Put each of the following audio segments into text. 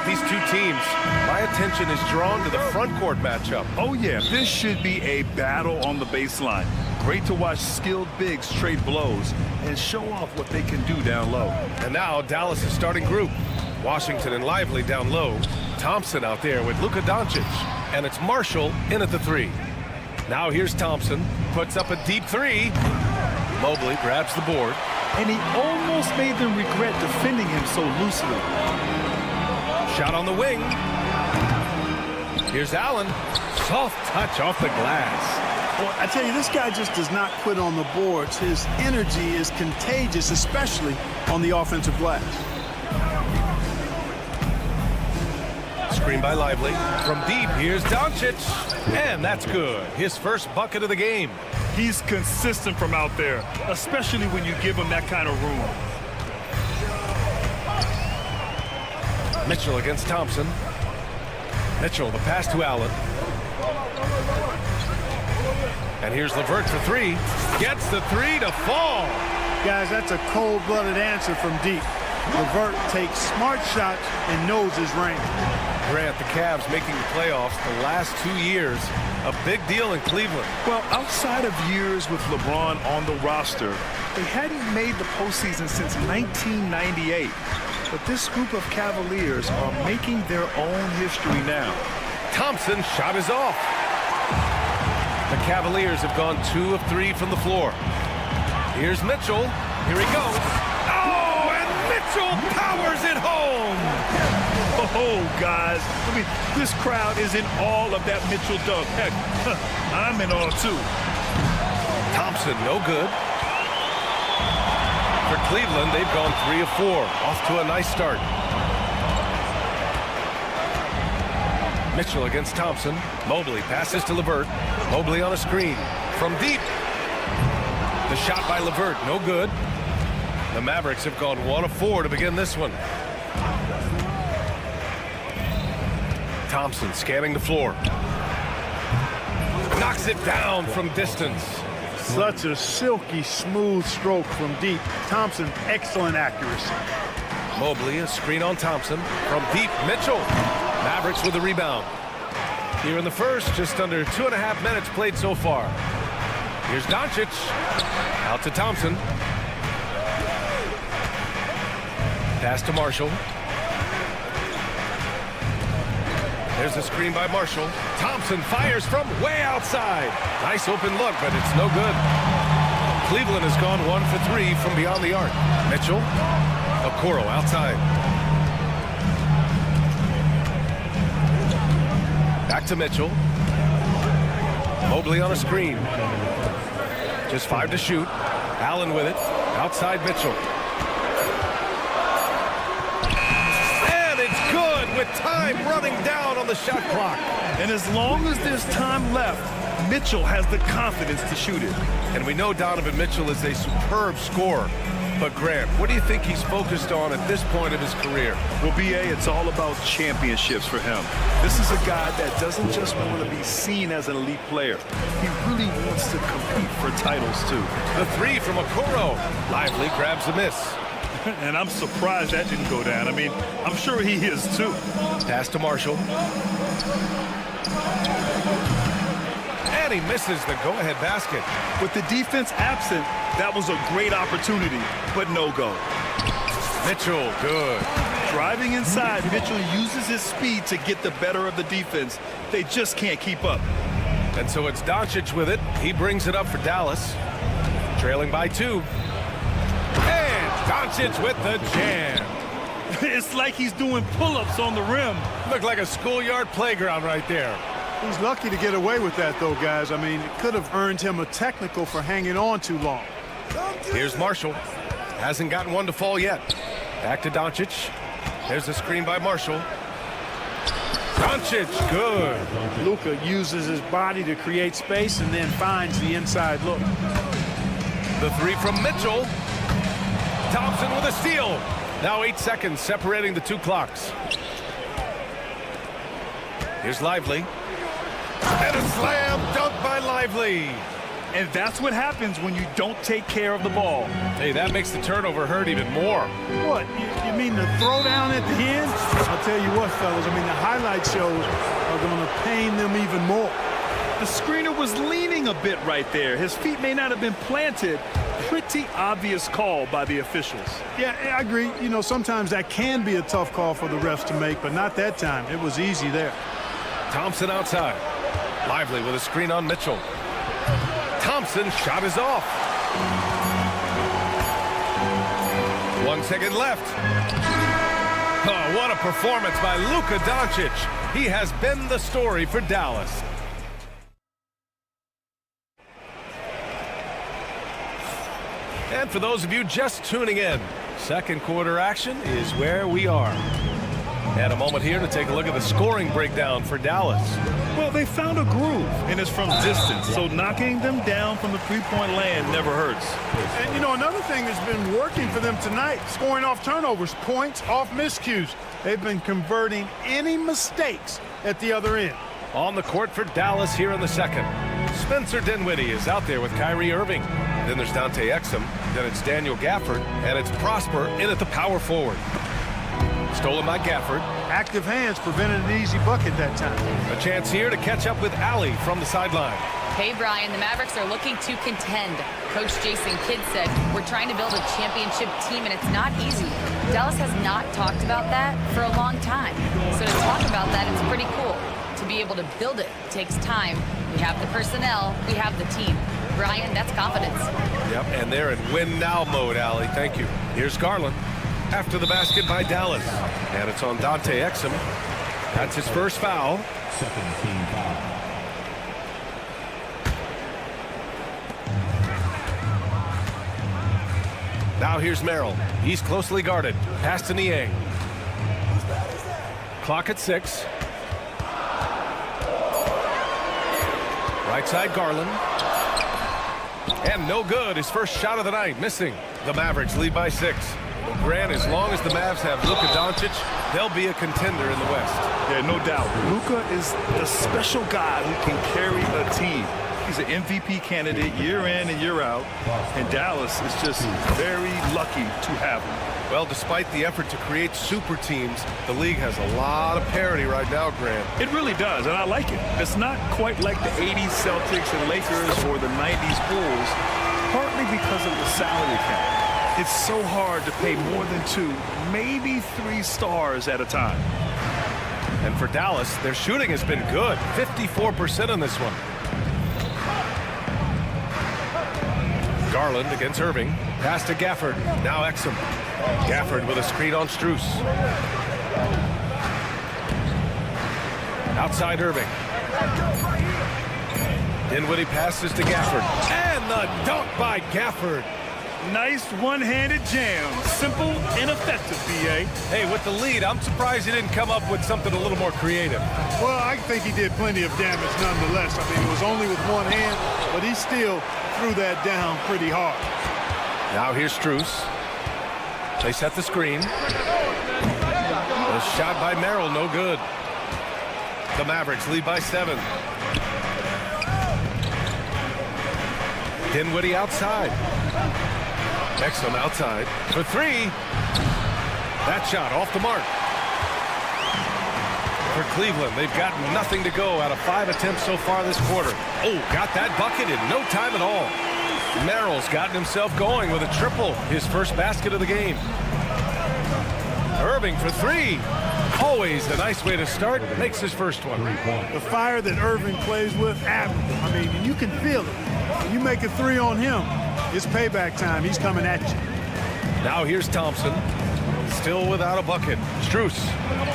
These two teams, my attention is drawn to the front court matchup. Oh yeah, this should be a battle on the baseline. Great to watch skilled bigs trade blows and show off what they can do down low. And now Dallas' starting group. Washington and Lively down low. Thompson out there with Luka Doncic. And it's Marshall in at the three. Now here's Thompson, puts up a deep three. Mobley grabs the board. And he almost made them regret defending him so loosely. Shot on the wing. Here's Allen. Soft touch off the glass. Well, I tell you, this guy just does not quit on the boards. His energy is contagious, especially on the offensive glass. Screen by Lively. From deep, here's Doncic. And that's good. His first bucket of the game. He's consistent from out there, especially when you give him that kind of room. Mitchell against Thompson. Mitchell, the pass to Allen. And here's LeVert for three. Gets the three to fall. Guys, that's a cold-blooded answer from deep. LeVert takes smart shots and knows his range. Grant, the Cavs making the playoffs the last 2 years. A big deal in Cleveland. Well, outside of years with LeBron on the roster, they hadn't made the postseason since 1998. But this group of Cavaliers are making their own history now. Thompson shot is off. The Cavaliers have gone 2 of 3 from the floor. Here's Mitchell. Here he goes. Oh, and Mitchell powers it home. Oh, guys, I mean, this crowd is in all of that Mitchell dunk. Heck, I'm in all too. Thompson, no good. For Cleveland, they've gone 3 of 4. Off to a nice start. Mitchell against Thompson. Mobley passes to LeVert. Mobley on a screen. From deep. The shot by LeVert, no good. The Mavericks have gone 1 of 4 to begin this one. Thompson scanning the floor. Knocks it down from distance. Such a silky, smooth stroke from deep. Thompson, excellent accuracy. Mobley, a screen on Thompson. From deep, Mitchell. Mavericks with the rebound. Here in the first, just under 2.5 minutes played so far. Here's Doncic. Out to Thompson. Pass to Marshall. There's a screen by Marshall. Thompson fires from way outside. Nice open look, but it's no good. Cleveland has gone 1 for 3 from beyond the arc. Mitchell. Okoro outside. Back to Mitchell. Mobley on a screen. Just 5 to shoot. Allen with it. Outside Mitchell. And it's good with time running down on the shot clock. And as long as there's time left, Mitchell has the confidence to shoot it. And we know Donovan Mitchell is a superb scorer. But Grant, what do you think he's focused on at this point of his career? Well, B.A., it's all about championships for him. This is a guy that doesn't just want to be seen as an elite player. He really wants to compete for titles, too. The three from Okoro. Lively grabs the miss. And I'm surprised that didn't go down. I mean, I'm sure he is, too. Pass to Marshall. And he misses the go-ahead basket. With the defense absent, that was a great opportunity, but no go. Mitchell, good. Driving inside, Mitchell uses his speed to get the better of the defense. They just can't keep up. And so it's Doncic with it. He brings it up for Dallas. Trailing by 2. And Doncic with the jam. It's like he's doing pull-ups on the rim. Looked like a schoolyard playground right there. He's lucky to get away with that, though, guys. I mean, it could have earned him a technical for hanging on too long. Here's Marshall. Hasn't gotten one to fall yet. Back to Doncic. There's a screen by Marshall. Doncic, good. Luka uses his body to create space and then finds the inside look. The three from Mitchell. Thompson with a steal. Now 8 seconds separating the two clocks. Here's Lively. And a slam dunk by Lively. And that's what happens when you don't take care of the ball. Hey, that makes the turnover hurt even more. What, you mean the throwdown at the end? I'll tell you what, fellas, I mean, the highlight shows are going to pain them even more. The screener was leaning a bit right there. His feet may not have been planted. Pretty obvious call by the officials. Yeah, I agree. You know, sometimes that can be a tough call for the refs to make, but not that time. It was easy there. Thompson outside. Lively with a screen on Mitchell. Thompson shot is off. 1 second left. Oh, what a performance by Luka Doncic. He has been the story for Dallas. And for those of you just tuning in, second quarter action is where we are. And a moment here to take a look at the scoring breakdown for Dallas. Well, they found a groove, and it's from distance, so knocking them down from the three-point land never hurts. And, you know, another thing that's been working for them tonight, scoring off turnovers, points off miscues. They've been converting any mistakes at the other end. On the court for Dallas here in the second. Spencer Dinwiddie is out there with Kyrie Irving. Then there's Dante Exum. Then it's Daniel Gafford. And it's Prosper in at the power forward. Stolen by Gafford. Active hands prevented an easy bucket that time. A chance here to catch up with Allie from the sideline. Hey, Brian, the Mavericks are looking to contend. Coach Jason Kidd said, we're trying to build a championship team, and it's not easy. Dallas has not talked about that for a long time. So to talk about that, it's pretty cool. To be able to build it takes time. We have the personnel, we have the team. Brian, that's confidence. Yep, and they're in win-now mode, Allie. Thank you. Here's Garland. After the basket by Dallas. And it's on Dante Exum. That's his first foul. Second team foul. Now here's Merrill. He's closely guarded. Pass to Niang. Clock at 6. Right side Garland. And no good. His first shot of the night. Missing. The Mavericks lead by 6. Grant, as long as the Mavs have Luka Doncic, they'll be a contender in the West. Yeah, no doubt. Luka is the special guy who can carry a team. He's an MVP candidate year in and year out, and Dallas is just very lucky to have him. Well, despite the effort to create super teams, the league has a lot of parity right now, Grant. It really does, and I like it. It's not quite like the 80s Celtics and Lakers or the 90s Bulls, partly because of the salary cap. It's so hard to pay more than 2, maybe 3 stars at a time. And for Dallas, their shooting has been good. 54% on this one. Garland against Irving. Pass to Gafford. Now Exum. Gafford with a screen on Strus. Outside Irving. Dinwiddie passes to Gafford. And the dunk by Gafford. Nice one-handed jam. Simple and effective, B.A. Hey, with the lead, I'm surprised he didn't come up with something a little more creative. Well, I think he did plenty of damage nonetheless. I mean, it was only with one hand, but he still threw that down pretty hard. Now here's Strus. They set the screen. A shot by Merrill, no good. The Mavericks lead by 7. Dinwiddie outside. Exum outside for 3. That shot off the mark. For Cleveland, they've got nothing to go out of 5 attempts so far this quarter. Oh, got that bucket in no time at all. Merrill's gotten himself going with a triple, his first basket of the game. Irving for 3. Always a nice way to start. Makes his first one. The fire that Irving plays with, admirable. I mean, you can feel it. When you make a 3 on him, it's payback time. He's coming at you. Now here's Thompson. Still without a bucket. Strus.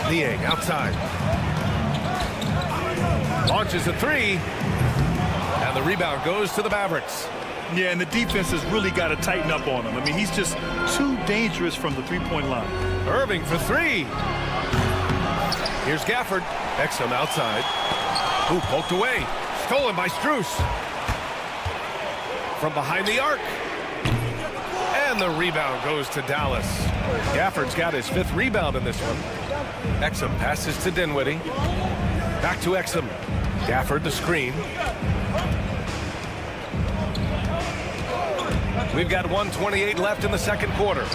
Niang outside. Launches a 3. And the rebound goes to the Mavericks. Yeah, and the defense has really got to tighten up on him. I mean, he's just too dangerous from the three-point line. Irving for 3. Here's Gafford. Exum outside. Ooh, poked away. Stolen by Strus. From behind the arc. And And the rebound goes to Dallas. Gafford's got his 5th rebound in this one. Exum passes to Dinwiddie. Back to Exum. Gafford the screen. We've got 1:28 left in the second quarter.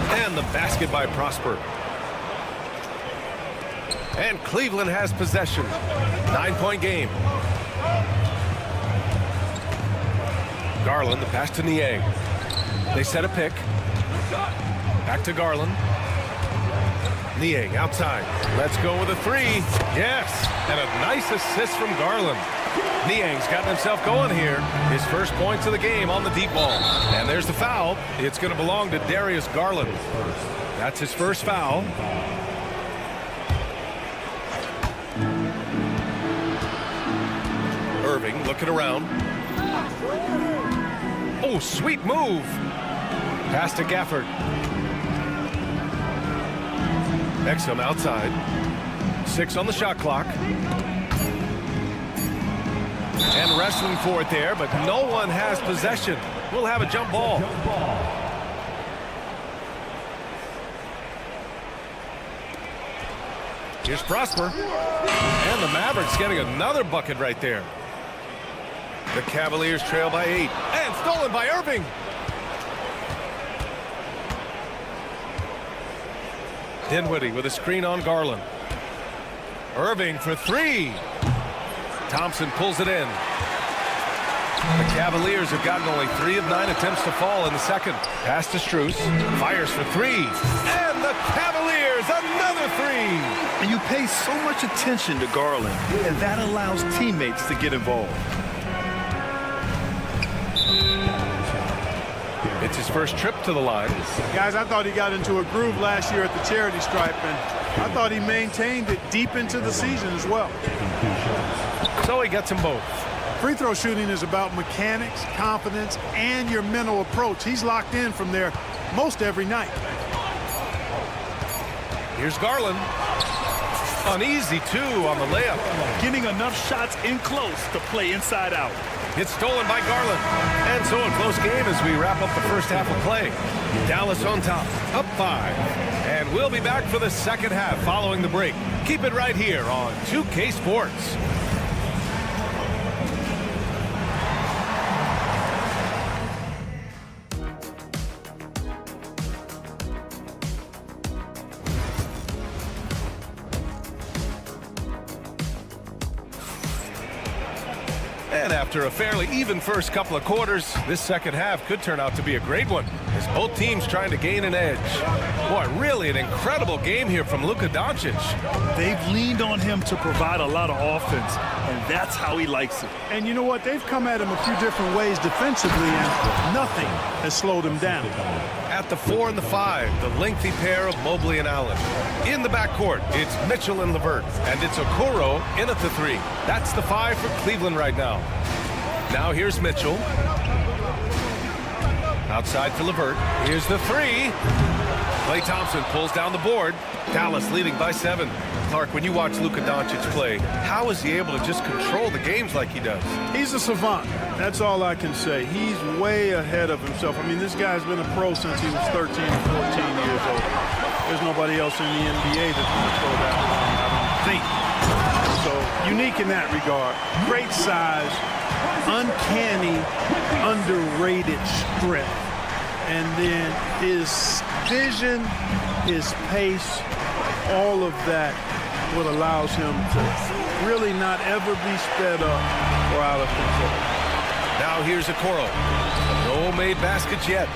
And the basket by Prosper. And Cleveland has possession. 9-point game. Garland, the pass to Niang. They set a pick. Back to Garland. Niang outside. Let's go with a 3. Yes, and a nice assist from Garland. Niang's gotten himself going here. His first points of the game on the deep ball. And there's the foul. It's going to belong to Darius Garland. That's his first foul. Irving looking around. Oh, sweet move. Pass to Gafford. Exum outside. 6 on the shot clock. And wrestling for it there, but no one has possession. We'll have a jump ball. Here's Prosper. And the Mavericks getting another bucket right there. The Cavaliers trail by 8. And stolen by Irving. Dinwiddie with a screen on Garland. Irving for 3. Thompson pulls it in. The Cavaliers have gotten only 3 of 9 attempts to fall in the second. Pass to Strus. Fires for 3. And the Cavaliers, another 3. And you pay so much attention to Garland, and that allows teammates to get involved. It's his first trip to the line. Guys, I thought he got into a groove last year at the charity stripe, and I thought he maintained it deep into the season as well. So he gets them both. Free throw shooting is about mechanics, confidence, and your mental approach. He's locked in from there most every night. Here's Garland. An easy 2 on the layup. Getting enough shots in close to play inside out. It's stolen by Garland. And so a close game as we wrap up the first half of play. Dallas on top, up 5. And we'll be back for the second half following the break. Keep it right here on 2K Sports. And after a fairly even first couple of quarters, this second half could turn out to be a great one as both teams trying to gain an edge. Boy, really an incredible game here from Luka Doncic. They've leaned on him to provide a lot of offense, and that's how he likes it. And you know what? They've come at him a few different ways defensively, and nothing has slowed him down. At the 4 and the 5, the lengthy pair of Mobley and Allen. In the backcourt, it's Mitchell and LeVert, and it's Okoro in at the 3. That's the 5 for Cleveland right now. Now here's Mitchell. Outside for LeVert. Here's the 3. Klay Thompson pulls down the board. Dallas leading by 7. Clark, when you watch Luka Doncic play, how is he able to just control the games like he does? He's a savant. That's all I can say. He's way ahead of himself. I mean, this guy's been a pro since he was 13 or 14 years old. There's nobody else in the NBA that's going to throw that long, I don't think. So, unique in that regard. Great size, uncanny, underrated strength. And then his vision, his pace, all of that what allows him to really not ever be sped up or out of control. Now here's Okoro. No made baskets yet.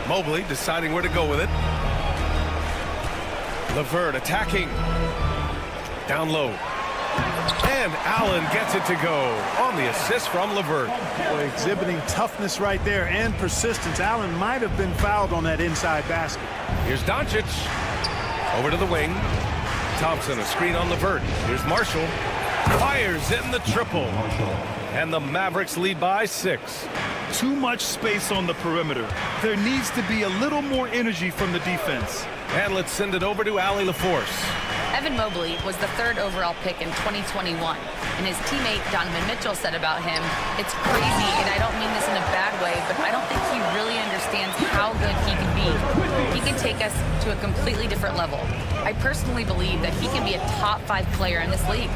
Mobley deciding where to go with it. LeVert attacking. Down low. And Allen gets it to go on the assist from LeVert. Boy, exhibiting toughness right there and persistence. Allen might have been fouled on that inside basket. Here's Doncic. Over to the wing. Thompson, a screen on LeVert. Here's Marshall. Fires in the triple. And the Mavericks lead by 6. Too much space on the perimeter. There needs to be a little more energy from the defense. And let's send it over to Allie LaForce. Evan Mobley was the 3rd overall pick in 2021. And his teammate Donovan Mitchell said about him, "It's crazy, and I don't mean this in a bad can take us to a completely different level. I personally believe that he can be a top 5 player in this league.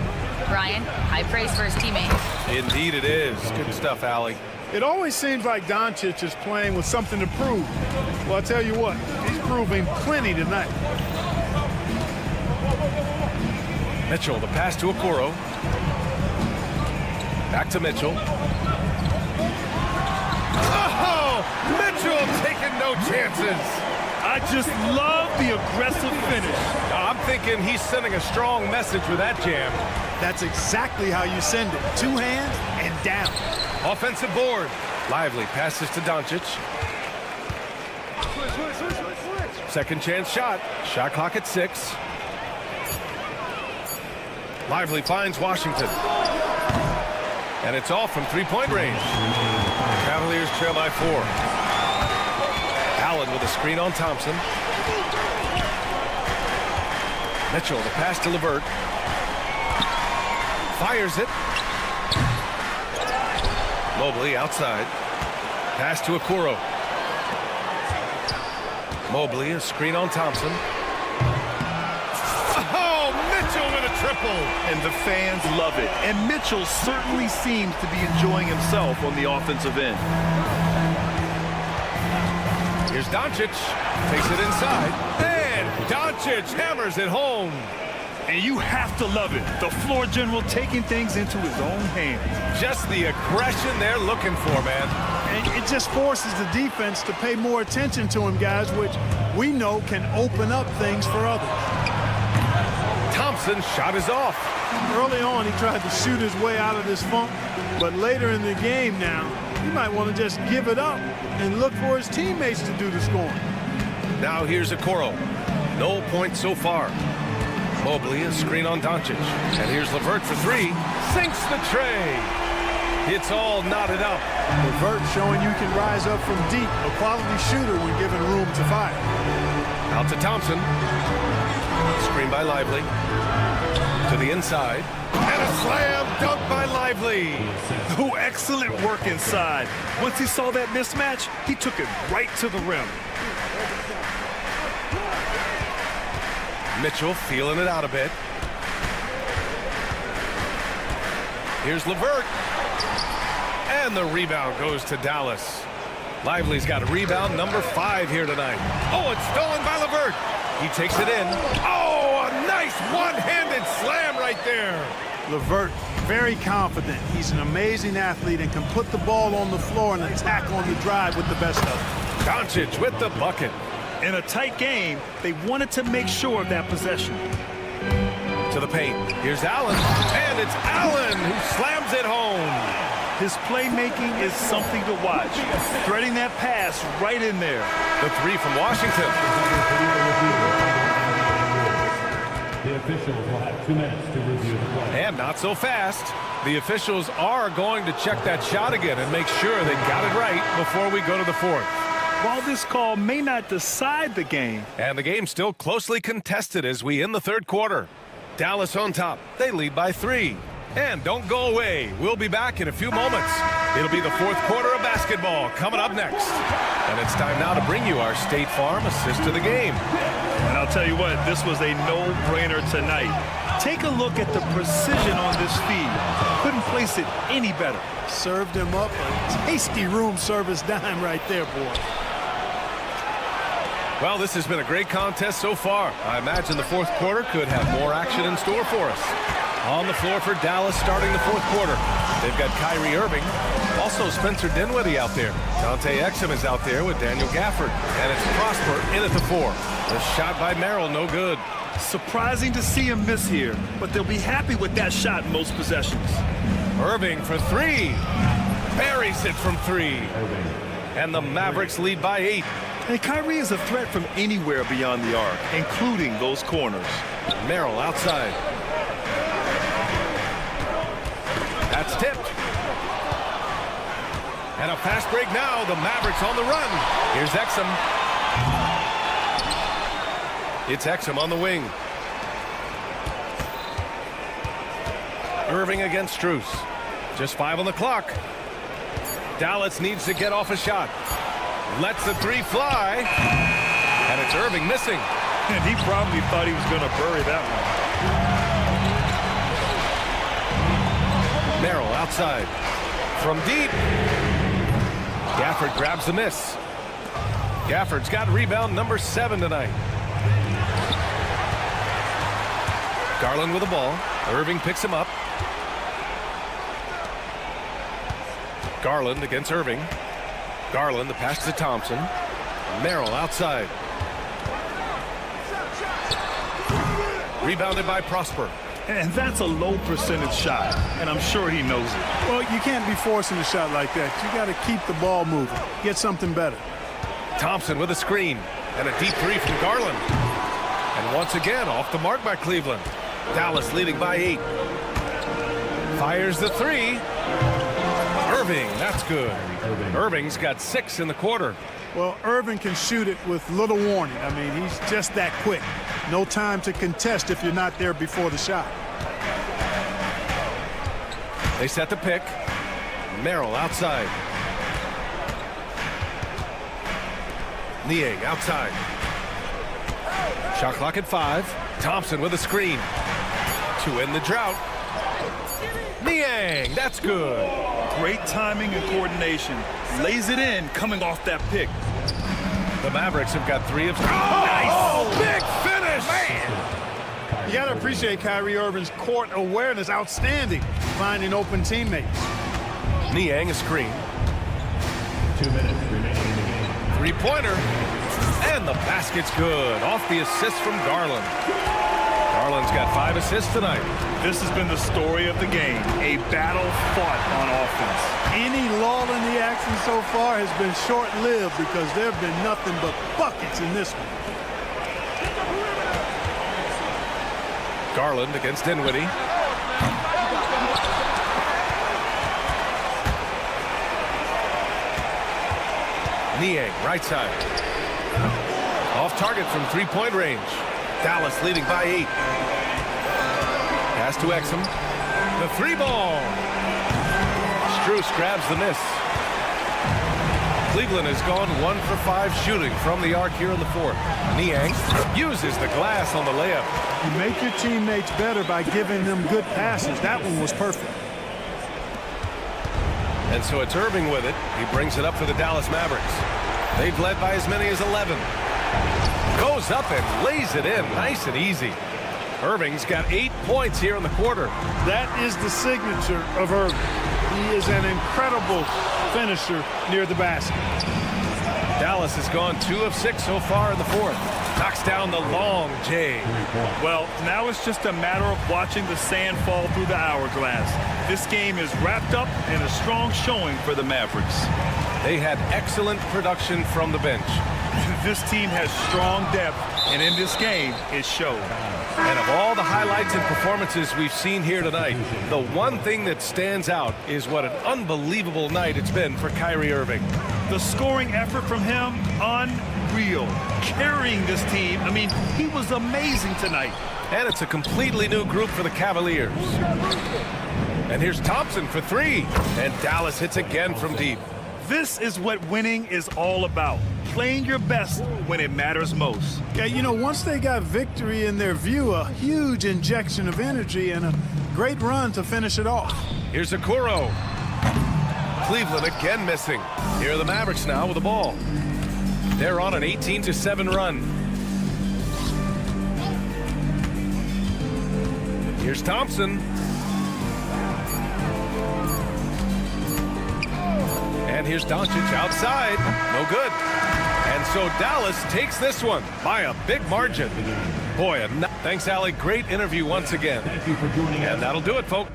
Ryan, high praise for his teammate. Indeed it is. Good stuff, Allie. It always seems like Doncic is playing with something to prove. Well, I'll tell you what, he's proving plenty tonight. Mitchell, the pass to Okoro. Back to Mitchell. Oh, Mitchell taking no chances. I just love the aggressive finish. I'm thinking he's sending a strong message with that jam. That's exactly how you send it. 2 hands and down. Offensive board. Lively passes to Doncic. Second chance shot. Shot clock at 6. Lively finds Washington. And it's off from 3-point range. Cavaliers trail by 4. Allen with a screen on Thompson. Mitchell, the pass to LeVert. Fires it. Mobley outside. Pass to Okoro. Mobley, a screen on Thompson. Oh, Mitchell with a triple. And the fans love it. And Mitchell certainly seems to be enjoying himself on the offensive end. Here's Doncic. Takes it inside. And Doncic hammers it home. And you have to love it. The floor general taking things into his own hands. Just the aggression they're looking for, man. And it just forces the defense to pay more attention to him, guys, which we know can open up things for others. Thompson's shot is off. Early on, he tried to shoot his way out of this funk, but later in the game now, he might want to just give it up and look for his teammates to do the scoring. Now here's Okoro. No points so far. Mobley, a screen on Doncic. And here's LeVert for 3. Sinks the tray. It's all knotted up. LeVert showing you can rise up from deep. A quality shooter when given room to fire. Out to Thompson. Screen by Lively. To the inside. And a slam dunk by Lively. Oh, excellent work inside. Once he saw that mismatch, he took it right to the rim. Mitchell feeling it out a bit. Here's LeVert. And the rebound goes to Dallas. Lively's got a rebound number 5 here tonight. Oh, it's stolen by LeVert. He takes it in. Oh, a nice one-handed slam right there. LeVert, very confident. He's an amazing athlete and can put the ball on the floor and attack on the drive with the best of them. Doncic with the bucket. In a tight game, they wanted to make sure of that possession. To the paint. Here's Allen. And it's Allen who slams it home. His playmaking is something to watch. Threading that pass right in there. The 3 from Washington. The officials will have 2 minutes to review the play. And not so fast. The officials are going to check that shot again and make sure they got it right before we go to the 4th. While this call may not decide the game. And the game's still closely contested as we end the 3rd quarter. Dallas on top. They lead by 3. And don't go away. We'll be back in a few moments. It'll be the 4th quarter of basketball coming up next. And it's time now to bring you our State Farm assist to the game. And I'll tell you what, this was a no-brainer tonight. Take a look at the precision on this feed. Couldn't place it any better. Served him up a tasty room service dime right there, boy. Well, this has been a great contest so far. I imagine the 4th quarter could have more action in store for us. On the floor for Dallas starting the 4th quarter. They've got Kyrie Irving. Also Spencer Dinwiddie out there. Dante Exum is out there with Daniel Gafford. And it's Prosper in at the 4. The shot by Merrill, no good. Surprising to see him miss here, but they'll be happy with that shot in most possessions. Irving for 3. Buries it from 3. And the Mavericks lead by 8. And Kyrie is a threat from anywhere beyond the arc, including those corners. Merrill outside. That's tipped. And a fast break now. The Mavericks on the run. Here's Exum. It's Exum on the wing. Irving against Strus. Just 5 on the clock. Dallas needs to get off a shot. Lets the 3 fly. And it's Irving missing. And he probably thought he was going to bury that one. Merrill outside. From deep. Gafford grabs the miss. Gafford's got rebound number 7 tonight. Garland with the ball. Irving picks him up. Garland against Irving. Garland, the pass to Thompson. Merrill outside. Rebounded by Prosper. And that's a low percentage shot, and I'm sure he knows it. Well, you can't be forcing a shot like that. You got to keep the ball moving. Get something better. Thompson with a screen. And a deep 3 from Garland. And once again, off the mark by Cleveland. Dallas leading by 8. Fires the 3. Irving, that's good. Irving's got 6 in the quarter. Well, Irving can shoot it with little warning. I mean, he's just that quick. No time to contest if you're not there before the shot. They set the pick. Merrill outside. Niang outside. Shot clock at 5. Thompson with a screen. To end the drought. Niang, that's good. Great timing and coordination. Lays it in coming off that pick. The Mavericks have got 3 of 3. Oh, Big finish! Man! You got to appreciate Kyrie Irving's court awareness. Outstanding. Finding open teammates. Niang a screen. 2 minutes remaining in the game. 3-pointer. And the basket's good. Off the assist from Garland. Garland's got 5 assists tonight. This has been the story of the game. A battle fought on offense. Any lull in the action so far has been short-lived because there have been nothing but buckets in this one. Garland against Dinwiddie. Niang, right side. Off target from 3-point range. Dallas leading by 8. Pass to Exum. The 3-ball. Strus grabs the miss. Cleveland has gone 1 for 5 shooting from the arc here in the 4th. Niang uses the glass on the layup. You make your teammates better by giving them good passes. That one was perfect. And so it's Irving with it. He brings it up for the Dallas Mavericks. They've led by as many as 11. Goes up and lays it in nice and easy. Irving's got 8 points here in the quarter. That is the signature of Irving. He is an incredible finisher near the basket. Dallas has gone 2 of 6 so far in the 4th. Knocks down the long J. Well, now it's just a matter of watching the sand fall through the hourglass. This game is wrapped up in a strong showing for the Mavericks. They had excellent production from the bench. This team has strong depth, and in this game, it showed. And of all the highlights and performances we've seen here tonight, the one thing that stands out is what an unbelievable night it's been for Kyrie Irving. The scoring effort from him, unreal. Carrying this team, I mean, he was amazing tonight. And it's a completely new group for the Cavaliers. And here's Thompson for 3. And Dallas hits again from deep. This is what winning is all about. Playing your best when it matters most. Yeah, you know, once they got victory in their view, a huge injection of energy and a great run to finish it off. Here's Okoro. Cleveland again missing. Here are the Mavericks now with the ball. They're on an 18-7 run. Here's Thompson. And here's Doncic outside. No good. And so Dallas takes this one by a big margin. Boy, thanks, Allie. Great interview once again. Thank you for joining us. And that'll do it, folks.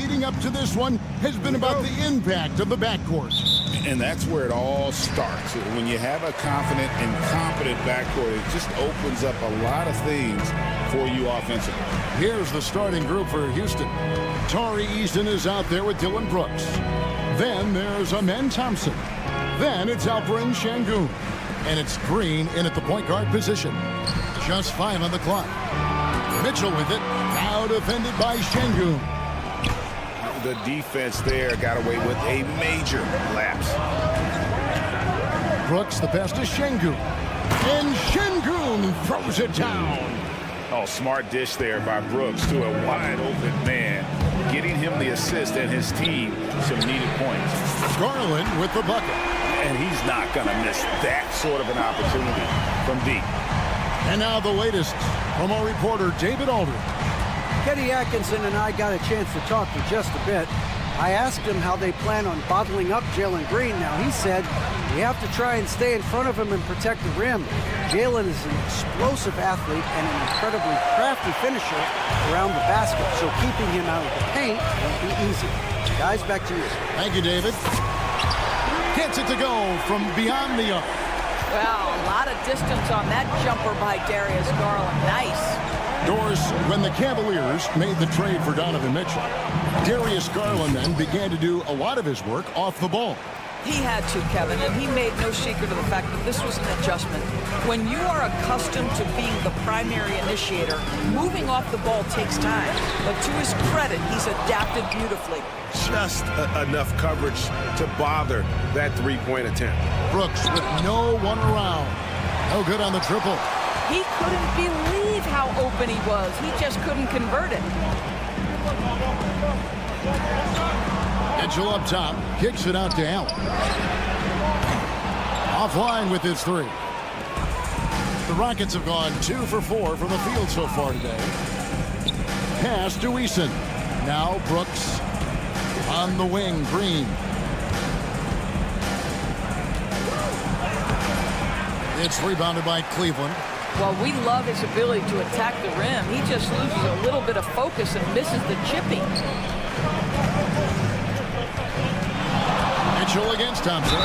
leading up to this one has been about the impact of the backcourt. And that's where it all starts. When you have a confident and competent backcourt, it just opens up a lot of things for you offensively. Here's the starting group for Houston. Tari Easton is out there with Dylan Brooks. Then there's Amen Thompson. Then it's Alperen Şengün. And it's Green in at the point guard position. Just 5 on the clock. Mitchell with it. Now defended by Şengün. The defense there got away with a major lapse. Brooks, the pass to Şengün. And Şengün throws it down. Oh, smart dish there by Brooks to a wide open man, getting him the assist and his team some needed points. Garland with the bucket. And he's not going to miss that sort of an opportunity from deep. And now the latest from our reporter, David Aldridge. Kenny Atkinson and I got a chance to talk for just a bit. I asked him how they plan on bottling up Jalen Green. Now, he said we have to try and stay in front of him and protect the rim. Jalen is an explosive athlete and an incredibly crafty finisher around the basket, so keeping him out of the paint won't be easy. Guys, back to you. Thank you, David. Gets it to go from beyond the arc. Well, a lot of distance on that jumper by Darius Garland. Nice. Doris, when the Cavaliers made the trade for Donovan Mitchell, Darius Garland then began to do a lot of his work off the ball. He had to, Kevin, and he made no secret of the fact that this was an adjustment. When you are accustomed to being the primary initiator, moving off the ball takes time. But to his credit, he's adapted beautifully. Just enough coverage to bother that three-point attempt. Brooks with no one around. No good on the triple. He couldn't believe how open he was. He just couldn't convert it. Mitchell up top, kicks it out to Allen. Offline with his three. The Rockets have gone 2 for 4 from the field so far today. Pass to Eason. Now Brooks on the wing, Green. It's rebounded by Cleveland. Well, we love his ability to attack the rim. He just loses a little bit of focus and misses the chipping. Mitchell against Thompson.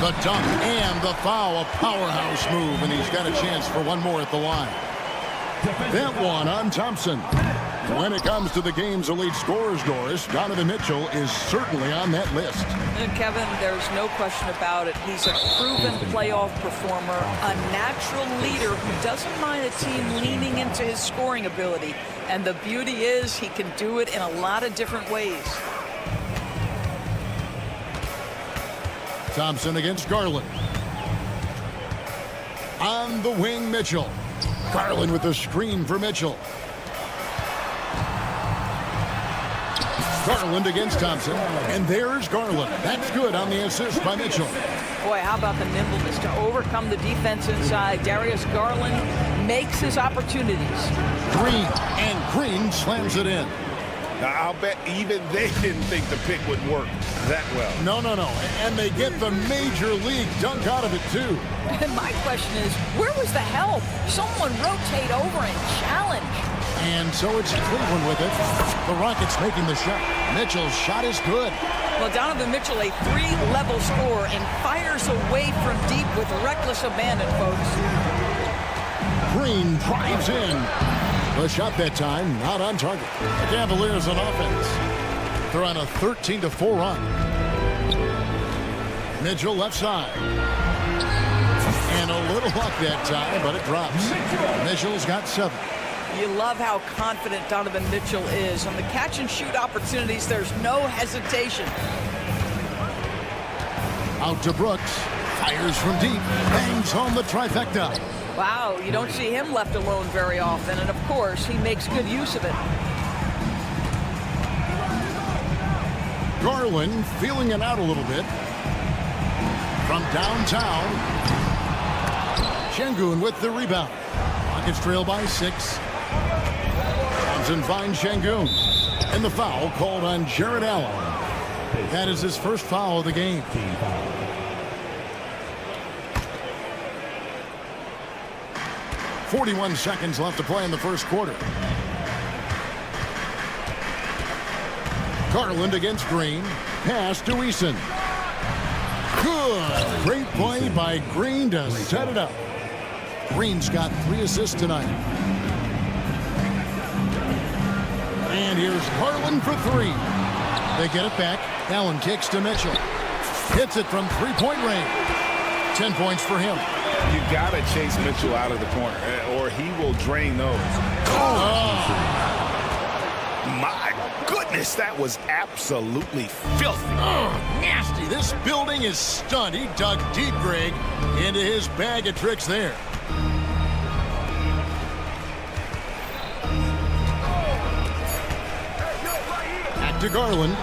The dunk and the foul, a powerhouse move, and he's got a chance for one more at the line. That one on Thompson. When it comes to the game's elite scorers, Doris, Donovan Mitchell is certainly on that list. And Kevin, there's no question about it. He's a proven playoff performer, a natural leader who doesn't mind a team leaning into his scoring ability. And the beauty is he can do it in a lot of different ways. Thompson against Garland. On the wing, Mitchell. Garland with the screen for Mitchell. Garland against Thompson. And there's Garland. That's good on the assist by Mitchell. Boy, how about the nimbleness to overcome the defense inside. Darius Garland makes his opportunities. Green, and Green slams it in. Now, I'll bet even they didn't think the pick would work that well. No. And they get the major league dunk out of it, too. And my question is, where was the help? Someone rotate over and challenge. And so it's Cleveland with it. The Rockets making the shot. Mitchell's shot is good. Well, Donovan Mitchell, a 3-level scorer, and fires away from deep with reckless abandon, folks. Green drives in. The shot that time, not on target. The Cavaliers on offense. They're on a 13-4 run. Mitchell left side. And a little luck that time, but it drops. Mitchell's got 7. You love how confident Donovan Mitchell is. On the catch-and-shoot opportunities, there's no hesitation. Out to Brooks. Fires from deep. Bangs home the trifecta. Wow, you don't see him left alone very often, and of course, he makes good use of it. Garland feeling it out a little bit. From downtown. Şengün with the rebound. Rockets trail by 6. Thompson finds Şengün. And the foul called on Jared Allen. That is his first foul of the game. .41 seconds left to play in the first quarter. Garland against Green. Pass to Eason. Good. Great play by Green to set it up. Green's got 3 assists tonight. And here's Garland for 3. They get it back. Allen kicks to Mitchell. Hits it from 3-point range. 10 points for him. You got to chase Mitchell out of the corner, or he will drain those. Oh. My goodness, that was absolutely filthy. Oh, nasty. This building is stunned. He dug deep, Greg, into his bag of tricks there. Back to Garland.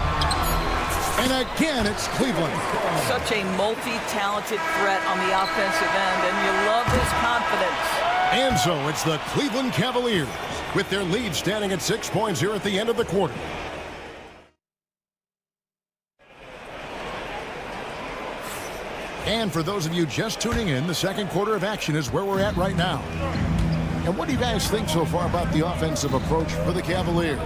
And again, it's Cleveland. Such a multi-talented threat on the offensive end, and you love his confidence. And so it's the Cleveland Cavaliers with their lead standing at 6 points here at the end of the quarter. And for those of you just tuning in, the second quarter of action is where we're at right now. And what do you guys think so far about the offensive approach for the Cavaliers?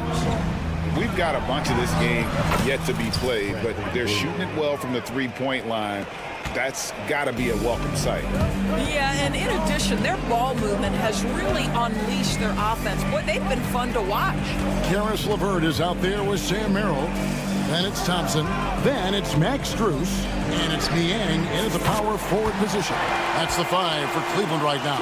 We've got a bunch of this game yet to be played, but they're shooting it well from the three-point line. That's got to be a welcome sight. Yeah, and in addition, their ball movement has really unleashed their offense. Boy, they've been fun to watch. Karis LeVert is out there with Sam Merrill. Then it's Thompson. Then it's Max Strus. And it's Niang in at the power forward position. That's the 5 for Cleveland right now.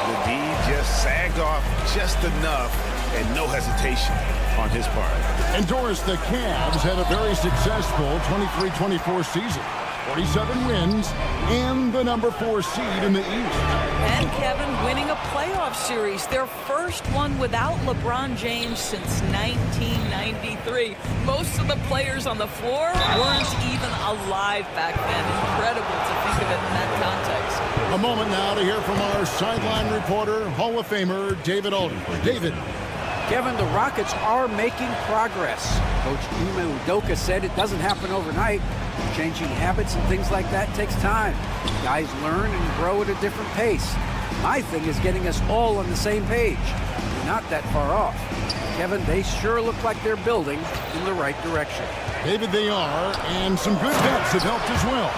The D just sagged off just enough and no hesitation on his part. And Doris, the Cavs had a very successful 23-24 season. 47 wins and the number 4 seed in the East. And Kevin winning a playoff series, their first one without LeBron James since 1993. Most of the players on the floor weren't even alive back then. Incredible to think of it in that context. A moment now to hear from our sideline reporter, Hall of Famer David Alden. David. Kevin, the Rockets are making progress. Coach Ime Udoka said it doesn't happen overnight. Changing habits and things like that takes time. Guys learn and grow at a different pace. My thing is getting us all on the same page. We're not that far off. Kevin, they sure look like they're building in the right direction. David, they are, and some good bets have helped as well.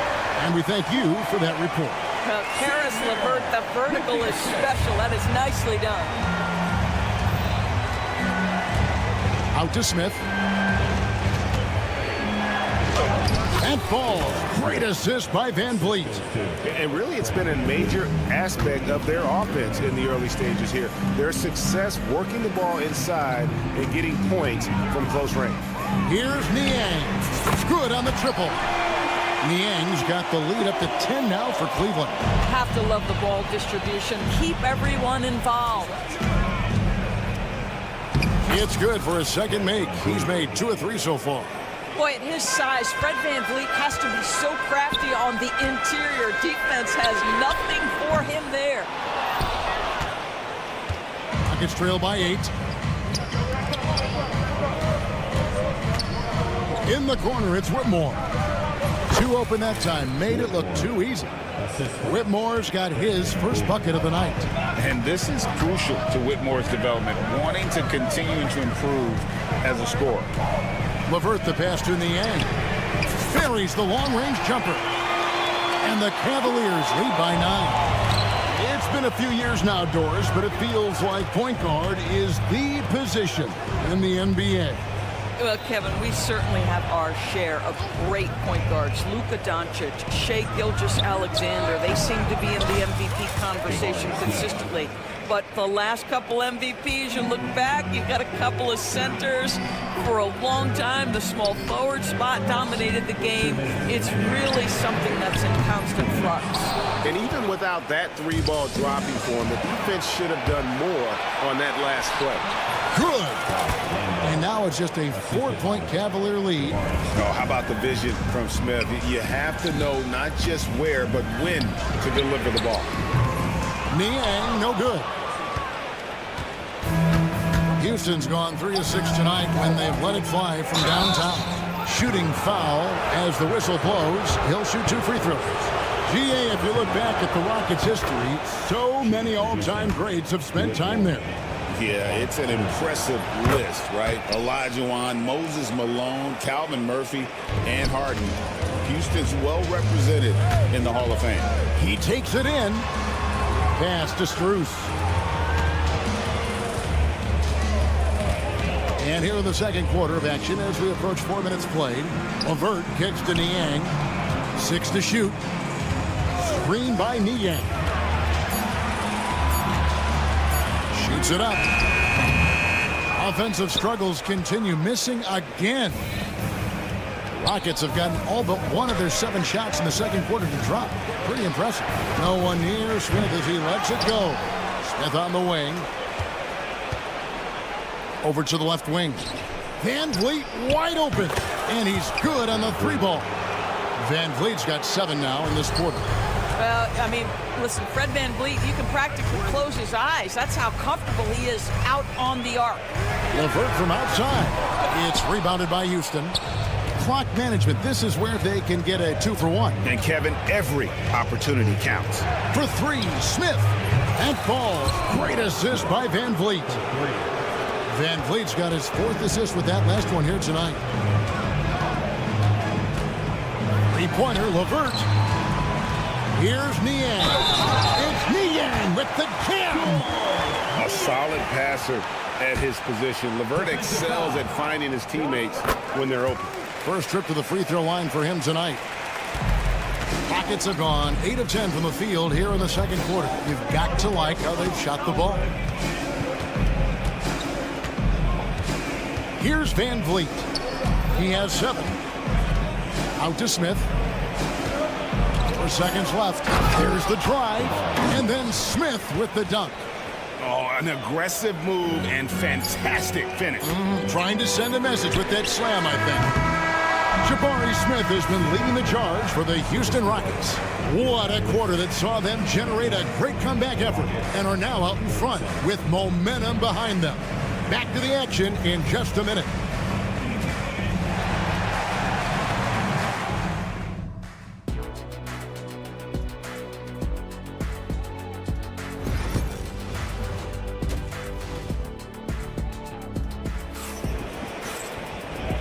And we thank you for that report. Karis LeVert, the vertical is special. That is nicely done. Out to Smith. That falls. Great assist by Van Vliet. And really, it's been a major aspect of their offense in the early stages here. Their success working the ball inside and getting points from close range. Here's Niang. Good on the triple. Niang's got the lead up to 10 now for Cleveland. Have to love the ball distribution. Keep everyone involved. It's good for his second make. He's made 2 of 3 so far. Boy, at his size, Fred VanVleet has to be so crafty on the interior. Defense has nothing for him there. Rockets trail by 8. In the corner, it's Whitmore. 2 open that time. Made it look too easy. Whitmore's got his first bucket of the night. And this is crucial to Whitmore's development, wanting to continue to improve as a scorer. LeVert the pass to Niang. Buries the long-range jumper. And the Cavaliers lead by 9. It's been a few years now, Doris, but it feels like point guard is the position in the NBA. Well, Kevin, we certainly have our share of great point guards. Luka Doncic, Shai Gilgeous-Alexander, they seem to be in the MVP conversation consistently. But the last couple MVPs, you look back, you've got a couple of centers. For a long time, the small forward spot dominated the game. It's really something that's in constant flux. And even without that 3-ball dropping for him, the defense should have done more on that last play. Good. And now it's just a 4-point Cavalier lead. Oh, how about the vision from Smith? You have to know not just where, but when to deliver the ball. Niang, no good. Houston's gone 3 of 6 tonight when they've let it fly from downtown. Shooting foul as the whistle blows. He'll shoot 2 free throws. GA, if you look back at the Rockets' history, so many all-time greats have spent time there. Yeah, it's an impressive list, right? Olajuwon, Moses Malone, Calvin Murphy, and Harden. Houston's well represented in the Hall of Fame. He takes it in. Pass to Strus. And here in the second quarter of action as we approach 4 minutes played. LeVert kicks to Niang. 6 to shoot. Screen by Niang. Shoots it up. Offensive struggles continue. Missing again. Rockets have gotten all but one of their 7 shots in the second quarter to drop. Pretty impressive. No one near Smith as he lets it go. Smith on the wing. Over to the left wing. Van Vliet wide open. And he's good on the 3-ball. Van Vliet's got 7 now in this quarter. Well, I mean, listen, Fred Van Vliet, you can practically close his eyes. That's how comfortable he is out on the arc. LeVert from outside. It's rebounded by Houston. Clock management. This is where they can get a 2-for-1. And Kevin, every opportunity counts. For 3, Smith. And falls. Great assist by Van Vliet. Van Vliet's got his 4th assist with that last one here tonight. 3-pointer, LeVert. Here's Niang. It's Niang with the jam. A solid passer at his position. LeVert excels at finding his teammates when they're open. First trip to the free throw line for him tonight. Pockets are gone. 8 of 10 from the field here in the second quarter. You've got to like how they've shot the ball. Here's Van Vliet. He has 7. Out to Smith. 4 seconds left. There's the drive. And then Smith with the dunk. Oh, an aggressive move and fantastic finish. Trying to send a message with that slam, I think. Jabari Smith has been leading the charge for the Houston Rockets. What a quarter that saw them generate a great comeback effort and are now out in front with momentum behind them. Back to the action in just a minute.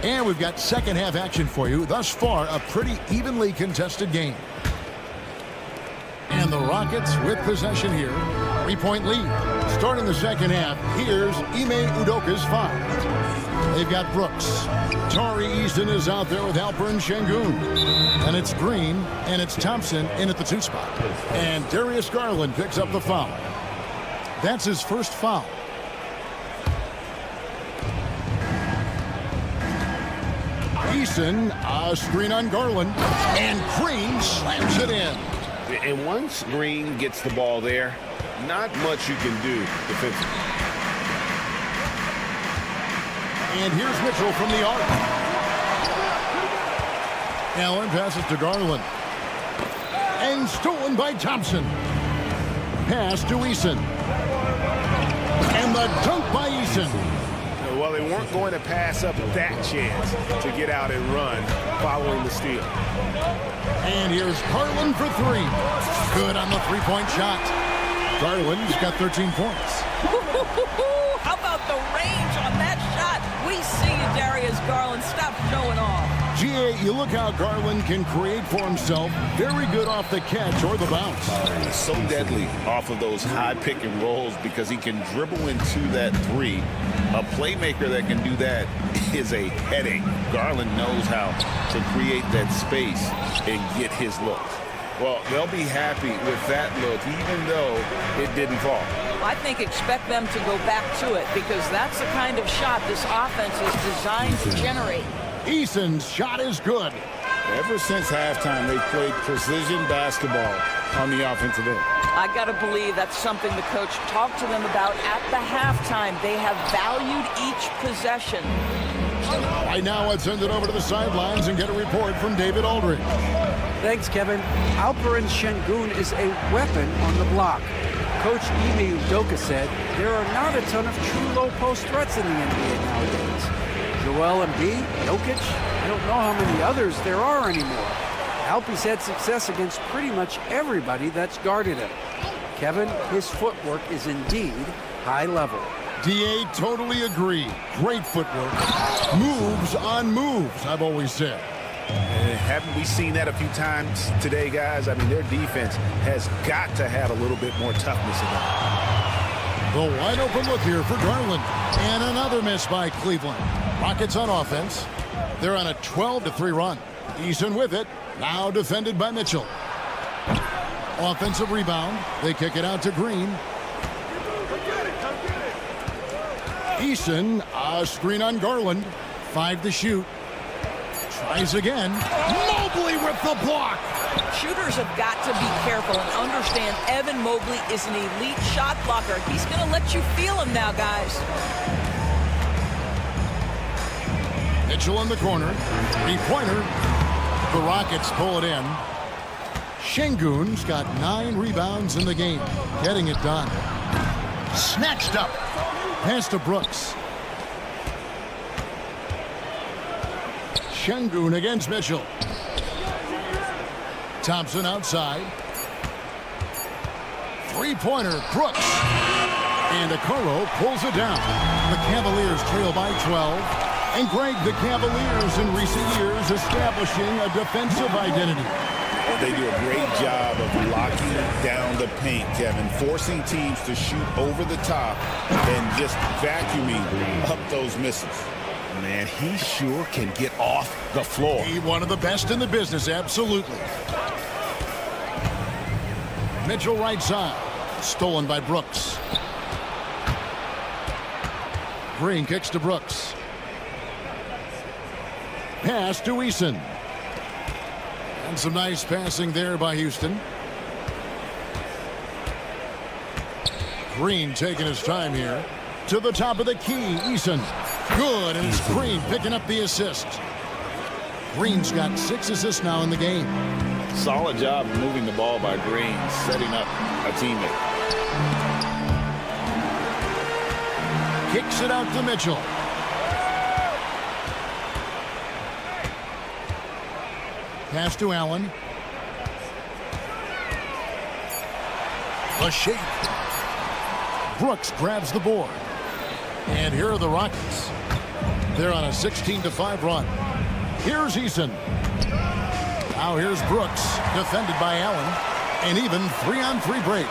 And we've got second half action for you. Thus far, a pretty evenly contested game. And the Rockets with possession here. 3-point lead. Starting the second half, here's Ime Udoka's foul. They've got Brooks. Tari Easton is out there with Alperen Şengün. And it's Green, and it's Thompson in at the 2 spot. And Darius Garland picks up the foul. That's his first foul. Easton, a screen on Garland, and Green slams it in. And once Green gets the ball there, not much you can do defensively. And here's Mitchell from the arc. Allen passes to Garland. And stolen by Thompson. Pass to Eason. And the dunk by Eason. Well, they weren't going to pass up that chance to get out and run following the steal. And here's Garland for 3. Good on the 3-point shot. Garland's got 13 points. How about the range on that shot? We see you, Darius Garland. Stop showing off. G.A., you look how Garland can create for himself. Very good off the catch or the bounce. He's so deadly off of those high pick and rolls because he can dribble into that 3. A playmaker that can do that is a headache. Garland knows how to create that space and get his look. Well, they'll be happy with that look, even though it didn't fall. I think expect them to go back to it because that's the kind of shot this offense is designed to generate. Eason's shot is good. Ever since halftime, they've played precision basketball on the offensive end. I got to believe that's something the coach talked to them about at the halftime. They have valued each possession. Right now, let's send it over to the sidelines and get a report from David Aldridge. Thanks, Kevin. Alperen Şengün is a weapon on the block. Coach Ime Udoka said there are not a ton of true low-post threats in the NBA nowadays. Joel Embiid, Jokic, I don't know how many others there are anymore. Alpy's had success against pretty much everybody that's guarded him. Kevin, his footwork is indeed high level. DA, totally agree. Great footwork. Moves on moves, I've always said. And haven't we seen that a few times today, guys? I mean, their defense has got to have a little bit more toughness in them. The wide open look here for Garland. And another miss by Cleveland. Rockets on offense. They're on a 12-3 run. Eason with it. Now defended by Mitchell. Offensive rebound. They kick it out to Green. Eason, a screen on Garland. 5 to shoot. Tries again. Mobley with the block. Shooters have got to be careful and understand Evan Mobley is an elite shot blocker. He's going to let you feel him now, guys. Mitchell in the corner. Three-pointer. The Rockets pull it in. Şengün's got 9 rebounds in the game. Getting it done. Snatched up. Pass to Brooks. Şengün against Mitchell. Thompson outside. Three-pointer, Brooks. And Okoro pulls it down. The Cavaliers trail by 12. And Greg, the Cavaliers in recent years establishing a defensive identity. They do a great job of locking down the paint, Kevin, forcing teams to shoot over the top and just vacuuming up those misses. Man, he sure can get off the floor. He one of the best in the business, absolutely. Mitchell right side. Stolen by Brooks. Green kicks to Brooks. Pass to Eason. And some nice passing there by Houston. Green taking his time here. To the top of the key, Eason. Good, and it's Green picking up the assist. Green's got 6 assists now in the game. Solid job moving the ball by Green, setting up a teammate. Kicks it out to Mitchell. Pass to Allen. A shake. Brooks grabs the board. And here are the Rockets. They're on a 16-5 run. Here's Eason. Now here's Brooks, defended by Allen. And even 3-on-3 break.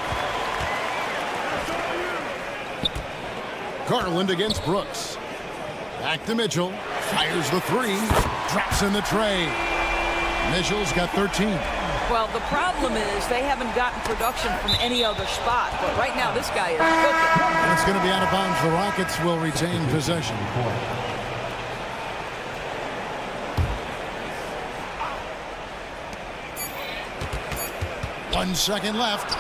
Garland against Brooks. Back to Mitchell. Fires the 3. Drops in the tray. Mitchell's got 13. Well, the problem is they haven't gotten production from any other spot. But right now, this guy is cooking. And it's going to be out of bounds. The Rockets will retain possession. 1 second left.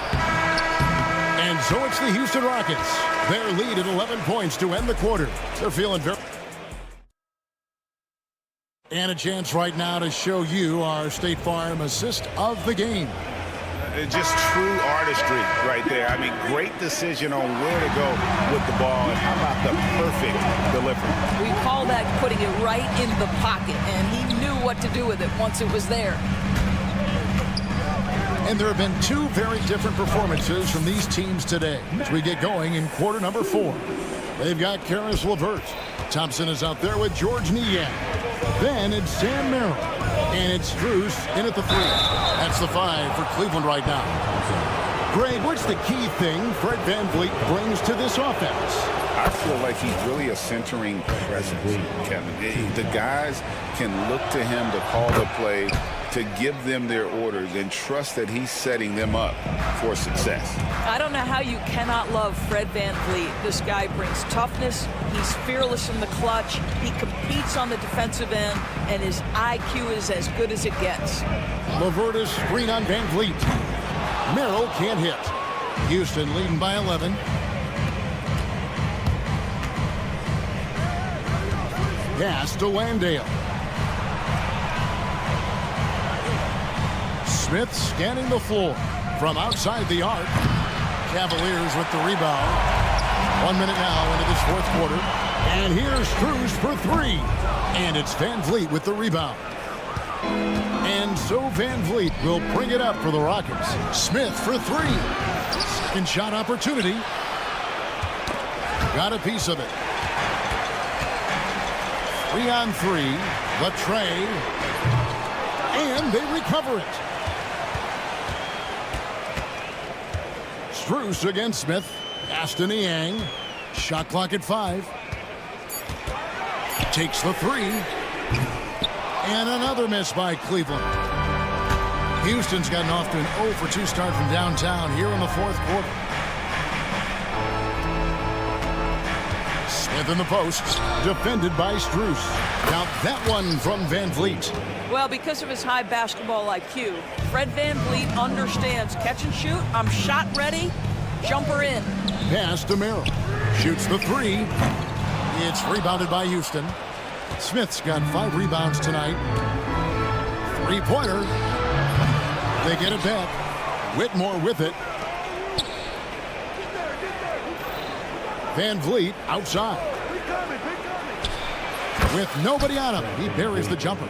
And so it's the Houston Rockets. Their lead at 11 points to end the quarter. They're feeling very... And a chance right now to show you our State Farm assist of the game. Just true artistry right there. I mean, great decision on where to go with the ball. And how about the perfect delivery? We call that putting it right in the pocket, and he knew what to do with it once it was there. And there have been 2 very different performances from these teams today as we get going in quarter number 4. They've got Karis LeVert. Thompson is out there with George Niang. Then it's Sam Merrill. And it's Strus in at the 3. That's the 5 for Cleveland right now. Greg, what's the key thing Fred VanVleet brings to this offense? I feel like he's really a centering presence, Kevin. The guys can look to him to call the play, to give them their orders, and trust that he's setting them up for success. I don't know how you cannot love Fred VanVleet. This guy brings toughness. He's fearless in the clutch. He competes on the defensive end, and his IQ is as good as it gets. LeVert is screen on VanVleet. Merrill can't hit. Houston leading by 11. Pass to Landale. Smith scanning the floor from outside the arc. Cavaliers with the rebound. 1 minute now into this 4th quarter. And here's Strus for 3. And it's VanVleet with the rebound. And so VanVleet will bring it up for the Rockets. Smith for 3. Second shot opportunity. Got a piece of it. 3-on-3. The tray. And they recover it. Strus against Smith. Pass to Niang. Shot clock at 5. Takes the 3. And another miss by Cleveland. Houston's gotten off to an 0-for-2 start from downtown here in the fourth quarter. Smith in the posts, defended by Strus. Now that one from Van Vliet. Well, because of his high basketball IQ, Fred Van Vliet understands catch and shoot. I'm shot ready, jumper in. Pass to Merrill. Shoots the 3. It's rebounded by Houston. Smith's got 5 rebounds tonight. 3-pointer. They get it back. Whitmore with it. Van Vliet outside. With nobody on him, he buries the jumper.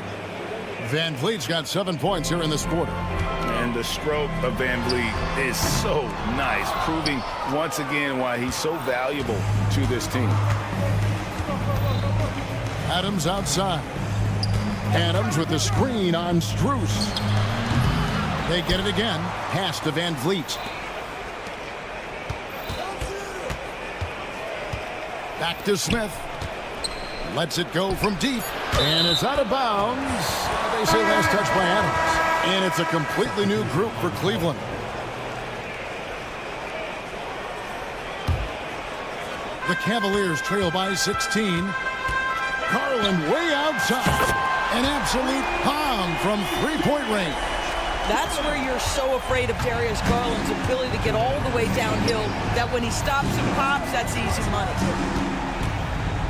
Van Vliet's got 7 points here in this quarter. And the stroke of Van Vliet is so nice, proving once again why he's so valuable to this team. Adams outside. Adams with the screen on Strus. They get it again. Pass to Van Vliet. Back to Smith. Lets it go from deep. And it's out of bounds. They say last touch by Adams. And it's a completely new group for Cleveland. The Cavaliers trail by 16. Garland way outside. An absolute bomb from three-point range. That's where you're so afraid of Darius Garland's ability to get all the way downhill, that when he stops and pops, that's easy money.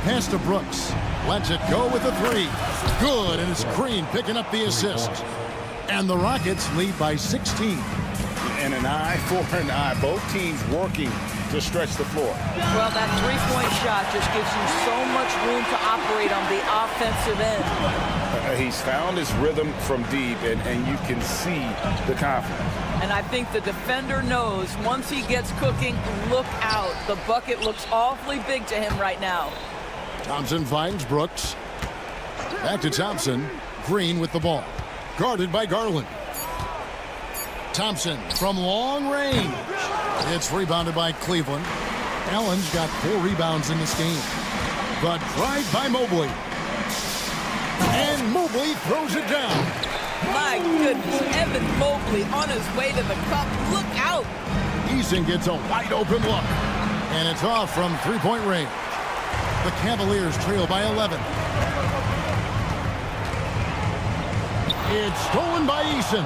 Pass to Brooks. Lets it go with the 3. Good, and it's Green picking up the assist. And the Rockets lead by 16. And an eye for an eye. Both teams working to stretch the floor. Well, that three-point shot just gives you so much room to operate on the offensive end. He's found his rhythm from deep, and you can see the confidence. And I think the defender knows once he gets cooking, look out. The bucket looks awfully big to him right now. Thompson finds Brooks. Back to Thompson. Green with the ball. Guarded by Garland. Thompson from long range. It's rebounded by Cleveland. Allen's got 4 rebounds in this game. The drive by Mobley. And Mobley throws it down. My goodness, Evan Mobley on his way to the cup. Look out. Eason gets a wide open look. And it's off from three-point range. The Cavaliers trail by 11. It's stolen by Eason.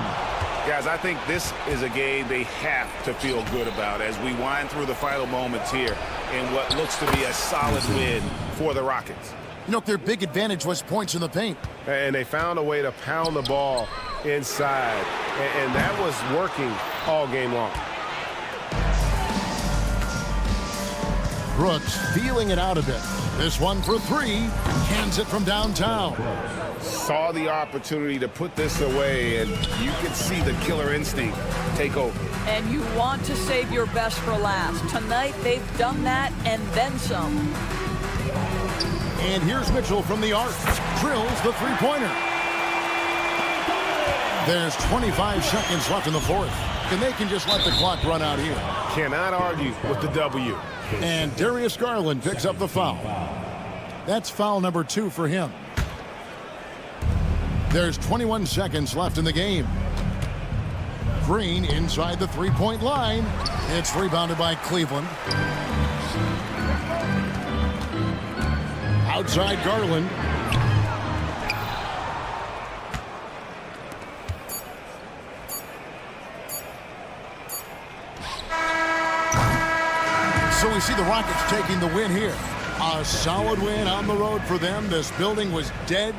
Guys, I think this is a game they have to feel good about as we wind through the final moments here in what looks to be a solid win for the Rockets. You know, their big advantage was points in the paint. And they found a way to pound the ball inside. And that was working all game long. Brooks feeling it out a bit. This one for 3. Cans it from downtown. Saw the opportunity to put this away, and you could see the killer instinct take over. And you want to save your best for last. Tonight, they've done that and then some. And here's Mitchell from the arc. Drills the three-pointer. There's 25 seconds left in the fourth. And they can just let the clock run out here. Cannot argue with the W. And Darius Garland picks up the foul. That's foul number 2 for him. There's 21 seconds left in the game. Green inside the three-point line. It's rebounded by Cleveland. Outside Garland. So we see the Rockets taking the win here. A solid win on the road for them. This building was dead.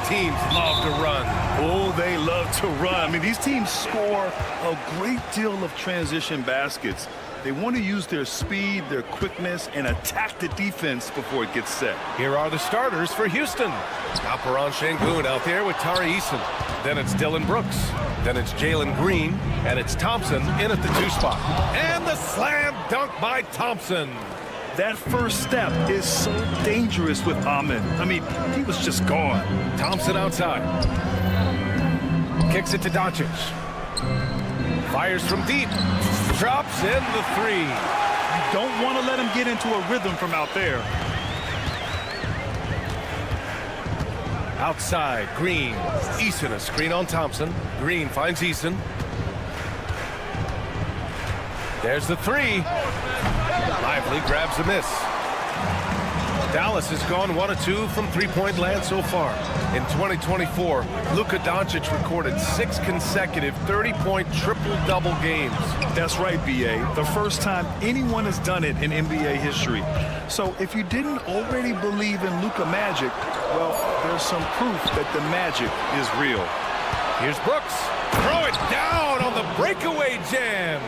teams love to run. Oh, they love to run. I mean, these teams score a great deal of transition baskets. They want to use their speed, their quickness, and attack the defense before it gets set. Here are the starters for Houston. Alperen Şengün out there with Tari Eason. Then it's Dylan Brooks. Then it's Jalen Green. And it's Thompson in at the 2 spot. And the slam dunk by Thompson. That first step is so dangerous with Ahmed. I mean, he was just gone. Thompson outside. Kicks it to Doncic. Fires from deep. Drops in the 3. You don't want to let him get into a rhythm from out there. Outside, Green. Eason, a screen on Thompson. Green finds Eason. There's the 3. Lively grabs a miss. Dallas has gone 1 of 2 from three-point land so far. In 2024, Luka Doncic recorded 6 consecutive 30-point triple-double games. That's right, B.A. The first time anyone has done it in NBA history. So if you didn't already believe in Luka magic, well, there's some proof that the magic is real. Here's Brooks. Throw it down on the breakaway jam.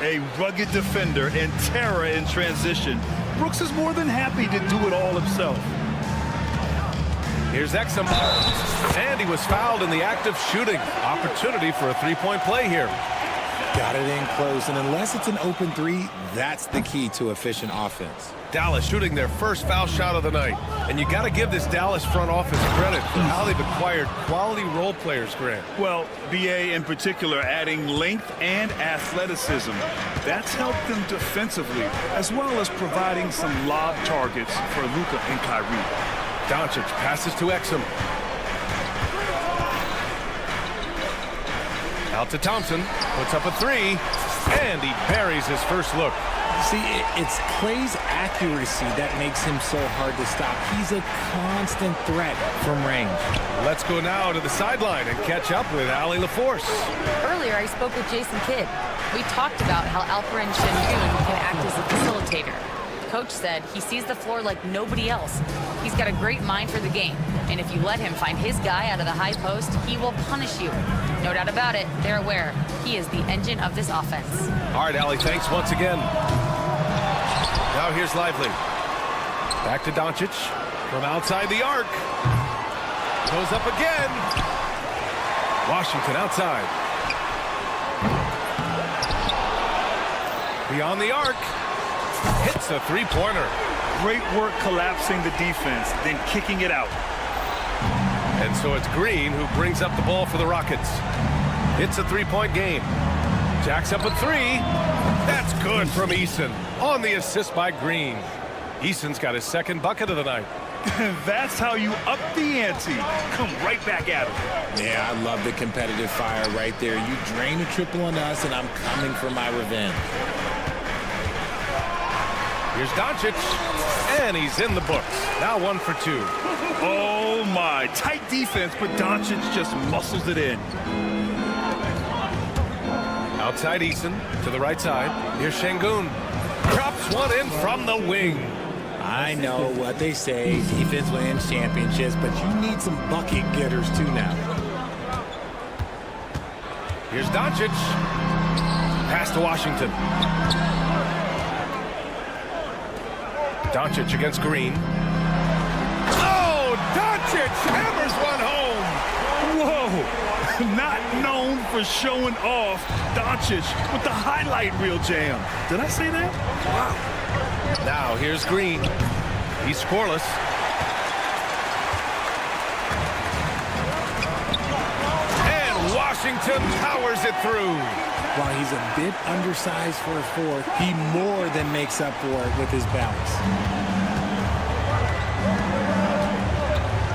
A rugged defender and terror in transition. Brooks is more than happy to do it all himself. Here's Exum. And he was fouled in the act of shooting. Opportunity for a 3-point play here. Got it in close, and unless it's an open 3, that's the key to efficient offense. Dallas shooting their first foul shot of the night. And you got to give this Dallas front office credit for how they've acquired quality role players, Grant. Well, B.A. in particular adding length and athleticism. That's helped them defensively, as well as providing some lob targets for Luka and Kyrie. Doncic passes to Exum. Out to Thompson. Puts up a 3. And he buries his first look. See, it's Clay's accuracy that makes him so hard to stop. He's a constant threat from range. Let's go now to the sideline and catch up with Allie LaForce. Earlier, I spoke with Jason Kidd. We talked about how Alperen Şengün can act as a facilitator. Coach said he sees the floor like nobody else. He's got a great mind for the game, and if you let him find his guy out of the high post, he will punish you. No doubt about it, they're aware. He is the engine of this offense. All right, Allie, thanks once again. Now here's Lively. Back to Doncic from outside the arc. Goes up again. Washington outside. Beyond the arc. Hits a 3-pointer. Great work collapsing the defense, then kicking it out. And so it's Green who brings up the ball for the Rockets. It's a 3-point game. Jacks up a 3. That's good from Eason on the assist by Green. Eason's got his second bucket of the night. That's how you up the ante. Come right back at him. Yeah, I love the competitive fire right there. You drain a triple on us, and I'm coming for my revenge. Here's Doncic, and he's in the books. Now 1 for 2. Oh, my. Tight defense, but Doncic just muscles it in. Outside Eason to the right side. Here's Şengün. Drops one in from the wing. I know what they say, defense wins championships, but you need some bucket getters too now. Here's Doncic. Pass to Washington. Doncic against Green. Oh, Doncic hammers one home. Whoa, not known for showing off. Doncic with the highlight reel jam. Did I say that? Wow. Now here's Green. He's scoreless. And Washington powers it through. While he's a bit undersized for a 4, he more than makes up for it with his balance.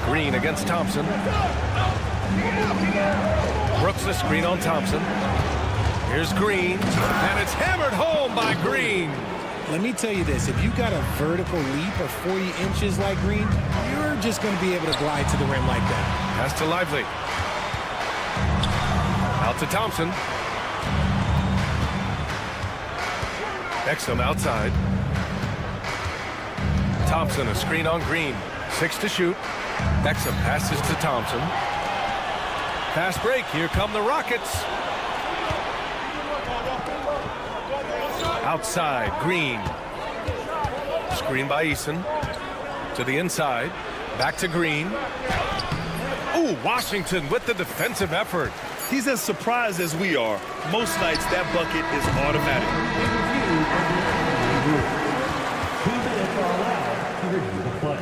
Green against Thompson. Brooks the screen on Thompson. Here's Green, and it's hammered home by Green. Let me tell you this, if you got a vertical leap of 40 inches like Green, you're just going to be able to glide to the rim like that. Pass to Lively. Out to Thompson. Exum outside. Thompson, a screen on Green. 6 to shoot. Exum passes to Thompson. Fast break. Here come the Rockets. Outside, Green. Screen by Eason. To the inside. Back to Green. Ooh, Washington with the defensive effort. He's as surprised as we are. Most nights, that bucket is automatic. 2 minutes are allowed to review the play.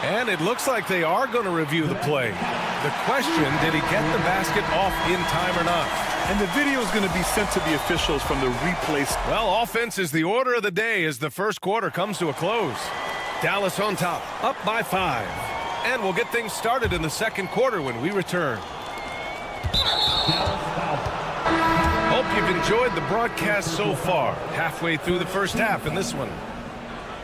And it looks like they are going to review the play. The question, did he get the basket off in time or not? And the video is going to be sent to the officials from the replay. Well, offense is the order of the day as the first quarter comes to a close. Dallas on top, up by 5. And we'll get things started in the second quarter when we return. Hope you've enjoyed the broadcast so far. Halfway through the first half in this one.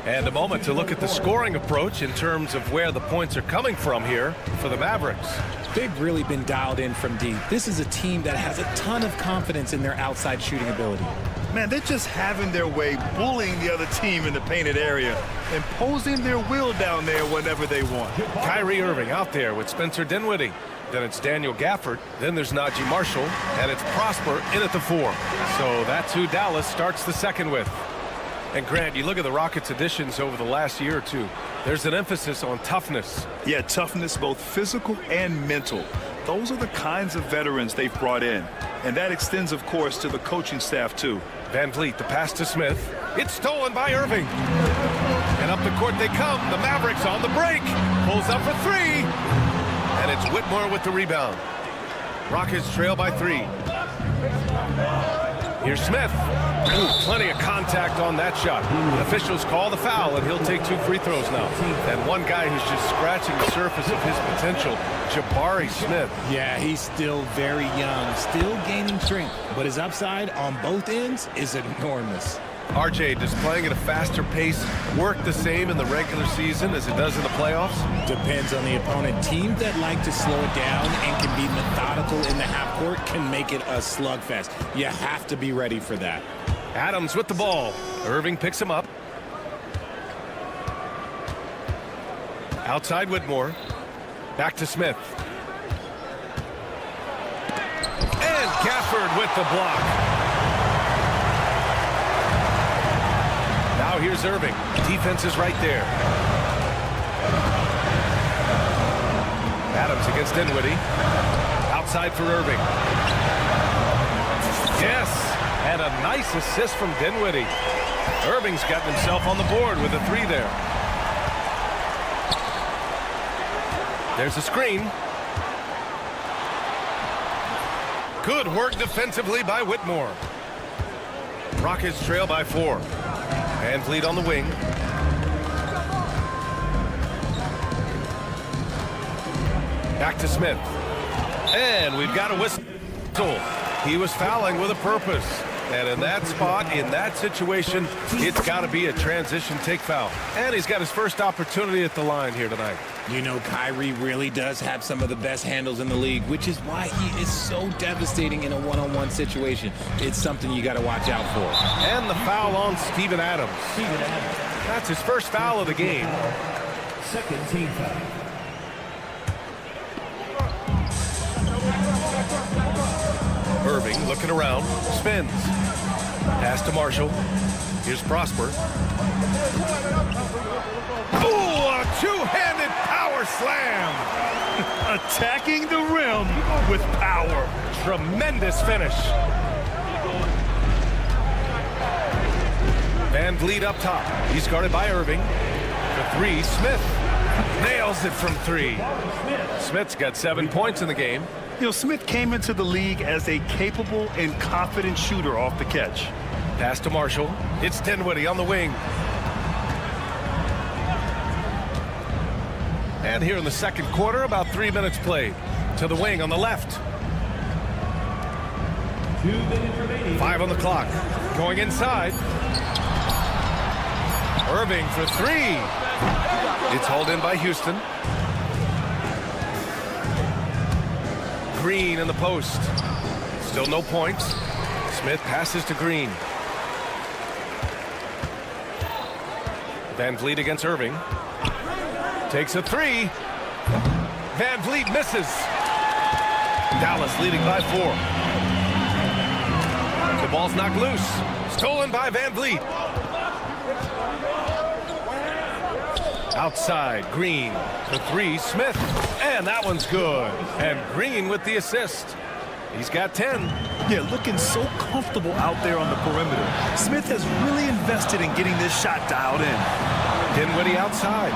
And a moment to look at the scoring approach in terms of where the points are coming from here for the Mavericks. They've really been dialed in from deep. This is a team that has a ton of confidence in their outside shooting ability. Man, they're just having their way, bullying the other team in the painted area, imposing their will down there whenever they want. Kyrie Irving out there with Spencer Dinwiddie. Then it's Daniel Gafford. Then there's Najee Marshall. And it's Prosper in at the 4. So that's who Dallas starts the second with. And Grant, you look at the Rockets' additions over the last year or two. There's an emphasis on toughness. Yeah, toughness, both physical and mental. Those are the kinds of veterans they've brought in. And that extends, of course, to the coaching staff, too. Van Vliet, the pass to Smith. It's stolen by Irving. And up the court they come. The Mavericks on the break. Pulls up for 3. And it's Whitmore with the rebound. Rockets trail by 3. Here's Smith. Ooh, plenty of contact on that shot. Officials call the foul, and he'll take 2 free throws now. And one guy who's just scratching the surface of his potential, Jabari Smith. Yeah, he's still very young, still gaining strength, but his upside on both ends is enormous. RJ, does playing at a faster pace work the same in the regular season as it does in the playoffs? Depends on the opponent. Teams that like to slow it down and can be methodical in the half court can make it a slugfest. You have to be ready for that. Adams with the ball. Irving picks him up. Outside Whitmore. Back to Smith. And Gafford with the block. Now here's Irving. Defense is right there. Adams against Dinwiddie. Outside for Irving. Yes, and a nice assist from Dinwiddie. Irving's gotten himself on the board with a 3 there. There's a screen. Good work defensively by Whitmore. Rockets trail by 4. Van Vliet on the wing. Back to Smith. And we've got a whistle. He was fouling with a purpose. And in that spot, in that situation, it's got to be a transition take foul. And he's got his first opportunity at the line here tonight. You know, Kyrie really does have some of the best handles in the league, which is why he is so devastating in a one-on-one situation. It's something you got to watch out for. And the foul on Steven Adams. That's his first foul of the game. Second team foul. Irving looking around, spins. Pass to Marshall. Here's Prosper. Ooh, a two-handed power slam. Attacking the rim with power. Tremendous finish. Van Vliet up top. He's guarded by Irving. For 3, Smith nails it from 3. Smith's got 7 points in the game. You know, Smith came into the league as a capable and confident shooter off the catch. Pass to Marshall. It's Dinwiddie on the wing. And here in the second quarter, about 3 minutes played. To the wing on the left. 2 minutes remaining. 5 on the clock. Going inside. Irving for 3. It's hauled in by Houston. Green in the post. Still no points. Smith passes to Green. Van Vliet against Irving. Takes a three. Van Vliet misses. Dallas leading by 4. The ball's knocked loose. Stolen by Van Vliet. Outside, Green. The three, Smith. And that one's good. And Green with the assist. He's got 10. Yeah, looking so comfortable out there on the perimeter. Smith has really invested in getting this shot dialed in. Dinwiddie outside.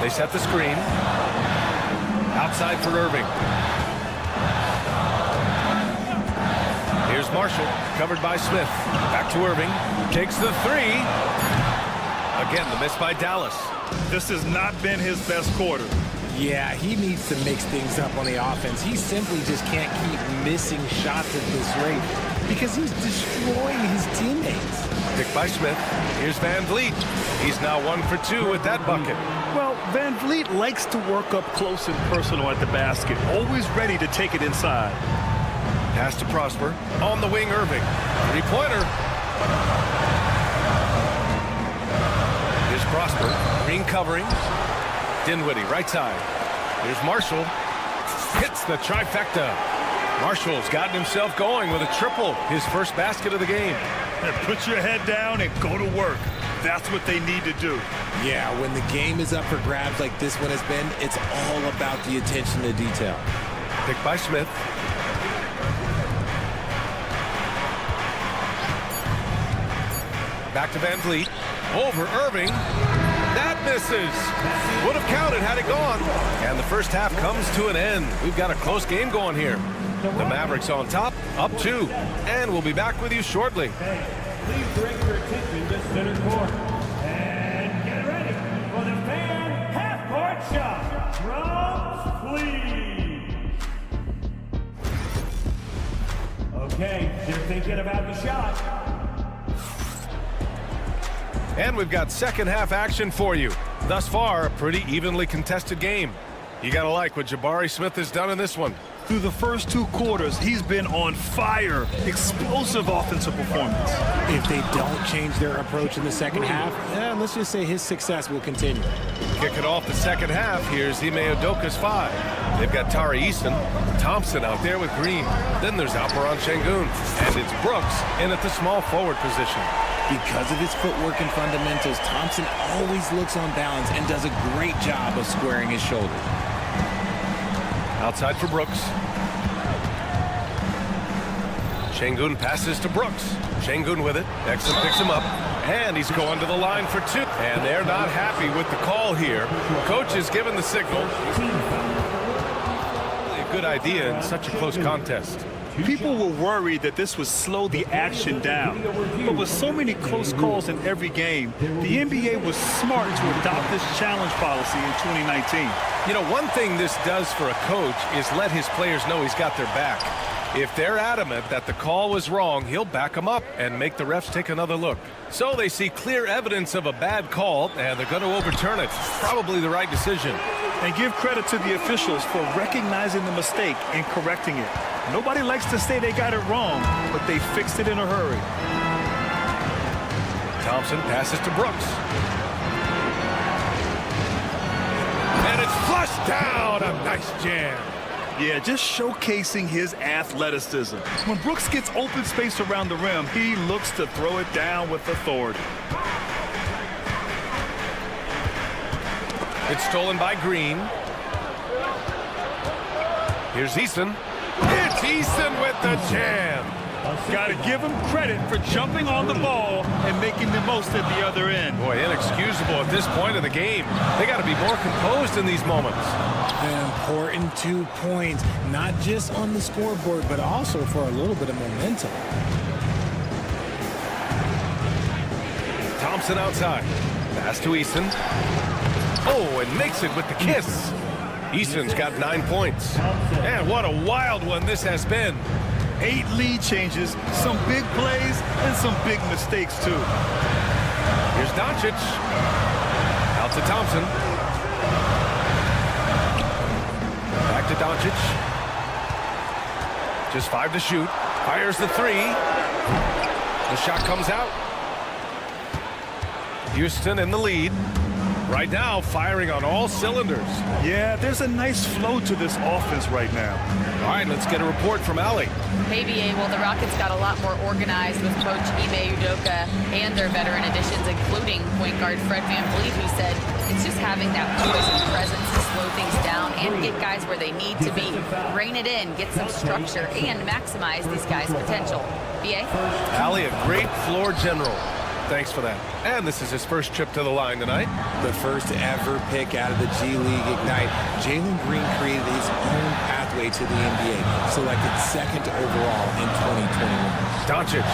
They set the screen. Outside for Irving. Here's Marshall, covered by Smith. Back to Irving. Takes the three. Again, the miss by Dallas. This has not been his best quarter. Yeah, he needs to mix things up on the offense. He simply just can't keep missing shots at this rate because he's destroying his teammates. Pick by Smith. Here's Van Vliet. He's now 1 for 2 with that bucket. Well, Van Vliet likes to work up close and personal at the basket, always ready to take it inside. Pass to Prosper. On the wing, Irving. Three-pointer. Here's Prosper. Green covering. Dinwiddie, right side. Here's Marshall. Hits the trifecta. Marshall's gotten himself going with a triple. His first basket of the game. And put your head down and go to work. That's what they need to do. Yeah, when the game is up for grabs like this one has been, it's all about the attention to detail. Pick by Smith. Back to Van Vliet. Over Irving. That misses. Would have counted had it gone. And the first half comes to an end. We've got a close game going here. The Mavericks on top, up 2. And we'll be back with you shortly. Please direct your attention to center court. And get ready for the fan half-court shot. Drums, please. Okay, they're thinking about the shot. And we've got second half action for you. Thus far, a pretty evenly contested game. You gotta like what Jabari Smith has done in this one. Through the first 2 quarters, he's been on fire. Explosive offensive performance. If they don't change their approach in the second half, let's just say his success will continue. Kicking off the second half, here's Ime Udoka's 5. They've got Tari Eason, Thompson out there with Green. Then there's Alperen Şengün. And it's Brooks in at the small forward position. Because of his footwork and fundamentals, Thompson always looks on balance and does a great job of squaring his shoulder. Outside for Brooks. Şengün passes to Brooks. Şengün with it. Exum picks him up. And he's going to the line for 2. And they're not happy with the call here. Coach is given the signal. A good idea in such a close contest. People were worried that this would slow the action down. But with so many close calls in every game, the NBA was smart to adopt this challenge policy in 2019. You know, one thing this does for a coach is let his players know he's got their back. If they're adamant that the call was wrong, he'll back them up and make the refs take another look. So they see clear evidence of a bad call, and they're going to overturn it. Probably the right decision. And give credit to the officials for recognizing the mistake and correcting it. Nobody likes to say they got it wrong, but they fixed it in a hurry. Thompson passes to Brooks. And it's flushed down. A nice jam. Yeah, just showcasing his athleticism. When Brooks gets open space around the rim, he looks to throw it down with authority. It's stolen by Green. Here's Eason. It's Eason with the jam. Got to give him credit for jumping on the ball and making the most at the other end. Boy, inexcusable at this point of the game. They got to be more composed in these moments. An important 2 points, not just on the scoreboard, but also for a little bit of momentum. Thompson outside. Pass to Eason. Oh, and makes it with the kiss. Eason's got 9 points. And what a wild one this has been. 8 lead changes, some big plays, and some big mistakes, too. Here's Doncic. Out to Thompson. Back to Doncic. Just 5 to shoot. Fires the 3. The shot comes out. Houston in the lead. Right now, firing on all cylinders. Yeah, there's a nice flow to this offense right now. All right, let's get a report from Allie. Hey, BA, well, the Rockets got a lot more organized with Coach Ime Udoka and their veteran additions, including point guard Fred VanVleet, who said it's just having that poise and presence to slow things down and get guys where they need to be. Rein it in, get some structure, and maximize these guys' potential. BA? Allie, a great floor general. Thanks for that. And this is his first trip to the line tonight. The first ever pick out of the G League Ignite. Jalen Green created his own pathway to the NBA, selected second overall in 2021. Doncic.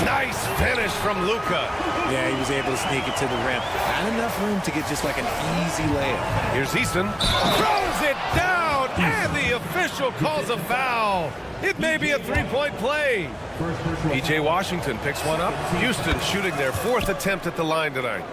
Nice finish from Luka. Yeah, he was able to sneak it to the rim. Not enough room to get just like an easy layup. Here's Easton. Throws it down, and the official calls a foul. It may be a three-point play. P.J. Washington picks one up. Houston shooting their fourth attempt at the line tonight.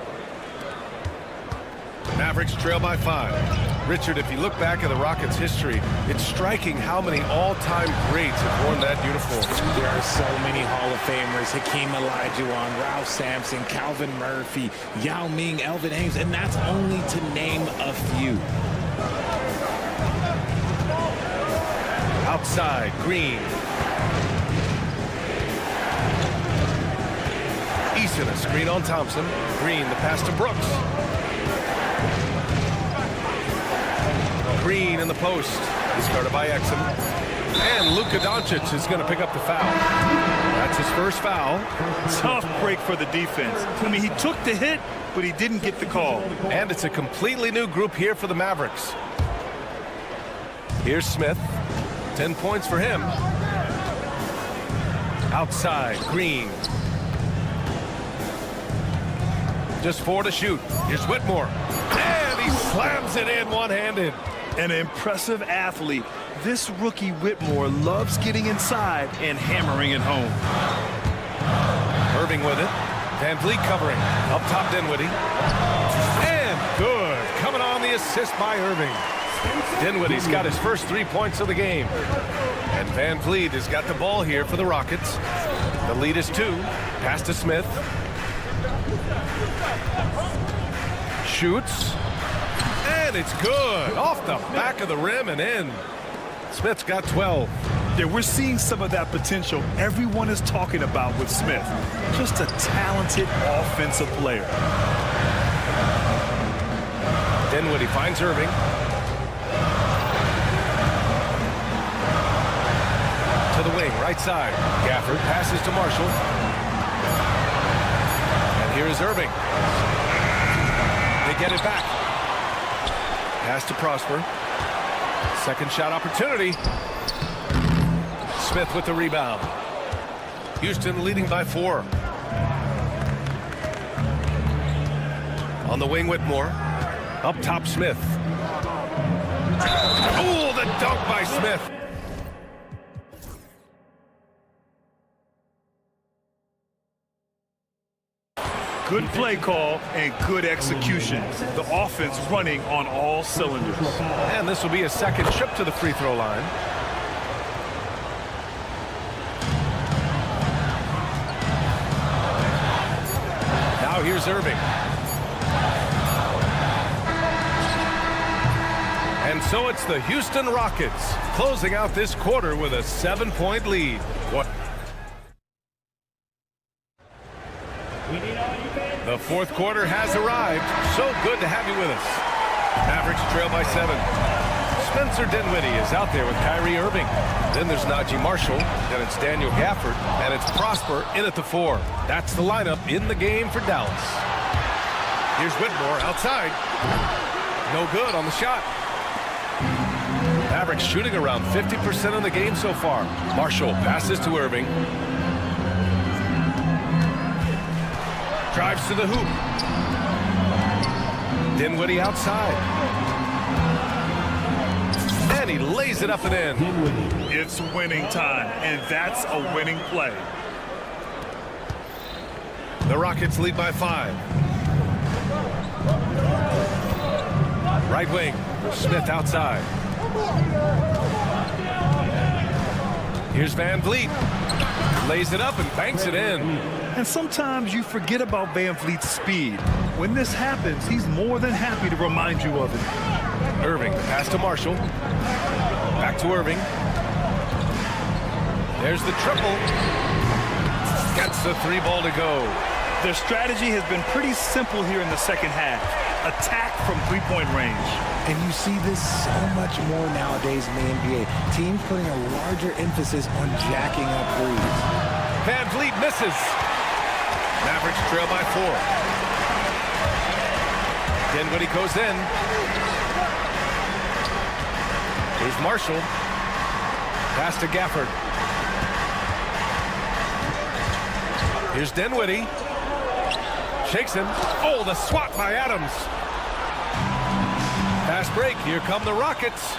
Mavericks trail by 5. Richard, if you look back at the Rockets' history, it's striking how many all-time greats have worn that uniform. There are so many Hall of Famers. Hakeem Olajuwon, Ralph Sampson, Calvin Murphy, Yao Ming, Elvin Hayes, and that's only to name a few. Outside, Green. Eason, a screen on Thompson. Green, the pass to Brooks. Green in the post. Discarded by Exum. And Luka Doncic is going to pick up the foul. That's his first foul. Tough break for the defense. I mean, he took the hit, but he didn't get the call. And it's a completely new group here for the Mavericks. Here's Smith. 10 points for him. Outside, Green. Just 4 to shoot. Here's Whitmore. And he slams it in one-handed. An impressive athlete. This rookie Whitmore loves getting inside and hammering it home. Irving with it. VanVleet covering. Up top, Dinwiddie. And good. Coming on the assist by Irving. Dinwiddie's got his first 3 points of the game. And VanVleet has got the ball here for the Rockets. The lead is 2. Pass to Smith. Shoots. And it's good. Off the back of the rim and in. Smith's got 12. Yeah, we're seeing some of that potential everyone is talking about with Smith. Just a talented offensive player. Dinwiddie finds Irving. To the wing, right side. Gafford passes to Marshall. And here is Irving. They get it back. Pass to Prosper. Second shot opportunity. Smith with the rebound. Houston leading by 4. On the wing, Whitmore. Up top, Smith. Oh, the dunk by Smith. Good play call and good execution. The offense running on all cylinders. And this will be a second trip to the free throw line. Now here's Irving. And so it's the Houston Rockets closing out this quarter with a 7-point lead. The fourth quarter has arrived. So good to have you with us. Mavericks trail by 7. Spencer Dinwiddie is out there with Kyrie Irving. Then there's Najee Marshall. Then it's Daniel Gafford. And it's Prosper in at the 4. That's the lineup in the game for Dallas. Here's Whitmore outside. No good on the shot. Mavericks shooting around 50% of the game so far. Marshall passes to Irving. Drives to the hoop. Dinwiddie outside. And he lays it up and in. It's winning time, and that's a winning play. The Rockets lead by 5. Right wing. Smith outside. Here's VanVleet. Lays it up and banks it in. And sometimes you forget about VanVleet's speed. When this happens, he's more than happy to remind you of it. Irving, the pass to Marshall. Back to Irving. There's the triple. Gets the 3 ball to go. Their strategy has been pretty simple here in the second half. Attack from three-point range. And you see this so much more nowadays in the NBA. Teams putting a larger emphasis on jacking up threes. Van Vliet misses. Mavericks trail by 4. Dinwiddie goes in. Here's Marshall. Pass to Gafford. Here's Dinwiddie. Shakes him. Oh, the swat by Adams. Fast break. Here come the Rockets.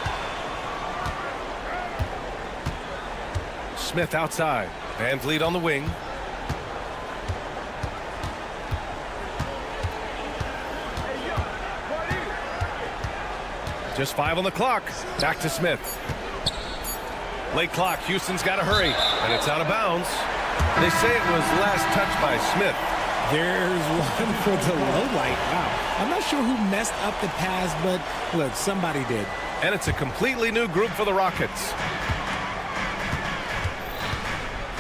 Smith outside. Van Vliet on the wing. Just 5 on the clock. Back to Smith. Late clock. Houston's got to hurry. And it's out of bounds. They say it was last touched by Smith. There's one for the low light. Wow. I'm not sure who messed up the pass, but look, somebody did. And it's a completely new group for the Rockets.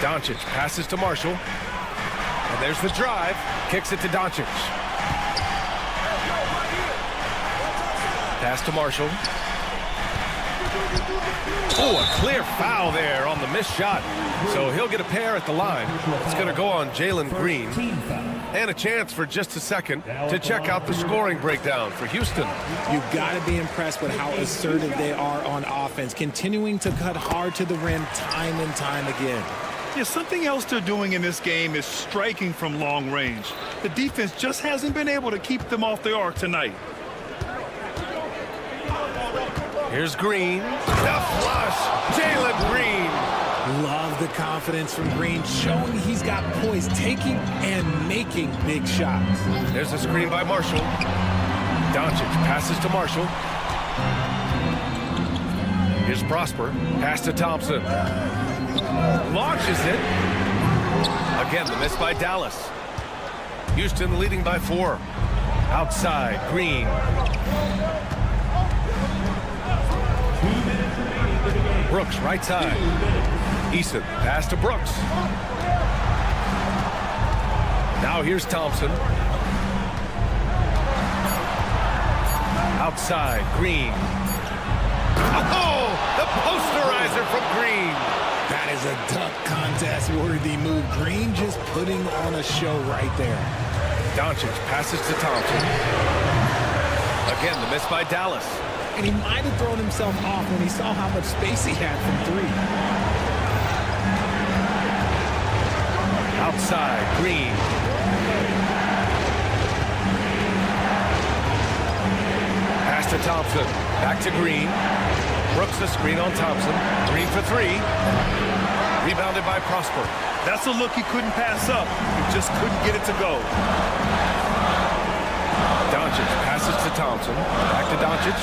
Doncic passes to Marshall. And there's the drive. Kicks it to Doncic. Pass to Marshall. Oh, a clear foul there on the missed shot. So he'll get a pair at the line. It's going to go on Jalen Green. And a chance for just a second to check out the scoring breakdown for Houston. You've got to be impressed with how assertive they are on offense, continuing to cut hard to the rim time and time again. Yeah, something else they're doing in this game is striking from long range. The defense just hasn't been able to keep them off the arc tonight. Here's Green. The flush. Jalen Green. Love the confidence from Green, showing he's got poise, taking and making big shots. There's a screen by Marshall. Doncic passes to Marshall. Here's Prosper. Pass to Thompson. Launches it. Again, the miss by Dallas. Houston leading by 4. Outside, Green. Brooks, right side. Eason, pass to Brooks. Now here's Thompson. Outside, Green. Oh, the posterizer from Green. That is a dunk contest-worthy move. Green just putting on a show right there. Doncic passes to Thompson. Again, the miss by Dallas. And he might have thrown himself off when he saw how much space he had from 3. Outside, Green. Pass to Thompson. Back to Green. Brooks the screen on Thompson. Green for 3. Rebounded by Prosper. That's a look he couldn't pass up. He just couldn't get it to go. Doncic passes to Thompson. Back to Doncic.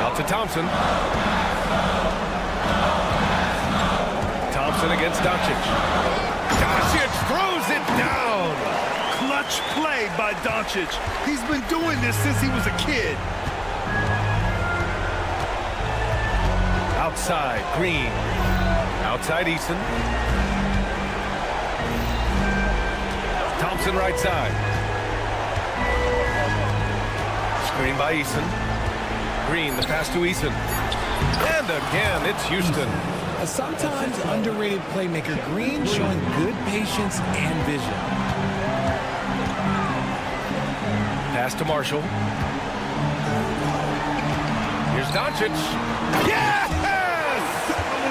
Out to Thompson. Thompson against Doncic. Doncic throws it down. Clutch play by Doncic. He's been doing this since he was a kid. Outside, Green. Outside, Eason. Thompson right side. Screen by Eason. Green, the pass to Eason. And again, it's Houston. A sometimes underrated playmaker, Green showing good patience and vision. Pass to Marshall. Here's Doncic. Yes!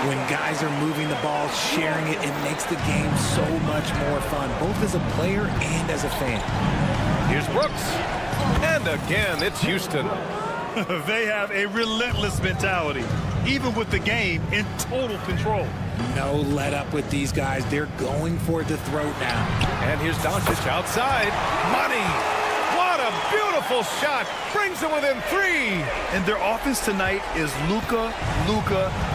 When guys are moving the ball, sharing it, it makes the game so much more fun, both as a player and as a fan. Here's Brooks. And again, it's Houston. They have a relentless mentality, even with the game in total control. No let up with these guys. They're going for the throat now. And here's Doncic outside. Money. What a beautiful shot. Brings it within 3. And their offense tonight is Luka,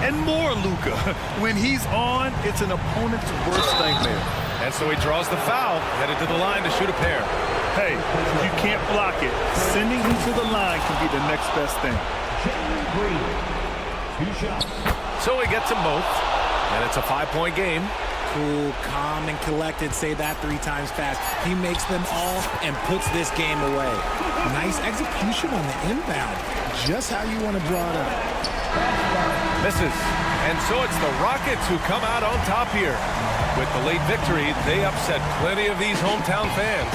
and more Luka. When he's on, it's an opponent's worst nightmare. And so he draws the foul, headed to the line to shoot a pair. Hey, if you can't block it, sending him to the line can be the next best thing. So he gets them both, and it's a 5-point game. Cool, calm, and collected. Say that 3 times fast. He makes them all and puts this game away. Nice execution on the inbound. Just how you want to draw it up. Misses. And so it's the Rockets who come out on top here. With the late victory, they upset plenty of these hometown fans.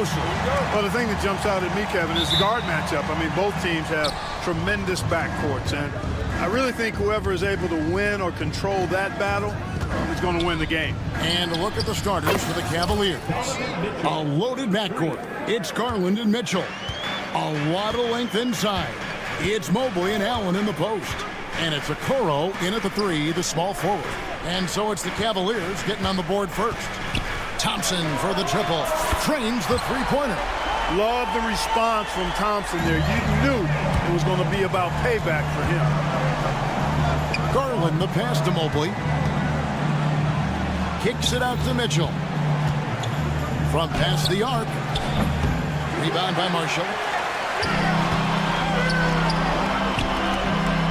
closer. Well, the thing that jumps out at me, Kevin, is the guard matchup. I mean, both teams have tremendous backcourts, and I really think whoever is able to win or control that battle is going to win the game. And a look at the starters for the Cavaliers. A loaded backcourt. It's Garland and Mitchell. A lot of length inside. It's Mobley and Allen in the post. And it's Okoro in at the 3, the small forward. And so it's the Cavaliers getting on the board first. Thompson for the triple. Trains the three-pointer. Love the response from Thompson there. You knew it was going to be about payback for him. Garland, the pass to Mobley. Kicks it out to Mitchell. From past the arc. Rebound by Marshall.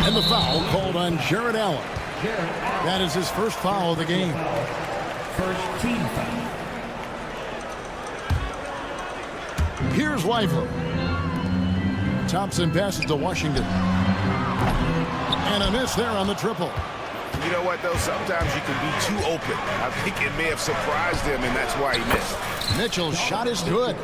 And the foul called on Jared Allen. That is his first foul of the game. First team foul. Here's Lively. Thompson passes to Washington. And a miss there on the triple. You know what, though? Sometimes you can be too open. I think it may have surprised him, and that's why he missed. Mitchell's shot is good.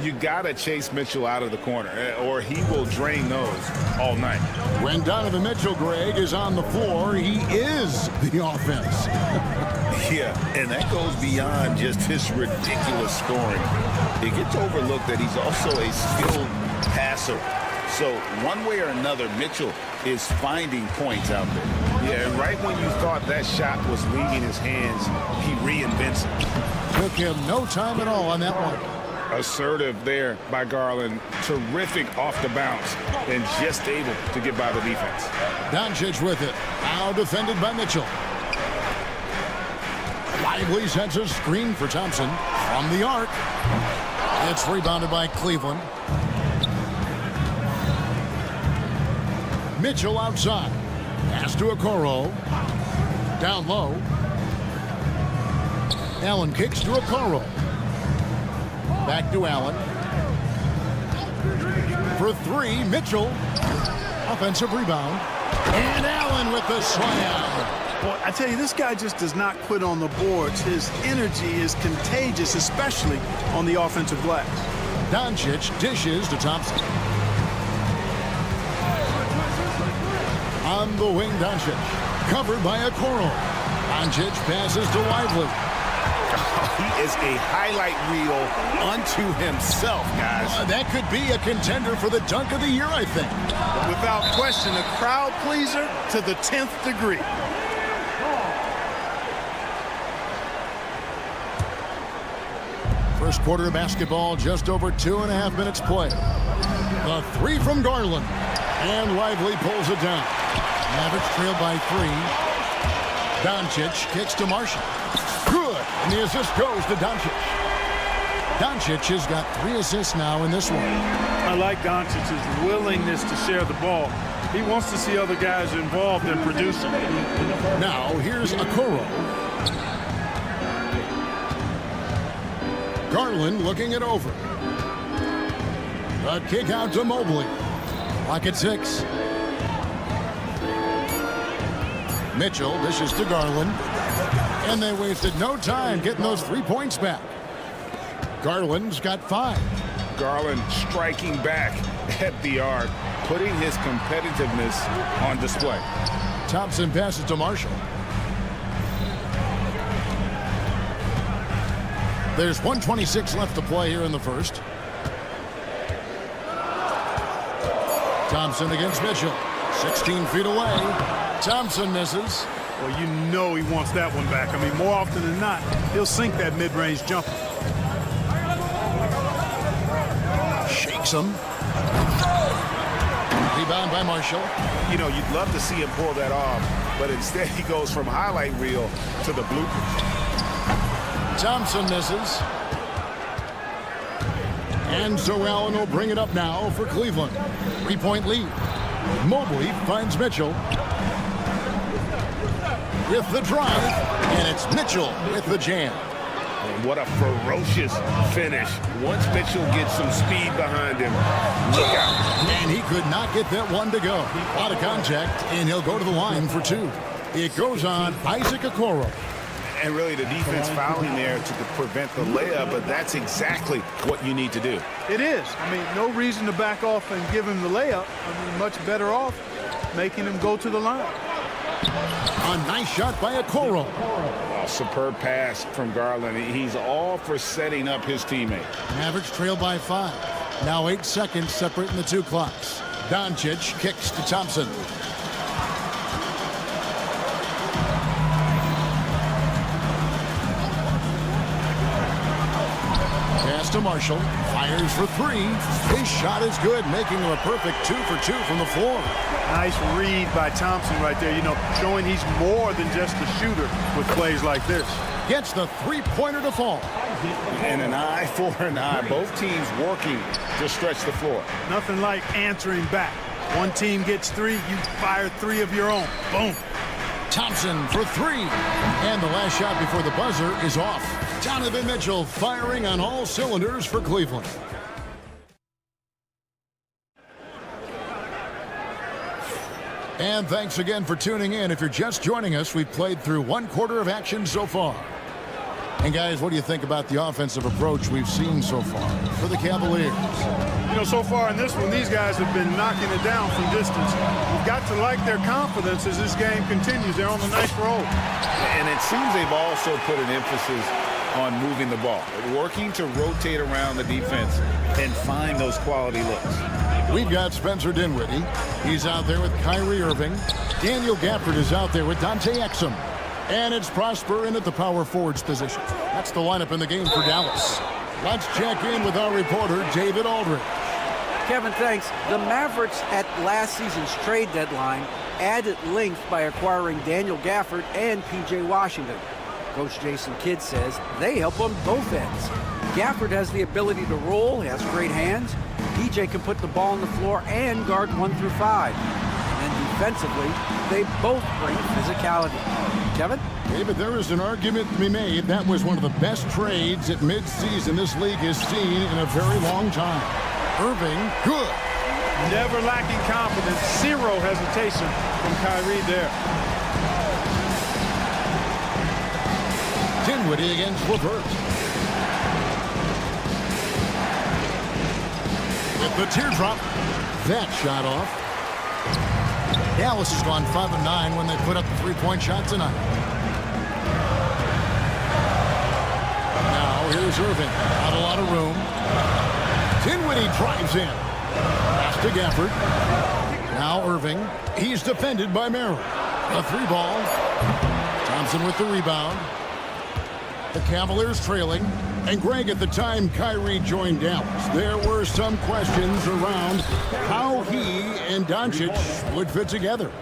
You got to chase Mitchell out of the corner, or he will drain those all night. When Donovan Mitchell, Greg, is on the floor, he is the offense. Yeah, and that goes beyond just his ridiculous scoring. It gets overlooked that he's also a skilled passer. So one way or another, Mitchell is finding points out there. Yeah, and right when you thought that shot was leaving his hands, he reinvents it. Took him no time at all on that one. Assertive there by Garland. Terrific off the bounce and just able to get by the defense. Doncic with it. Now defended by Mitchell. Lively sets a screen for Thompson from the arc. It's rebounded by Cleveland. Mitchell outside. Pass to Okoro. Down low. Allen kicks to Okoro. Back to Allen. For 3, Mitchell. Offensive rebound. And Allen with the slam. Boy, I tell you, this guy just does not quit on the boards. His energy is contagious, especially on the offensive glass. Doncic dishes to Thompson. On the wing, Doncic. Covered by Okoro. Doncic passes to Lively. He is a highlight reel unto himself, guys. That could be a contender for the dunk of the year, I think. Without question, a crowd pleaser to the 10th degree. First quarter of basketball, just over 2.5 minutes play. The 3 from Garland. And Lively pulls it down. Mavericks trailed by 3. Doncic kicks to Marshall. Good. And the assist goes to Doncic. Doncic has got 3 assists now in this one. I like Doncic's willingness to share the ball. He wants to see other guys involved in producing. Now here's Okoro. Garland looking it over. A kick out to Mobley. Clock at 6. Mitchell dishes to Garland. And they wasted no time getting those 3 points back. Garland's got 5. Garland striking back at the arc, putting his competitiveness on display. Thompson passes to Marshall. There's 1:26 left to play here in the first. Thompson against Mitchell. 16 feet away. Thompson misses. Well, you know he wants that one back. I mean, more often than not, he'll sink that mid-range jumper. Shakes him. Rebound by Marshall. You know, you'd love to see him pull that off, but instead he goes from highlight reel to the bloopers. Thompson misses. And so Allen will bring it up now for Cleveland. 3-point lead. Mobley finds Mitchell. With the drive, and it's Mitchell with the jam. And what a ferocious finish. Once Mitchell gets some speed behind him, look out. And he could not get that one to go. Out of contact, and he'll go to the line for 2. It goes on Isaac Okoro. And really the defense fouling there to prevent the layup, but that's exactly what you need to do. It is. I mean, no reason to back off and give him the layup. I mean, much better off making him go to the line. A nice shot by Okoro. Oh, superb pass from Garland. He's all for setting up his teammate. Mavericks trail by 5. Now 8 seconds separating the two clocks. Doncic kicks to Thompson. Pass to Marshall. Fires for 3. His shot is good, making him a perfect 2 for 2 from the floor. Nice read by Thompson right there, showing he's more than just a shooter with plays like this. Gets the three-pointer to fall. And an eye for an eye. Both teams working to stretch the floor. Nothing like answering back. One team gets 3, you fire 3 of your own. Boom. Thompson for 3. And the last shot before the buzzer is off. Donovan Mitchell firing on all cylinders for Cleveland. And thanks again for tuning in. If you're just joining us, we've played through 1 quarter of action so far. And guys, what do you think about the offensive approach we've seen so far for the Cavaliers? So far in this one, these guys have been knocking it down from distance. You've got to like their confidence as this game continues. They're on a nice roll. And it seems they've also put an emphasis on moving the ball, working to rotate around the defense and find those quality looks. We've got Spencer Dinwiddie. He's out there with Kyrie Irving. Daniel Gafford is out there with Dante Exum. And it's Prosper in at the power forwards position. That's the lineup in the game for Dallas. Let's check in with our reporter, David Aldridge. Kevin, thanks. The Mavericks at last season's trade deadline added length by acquiring Daniel Gafford and P.J. Washington. Coach Jason Kidd says they help on both ends. Gafford has the ability to roll, has great hands. P.J. can put the ball on the floor and guard 1 through 5. And defensively, they both bring physicality. Kevin? David, there is an argument to be made. That was one of the best trades at midseason this league has seen in a very long time. Irving, good. Never lacking confidence. 0 hesitation from Kyrie there. Dinwiddie against LeVert. With the teardrop. That shot off. Dallas has gone 5 of 9 when they put up the three-point shot tonight. Now here's Irving. Not a lot of room. Dinwiddie drives in. Pass to Gafford. Now Irving. He's defended by Merrill. A 3-ball. Thompson with the rebound. The Cavaliers trailing. And Greg, at the time Kyrie joined Dallas, there were some questions around how he and Doncic would fit together.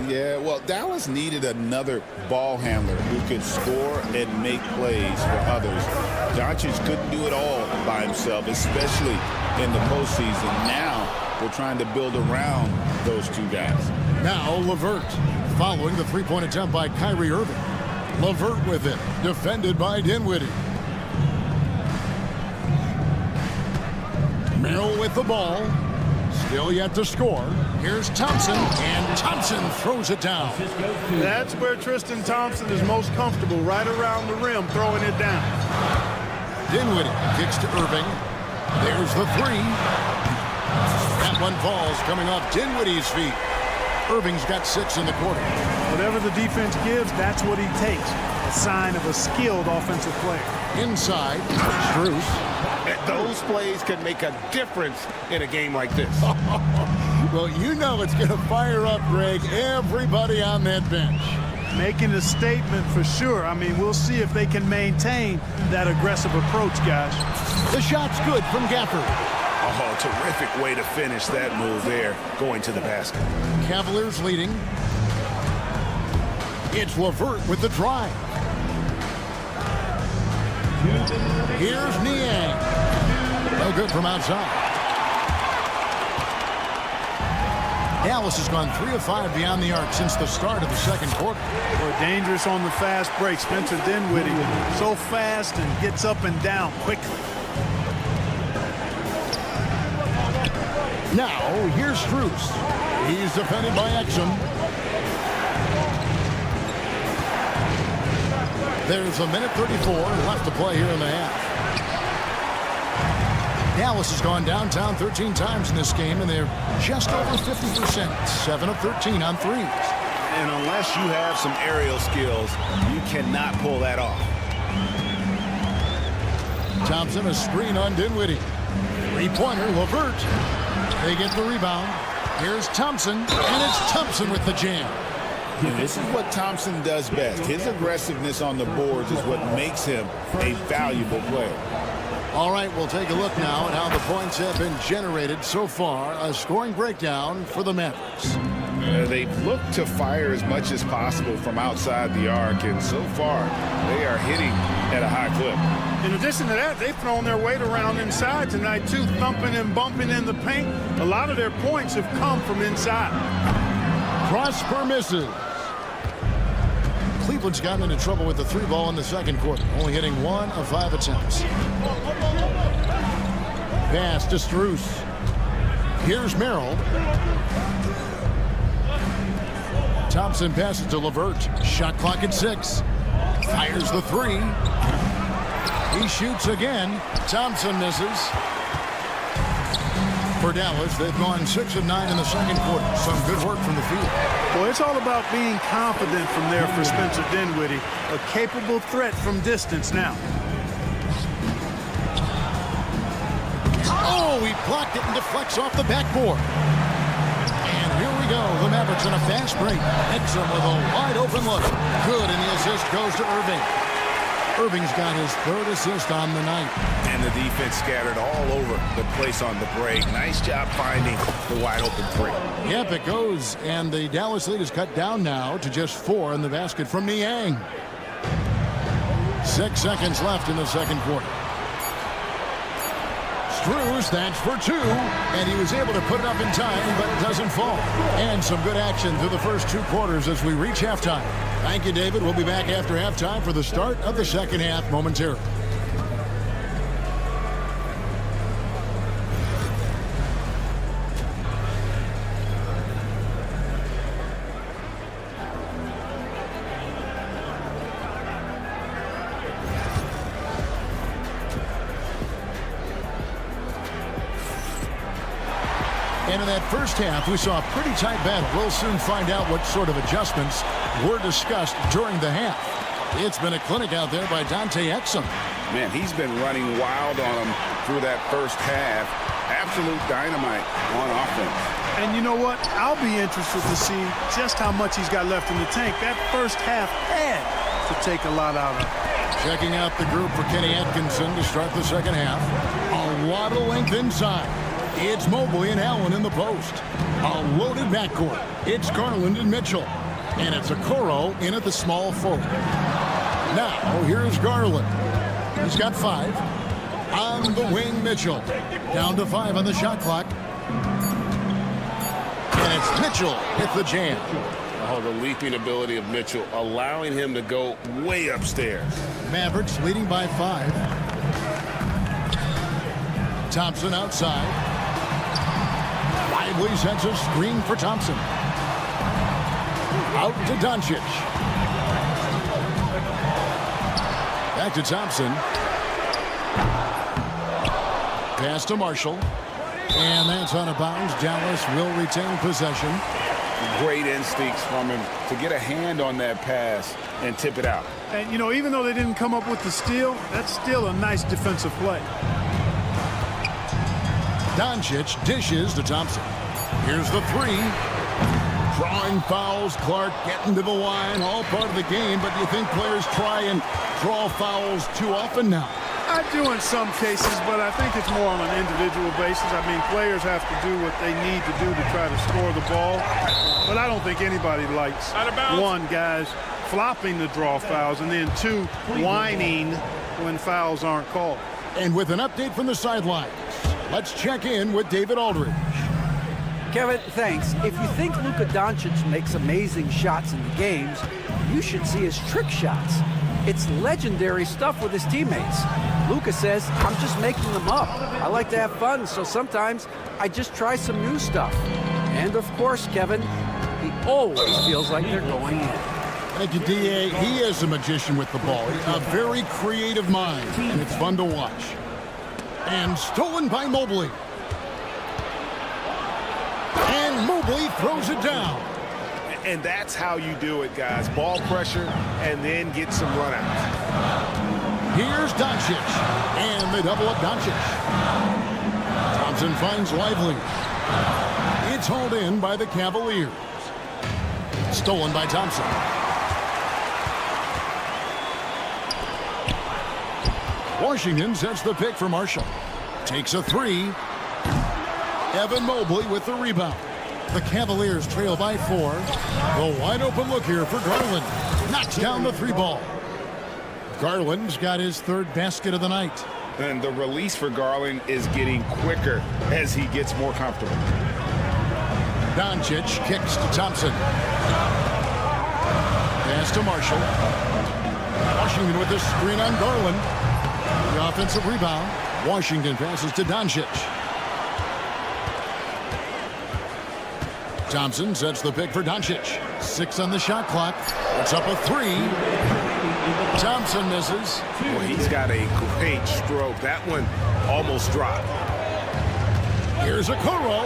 Yeah, well, Dallas needed another ball handler who could score and make plays for others. Doncic couldn't do it all by himself, especially in the postseason. Now they're trying to build around those two guys. Now LeVert, following the three-point attempt by Kyrie Irving. LeVert with it, defended by Dinwiddie. Merrill with the ball. Still yet to score. Here's Thompson, and Thompson throws it down. That's where Tristan Thompson is most comfortable, right around the rim, throwing it down. Dinwiddie kicks to Irving. There's the 3. That one falls coming off Dinwiddie's feet. Irving's got 6 in the quarter. Whatever the defense gives, that's what he takes. A sign of a skilled offensive player. Inside, Strus. Those plays can make a difference in a game like this. Well, you know it's going to fire up, Greg, everybody on that bench. Making a statement for sure. I mean, we'll see if they can maintain that aggressive approach, guys. The shot's good from Gafford. Oh, terrific way to finish that move there, going to the basket. Cavaliers leading. It's LeVert with the drive. Here's Niang. No good from outside. Dallas has gone 3 of 5 beyond the arc since the start of the second quarter. Boy, dangerous on the fast break. Spencer Dinwiddie, so fast and gets up and down quickly. Now, here's Strus. He's defended by Exum. There's a minute 34 left to play here in the half. Dallas has gone downtown 13 times in this game, and they're just over 50%, 7 of 13 on threes. And unless you have some aerial skills, you cannot pull that off. Thompson, a screen on Dinwiddie. Three-pointer, LeVert. They get the rebound. Here's Thompson, and it's Thompson with the jam. This is what Thompson does best. His aggressiveness on the boards is what makes him a valuable player. All right, we'll take a look now at how the points have been generated so far. A scoring breakdown for the Mavericks. They've looked to fire as much as possible from outside the arc, and so far they are hitting at a high clip. In addition to that, they've thrown their weight around inside tonight, too, thumping and bumping in the paint. A lot of their points have come from inside. Prosper misses. Cleveland's gotten into trouble with the three ball in the second quarter, only hitting 1 of 5 attempts. Pass to Strus. Here's Merrill. Thompson passes to LeVert. Shot clock at 6. Fires the 3. He shoots again. Thompson misses. For Dallas, they've gone 6 of 9 in the second quarter. Some good work from the field. Well, it's all about being confident from there for Spencer Dinwiddie. A capable threat from distance now. Oh, he blocked it and deflects off the backboard. And here we go. The Mavericks on a fast break. Exum with a wide open look. Good, and the assist goes to Irving. Irving's got his 3rd assist on the night. And the defense scattered all over the place on the break. Nice job finding the wide open 3. Yep, it goes. And the Dallas lead is cut down now to just 4 in the basket from Niang. 6 seconds left in the second quarter. Strus, that's for 2, and he was able to put it up in time, but it doesn't fall. And some good action through the first 2 quarters as we reach halftime. Thank you, David. We'll be back after halftime for the start of the second half momentarily. And in that first half, we saw a pretty tight battle. We'll soon find out what sort of adjustments were discussed during the half. It's been a clinic out there by Dante Exum. Man, he's been running wild on him through that first half. Absolute dynamite on offense. And you know what? I'll be interested to see just how much he's got left in the tank. That first half had to take a lot out of it. Checking out the group for Kenny Atkinson to start the second half. A lot of length inside. It's Mobley and Allen in the post. A loaded backcourt. It's Garland and Mitchell. And it's Okoro in at the small forward. Now, here's Garland. He's got 5. On the wing, Mitchell. Down to 5 on the shot clock. And it's Mitchell with the jam. Oh, the leaping ability of Mitchell, allowing him to go way upstairs. Mavericks leading by 5. Thompson outside. Lively sends a screen for Thompson. Out to Doncic. Back to Thompson. Pass to Marshall. And that's out of bounds. Dallas will retain possession. Great instincts from him to get a hand on that pass and tip it out. And, you know, even though they didn't come up with the steal, that's still a nice defensive play. Doncic dishes to Thompson. Here's the 3. Drawing fouls, Clark getting to the line, all part of the game, but do you think players try and draw fouls too often now? I do in some cases, but I think it's more on an individual basis. I mean, players have to do what they need to do to try to score the ball, but I don't think anybody likes, 1, guys flopping to draw fouls, and then 2, whining when fouls aren't called. And with an update from the sidelines, let's check in with David Aldridge. Kevin, thanks. If you think Luka Doncic makes amazing shots in the games, you should see his trick shots. It's legendary stuff with his teammates. Luka says, I'm just making them up. I like to have fun, so sometimes I just try some new stuff. And of course, Kevin, he always feels like they're going in. Thank you, D.A. He is a magician with the ball. A very creative mind, and it's fun to watch. And stolen by Mobley. And Mobley throws it down. And that's how you do it, guys. Ball pressure and then get some runouts. Here's Doncic. And they double up Doncic. Thompson finds Lively. It's hauled in by the Cavaliers. Stolen by Thompson. Washington sets the pick for Marshall. Takes a three. Evan Mobley with the rebound. The Cavaliers trail by 4. The wide open look here for Garland. Knocks down the 3 ball. Garland's got his 3rd basket of the night. And the release for Garland is getting quicker as he gets more comfortable. Doncic kicks to Thompson. Pass to Marshall. Washington with the screen on Garland. The offensive rebound. Washington passes to Doncic. Thompson sets the pick for Doncic. 6 on the shot clock. It's up a 3. Thompson misses. Well, he's got a great stroke. That one almost dropped. Here's Okoro.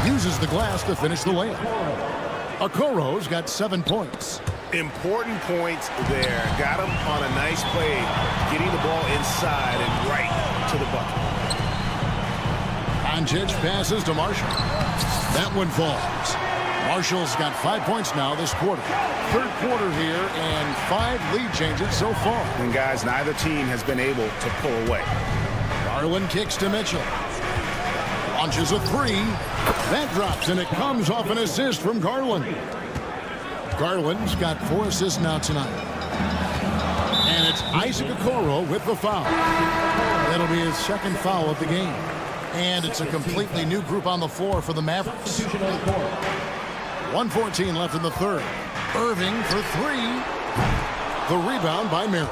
Uses the glass to finish the layup. Okoro's got 7 points. Important points there. Got him on a nice play, getting the ball inside and right to the bucket. Doncic passes to Marshall. That one falls. Marshall's got 5 points now this quarter. 3rd quarter here and 5 lead changes so far. And guys, neither team has been able to pull away. Garland kicks to Mitchell. Launches a 3. That drops, and it comes off an assist from Garland. Garland's got 4 assists now tonight. And it's Isaac Okoro with the foul. That'll be his 2nd foul of the game. And it's a completely new group on the floor for the Mavericks. 1:14 left in the 3rd. Irving for 3. The rebound by Merrill.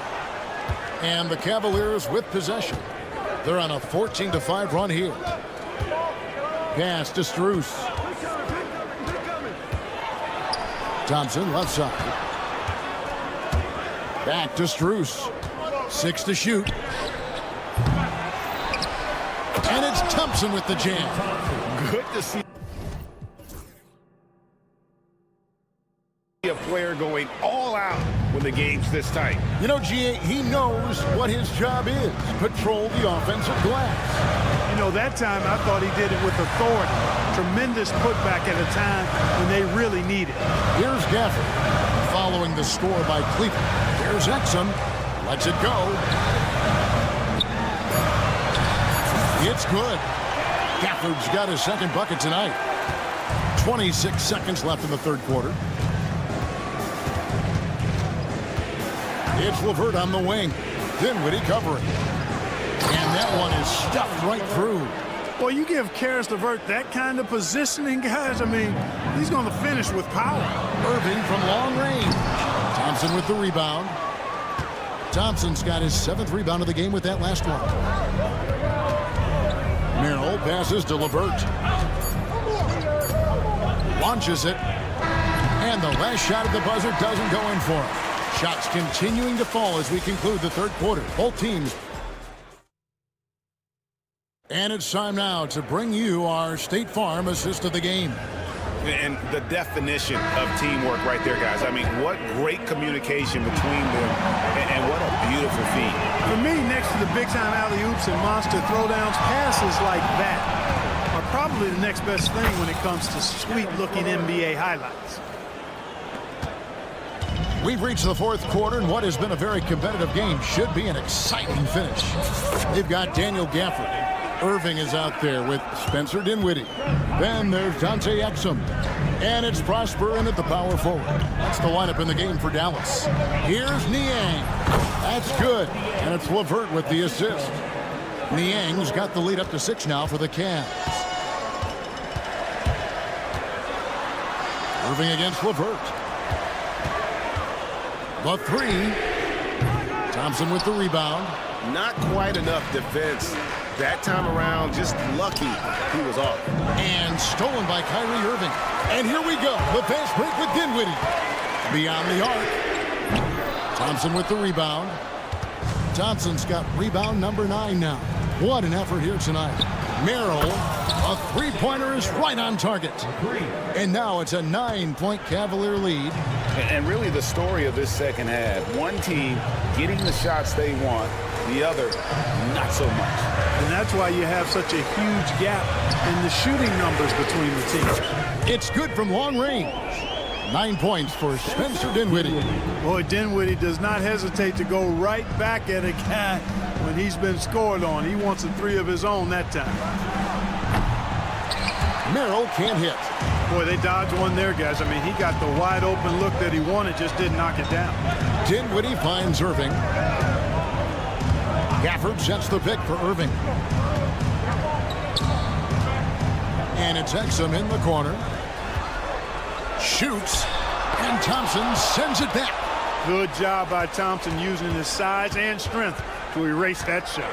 And the Cavaliers with possession. They're on a 14-5 run here. Pass to Strus. Thompson left side. Back to Strus. 6 to shoot. And it's Thompson with the jam. Good to see a player going all out when the game's this tight. You know, GA, he knows what his job is. Control the offensive glass. You know, that time I thought he did it with authority. Tremendous putback at a time when they really need it. Here's Gafford following the score by Cleveland. Here's Exum. Lets it go. It's good. Gafford's got his 2nd bucket tonight. 26 seconds left in the 3rd quarter. It's LeVert on the wing. Dinwiddie covering. And that one is stuffed right through. Well, you give Karis LeVert that kind of positioning, guys. I mean, he's going to finish with power. Irving from long range. Thompson with the rebound. Thompson's got his 7th rebound of the game with that last one. Merrill passes to LeVert. Launches it. And the last shot at the buzzer doesn't go in for him. Shots continuing to fall as we conclude the 3rd quarter. Both teams. And it's time now to bring you our State Farm assist of the game. And the definition of teamwork right there, guys. I mean, what great communication between them, and what a beautiful feat. For me, next to the big-time alley-oops and monster throwdowns, passes like that are probably the next best thing when it comes to sweet-looking NBA highlights. We've reached the 4th quarter, and what has been a very competitive game should be an exciting finish. They've got Daniel Gafford. Irving is out there with Spencer Dinwiddie. Then there's Dante Exum. And it's Prosper in at the power forward. That's the lineup in the game for Dallas. Here's Niang. That's good. And it's LeVert with the assist. Niang's got the lead up to 6 now for the Cavs. Irving against LeVert. The 3. Thompson with the rebound. Not quite enough defense. That time around, just lucky he was off. And stolen by Kyrie Irving. And here we go. The fast break with Dinwiddie. Beyond the arc. Thompson with the rebound. Thompson's got rebound number 9 now. What an effort here tonight. Merrill, a three-pointer is right on target. And now it's a 9-point Cavalier lead. And really the story of this second half, one team getting the shots they want, the other not so much. And that's why you have such a huge gap in the shooting numbers between the teams. It's good from long range. 9 points for Spencer Dinwiddie. Boy, Dinwiddie does not hesitate to go right back at a guy when he's been scored on. He wants a 3 of his own that time. Merrill can't hit. Boy, they dodged one there, guys. I mean, he got the wide open look that he wanted, just didn't knock it down. Dinwiddie finds Irving. Gafford sets the pick for Irving. And it's Exum in the corner. Shoots, and Thompson sends it back. Good job by Thompson using his size and strength to erase that shot.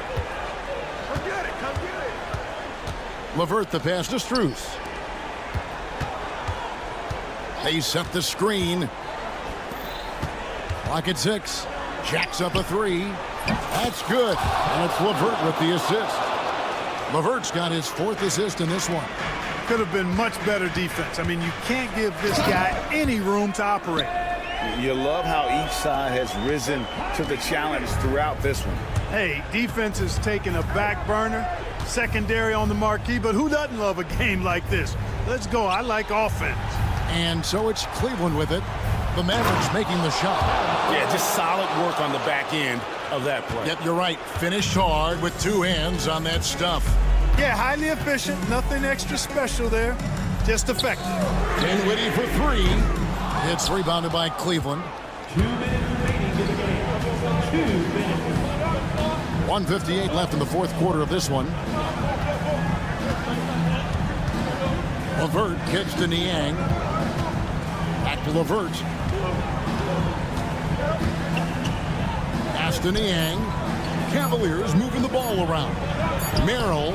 Come get it, come get it. LeVert the pass to Strus. They set the screen. Clock at 6. Jacks up a 3. That's good. And it's LeVert with the assist. LeVert's got his 4th assist in this one. Could have been much better defense. I mean, you can't give this guy any room to operate. You love how each side has risen to the challenge throughout this one. Hey, defense has taken a back burner, secondary on the marquee, but who doesn't love a game like this? Let's go. I like offense. And so it's Cleveland with it. The Mavericks making the shot. Yeah, just solid work on the back end of that play. Yep, you're right. Finished hard with 2 hands on that stuff. Yeah, highly efficient. Nothing extra special there. Just effective. Dinwiddie for 3. It's rebounded by Cleveland. 2 minutes remaining in the game. 2 minutes. 1:58 left in the 4th quarter of this one. LeVert kicks to Niang. Back to LeVert. Pass to Niang. Cavaliers moving the ball around. Merrill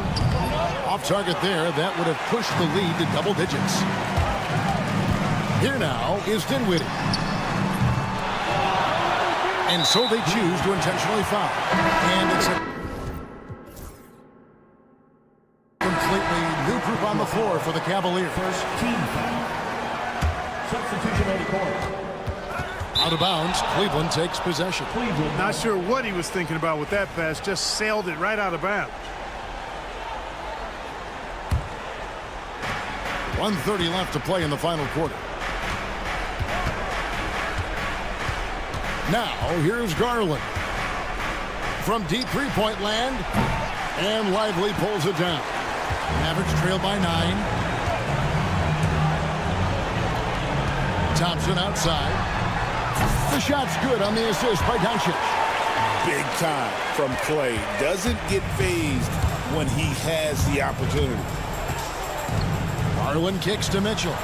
off target there. That would have pushed the lead to double digits. Here now is Dinwiddie. And so they choose to intentionally foul. And it's a completely new group on the floor for the Cavaliers. First team foul. Substitution on the court. Out of bounds, Cleveland takes possession. Cleveland. Not sure what he was thinking about with that pass. Just sailed it right out of bounds. 1:30 left to play in the final quarter. Now, here's Garland. From deep three-point land, and Lively pulls it down. Mavericks trail by 9. Thompson outside. The shot's good on the assist by Doncic. Big time from Clay. Doesn't get phased when he has the opportunity. Garland kicks to Mitchell.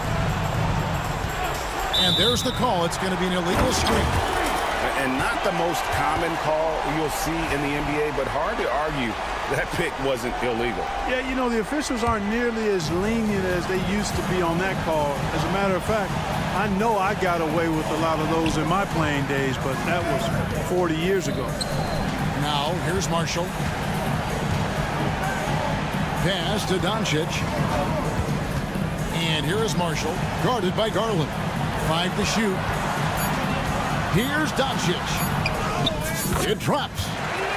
And there's the call. It's going to be an illegal screen. And not the most common call you'll see in the NBA, but hard to argue that pick wasn't illegal. Yeah, you know, the officials aren't nearly as lenient as they used to be on that call. As a matter of fact, I know I got away with a lot of those in my playing days, but that was 40 years ago. Now, here's Marshall. Pass to Doncic. And here is Marshall, guarded by Garland. 5 to shoot. Here's Doncic. It drops.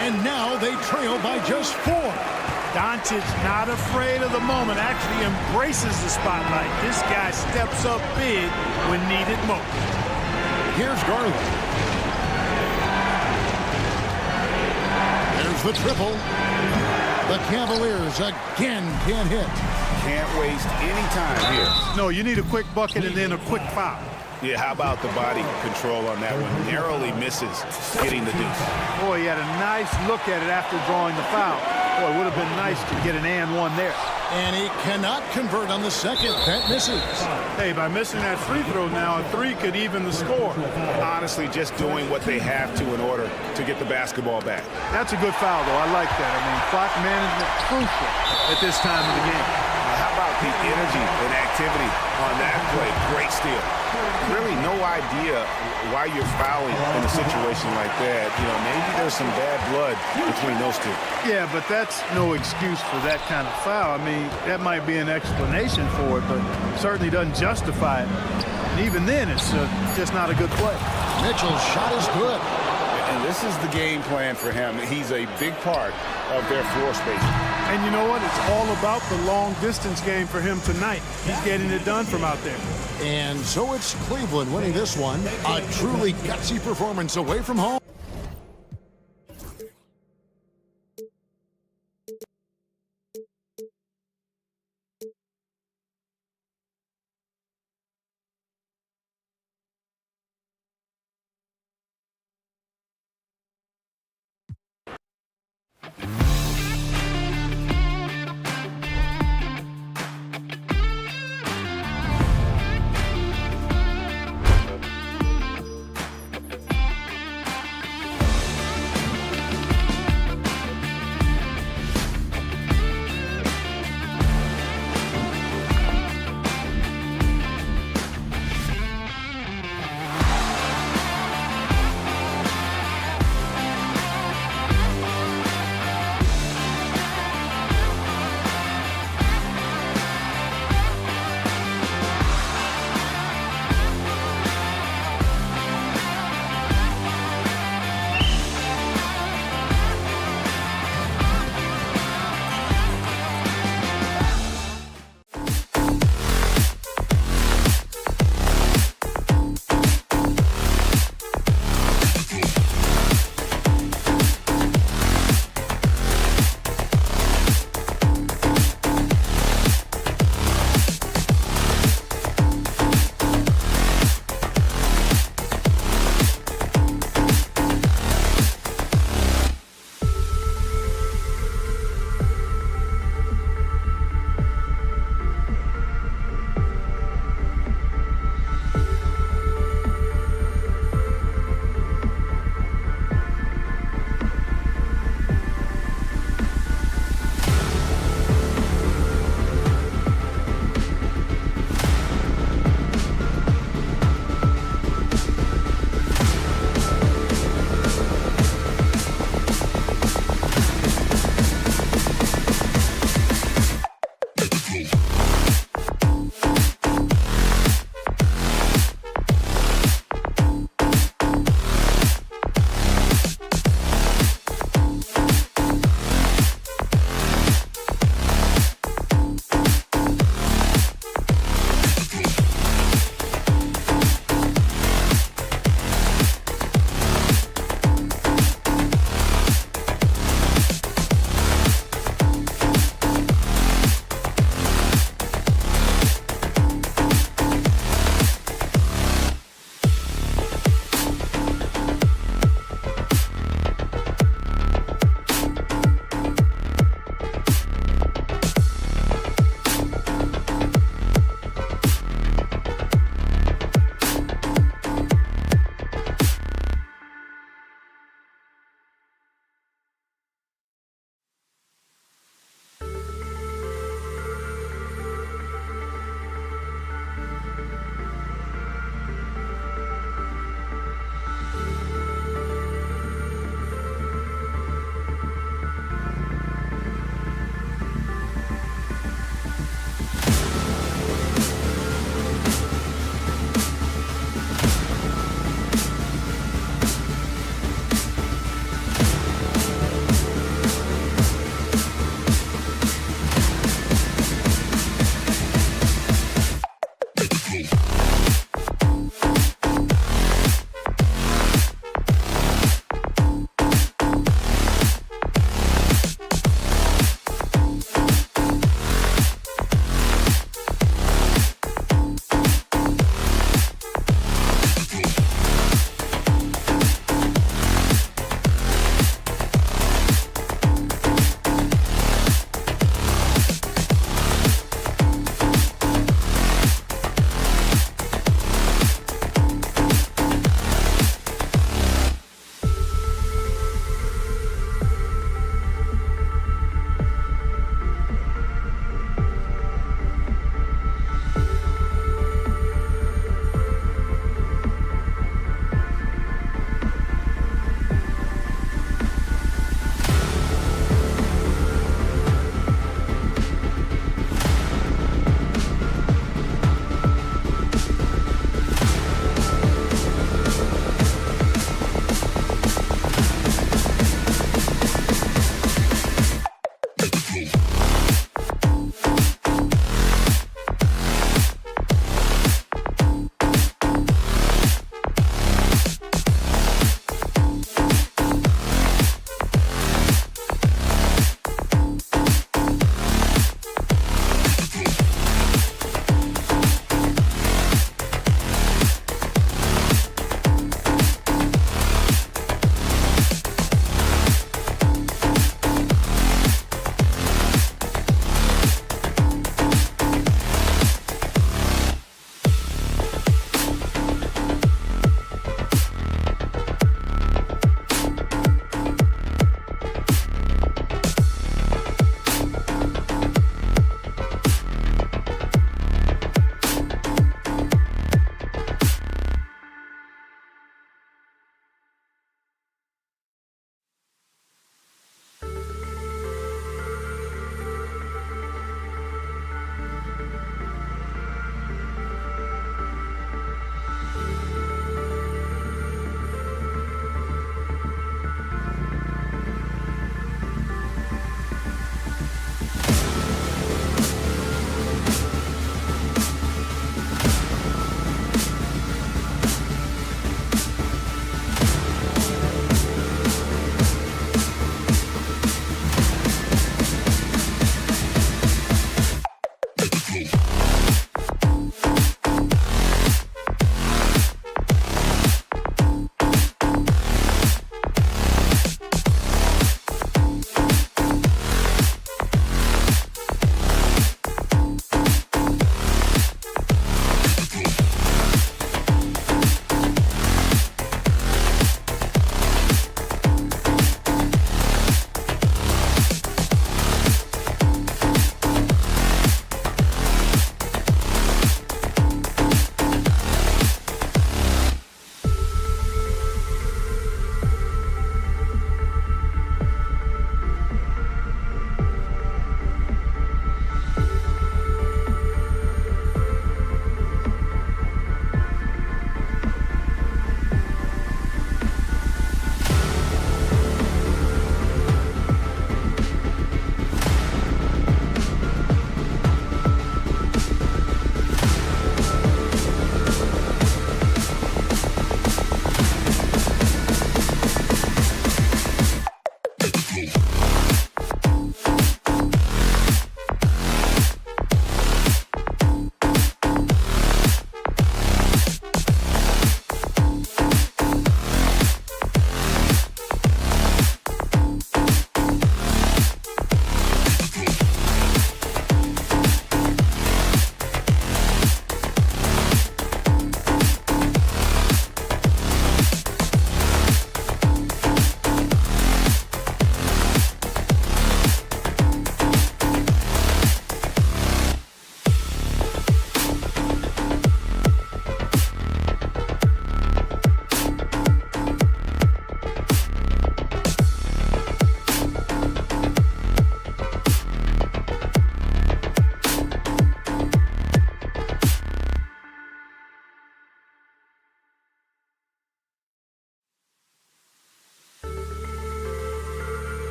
And now they trail by just 4. Doncic not afraid of the moment, actually embraces the spotlight. This guy steps up big when needed most. Here's Garland. There's the triple. The Cavaliers again can't hit. Can't waste any time here. No, you need a quick bucket and then a quick foul. Yeah, how about the body control on that one? Narrowly misses getting the deuce. Boy, he had a nice look at it after drawing the foul. Boy, it would have been nice to get an and one there. And he cannot convert on the second. That misses. Hey, by missing that free throw now, a 3 could even the score. Honestly, just doing what they have to in order to get the basketball back. That's a good foul, though. I like that. I mean, clock management crucial at this time of the game. How about the energy and activity on that play? Great steal. Really no idea why you're fouling in a situation like that. You know, maybe there's some bad blood between those two. Yeah, but that's no excuse for that kind of foul. I mean, that might be an explanation for it, but certainly doesn't justify it. And even then, it's just not a good play. Mitchell's shot is good. And this is the game plan for him. He's a big part of their floor space. And you know what? It's all about the long distance game for him tonight. He's getting it done from out there. And so it's Cleveland winning this one. A truly gutsy performance away from home.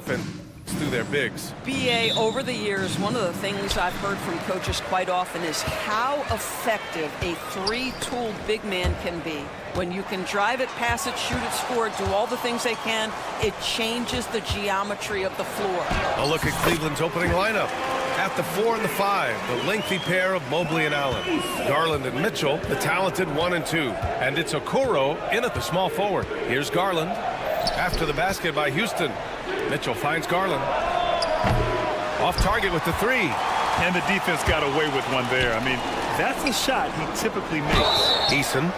offense through their bigs. BA, over the years, one of the things I've heard from coaches quite often is how effective a three-tooled big man can be. When you can drive it, pass it, shoot it, score it, do all the things they can, it changes the geometry of the floor. A look at Cleveland's opening lineup. At the 4 and the 5, the lengthy pair of Mobley and Allen. Garland and Mitchell, the talented 1 and 2. And it's Okoro in at the small forward. Here's Garland. After the basket by Houston. Mitchell finds Garland. Off target with the 3. And the defense got away with one there. I mean, that's a shot he typically makes. Eason.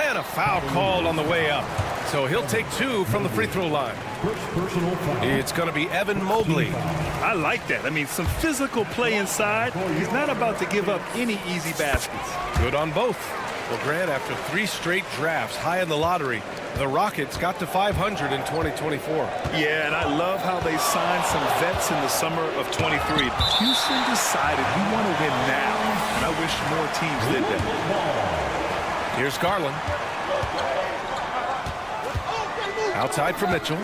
And a foul called on the way up. So he'll take 2 from the free throw line. It's going to be Evan Mobley. I like that. I mean, some physical play inside. He's not about to give up any easy baskets. Good on both. Well, Grant, after 3 straight drafts high in the lottery, the Rockets got to 500 in 2024. Yeah, and I love how they signed some vets in the summer of 23. Houston decided we want to win now, and I wish more teams did that. Here's Garland. Outside for Mitchell.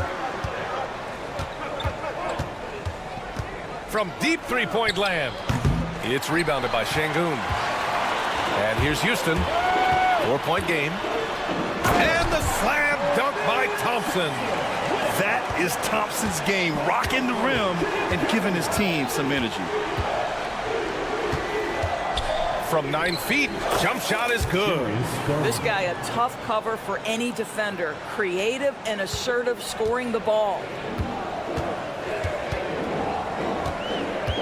From deep three-point land. It's rebounded by Şengün. And here's Houston. 4-point game. And the slam dunk by Thompson. That is Thompson's game, rocking the rim and giving his team some energy. From 9 feet, jump shot is good. This guy, a tough cover for any defender. Creative and assertive scoring the ball.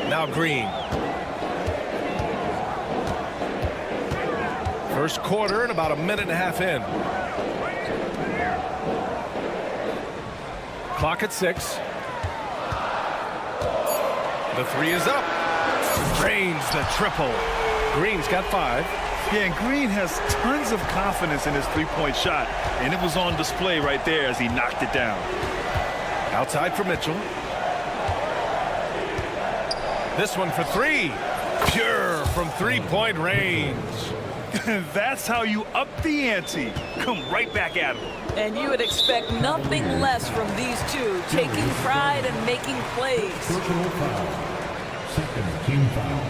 Now Green. First quarter and about a minute and a half in. Clock at 6. The 3 is up. Drains the triple. Green's got 5. Yeah, and Green has tons of confidence in his three-point shot, and it was on display right there as he knocked it down. Outside for Mitchell. This one for 3. Pure from three-point range. That's how you up the ante. Come right back at him. And you would expect nothing less from these two, taking pride and making plays. Personal foul. Second team foul.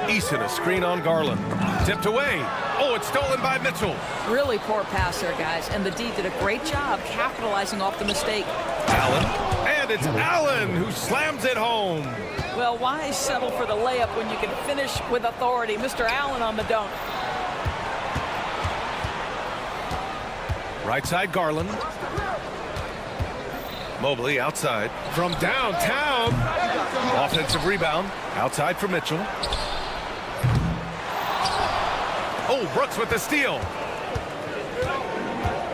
Eason, a screen on Garland. Tipped away. Oh, it's stolen by Mitchell. Really poor pass there, guys. And the D did a great job capitalizing off the mistake. Allen. And it's Allen who slams it home. Well, why settle for the layup when you can finish with authority? Mr. Allen on the dunk. Right side, Garland. Mobley outside. From downtown. Offensive rebound. Outside for Mitchell. Oh, Brooks with the steal.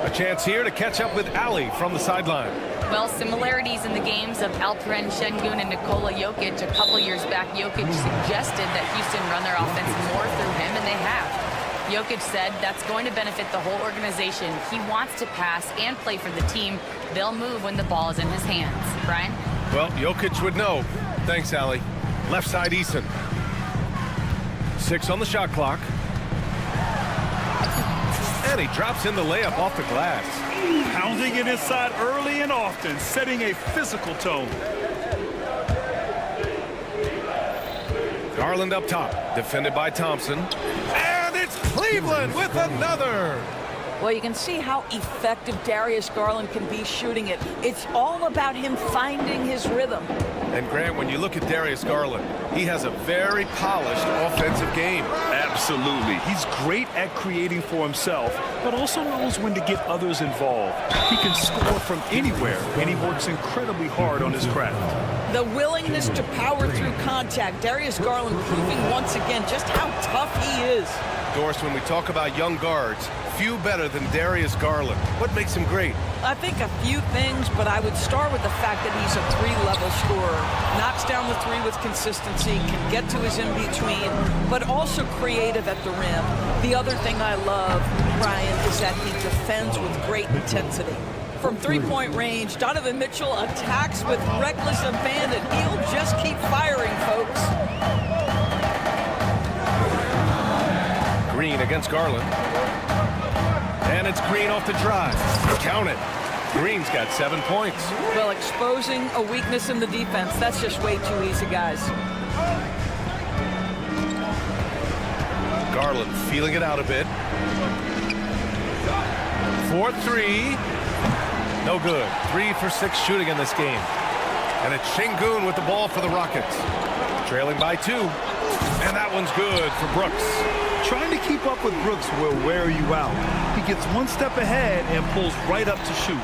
A chance here to catch up with Ali from the sideline. Well, similarities in the games of Alperen Şengün and Nikola Jokic. A couple years back, Jokic suggested that Houston run their offense more through him, and they have. Jokic said that's going to benefit the whole organization. He wants to pass and play for the team. They'll move when the ball is in his hands. Brian? Well, Jokic would know. Thanks, Ali. Left side, Eason. 6 on the shot clock. And he drops in the layup off the glass. Pounding it inside early and often, setting a physical tone. Garland up top, defended by Thompson. And it's Cleveland with another. Well, you can see how effective Darius Garland can be shooting it. It's all about him finding his rhythm. And Grant, when you look at Darius Garland, he has a very polished offensive game. Absolutely. He's great at creating for himself, but also knows when to get others involved. He can score from anywhere, and he works incredibly hard on his craft. The willingness to power through contact. Darius Garland proving once again just how tough he is. Doris, when we talk about young guards, few better than Darius Garland. What makes him great? I think a few things, but I would start with the fact that he's a 3-level scorer. Knocks down the 3 with consistency, can get to his in-between, but also creative at the rim. The other thing I love, Brian, is that he defends with great intensity. From 3-point range, Donovan Mitchell attacks with reckless abandon. He'll just keep firing, folks. Green against Garland. And it's Green off the drive. Count it. Green's got 7 points. Well, exposing a weakness in the defense, that's just way too easy, guys. Garland feeling it out a bit. 4-3. No good. 3 for 6 shooting in this game. And it's Şengün with the ball for the Rockets. Trailing by 2. And that one's good for Brooks. Trying to keep up with Brooks will wear you out. He gets one step ahead and pulls right up to shoot.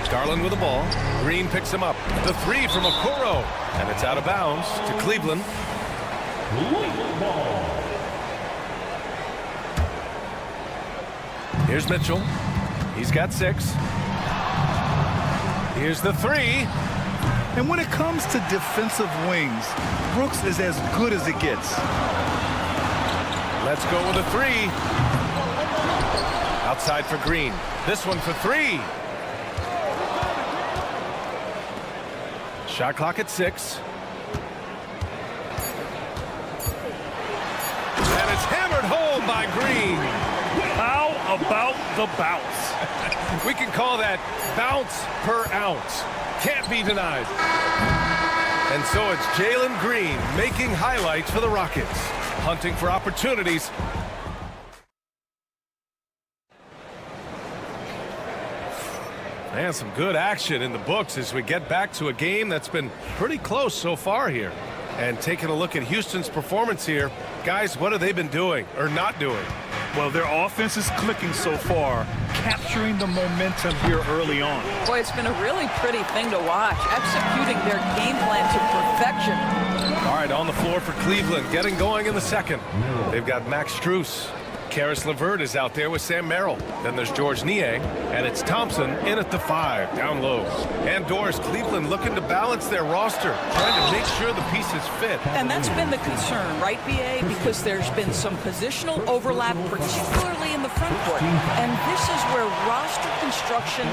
Garland with the ball. Green picks him up. The 3 from Okoro. And it's out of bounds to Cleveland. Here's Mitchell. He's got 6. Here's the 3. And when it comes to defensive wings, Brooks is as good as it gets. Let's go with a 3. Outside for Green. This one for 3. Shot clock at 6. And it's hammered home by Green. How about the bounce? We can call that bounce per ounce. Can't be denied. And so it's Jalen Green making highlights for the Rockets. Hunting for opportunities. Man, some good action in the books as we get back to a game that's been pretty close so far here. And taking a look at Houston's performance here, guys, what have they been doing or not doing? Well, their offense is clicking so far, capturing the momentum here early on. Boy, it's been a really pretty thing to watch, executing their game plan to perfection. All right, on the floor for Cleveland, getting going in the second. They've got Max Strus. Karis LeVert is out there with Sam Merrill. Then there's George Niang, and it's Thompson in at the 5, down low. And Doris, Cleveland looking to balance their roster, trying to make sure the pieces fit. And that's been the concern, right, BA? Because there's been some positional overlap, particularly in the front court. And this is where roster construction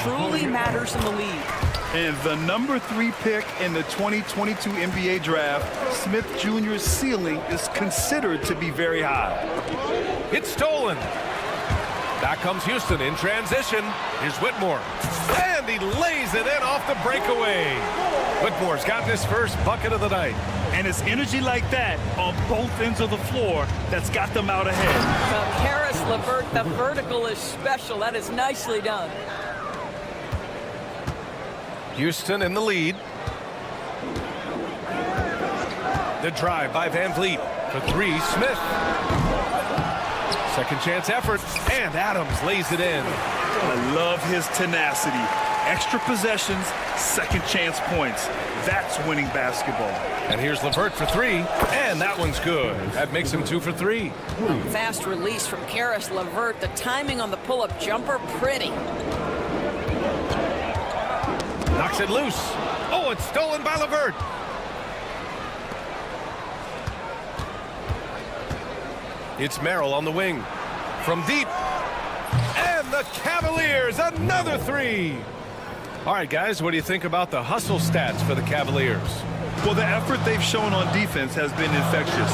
truly matters in the league. And the number 3 pick in the 2022 NBA draft, Smith Jr.'s ceiling is considered to be very high. It's stolen. Back comes Houston in transition. Here's Whitmore. And he lays it in off the breakaway. Whitmore's gotten his first bucket of the night. And it's energy like that on both ends of the floor that's got them out ahead. Karis LeVert, the vertical is special. That is nicely done. Houston in the lead. The drive by Van Vliet for 3, Smith. Second chance effort, and Adams lays it in. I love his tenacity. Extra possessions, second chance points. That's winning basketball. And here's LeVert for 3, and that one's good. That makes him 2 for 3. Fast release from Karis LeVert. The timing on the pull-up jumper, pretty. Knocks it loose. Oh, it's stolen by LeVert. It's Merrill on the wing. From deep. And the Cavaliers, another 3. All right, guys, what do you think about the hustle stats for the Cavaliers? Well, the effort they've shown on defense has been infectious.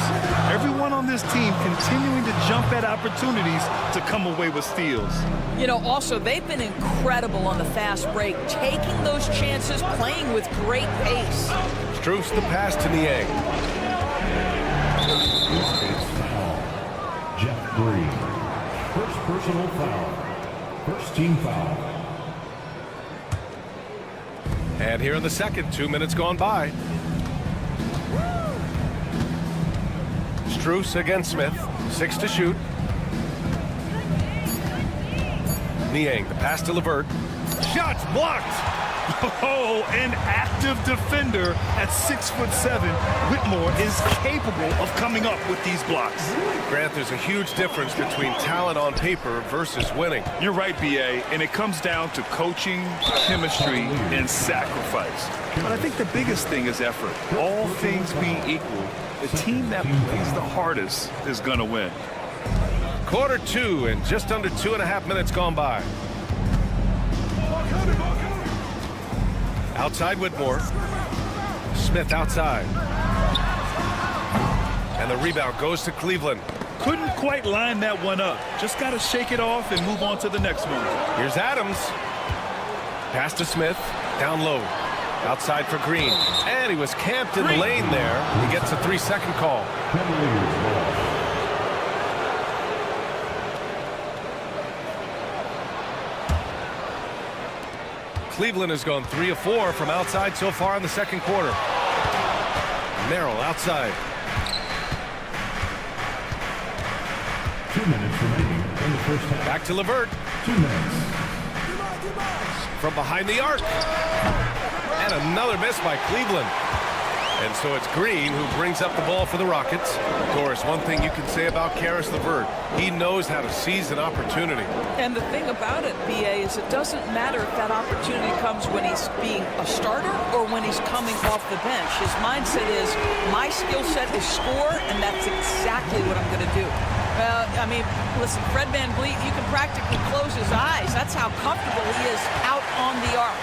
Everyone on this team continuing to jump at opportunities to come away with steals. You know, also, they've been incredible on the fast break, taking those chances, playing with great pace. Strus the pass to Niang. Jeff Green. First personal foul. First team foul. And here in the second, 2 minutes gone by. Strus against Smith. 6 to shoot. Niang, the pass to LeVert. Shots blocked! Oh, an active defender at 6'7". Whitmore is capable of coming up with these blocks. Grant, there's a huge difference between talent on paper versus winning. You're right, BA, and it comes down to coaching, chemistry, and sacrifice. But I think the biggest thing is effort. All things being equal, the team that plays the hardest is going to win. Quarter 2 and just under 2.5 minutes gone by. Outside Whitmore. Smith outside. And the rebound goes to Cleveland. Couldn't quite line that one up. Just got to shake it off and move on to the next one. Here's Adams. Pass to Smith. Down low. Outside for Green. And he was camped in the lane there. He gets a 3-second call. Cleveland has gone 3 of 4 from outside so far in the second quarter. Merrill outside. 2 minutes remaining in the first half. Back to LeVert. 2 minutes. From behind the arc. And another miss by Cleveland. And so it's Green who brings up the ball for the Rockets. Of course, one thing you can say about Caris LeVert, he knows how to seize an opportunity. And the thing about it, BA, is it doesn't matter if that opportunity comes when he's being a starter or when he's coming off the bench. His mindset is, my skill set is score, and that's exactly what I'm going to do. Well, I mean, listen, Fred VanVleet, you can practically close his eyes. That's how comfortable he is out on the arc.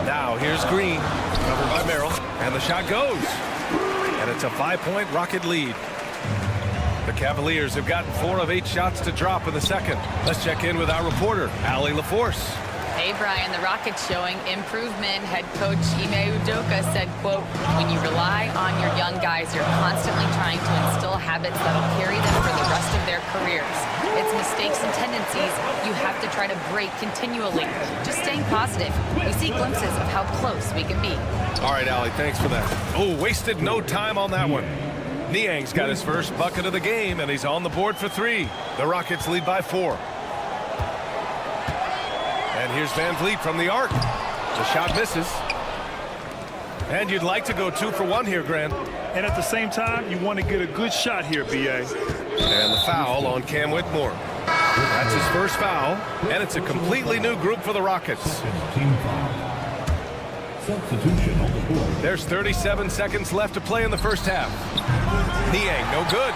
Now here's Green, covered by Merrill, and the shot goes. And it's a 5-point Rocket lead. The Cavaliers have gotten 4 of 8 shots to drop in the second. Let's check in with our reporter, Allie LaForce. Hey, Brian, the Rockets showing improvement. Head coach Ime Udoka said, quote, when you rely on your young guys, you're constantly trying to instill habits that'll carry them for the rest of their careers. It's mistakes and tendencies you have to try to break continually. Just staying positive. We see glimpses of how close we can be. All right, Allie, thanks for that. Oh, wasted no time on that one. Niang's got his first bucket of the game, and he's on the board for 3. The Rockets lead by 4. And here's VanVleet from the arc. The shot misses. And you'd like to go 2 for 1 here, Grant. And at the same time, you want to get a good shot here, B.A. And the foul on Cam Whitmore. That's his first foul, and it's a completely new group for the Rockets. Team foul. Substitution on the board. There's 37 seconds left to play in the first half. Niang, no good.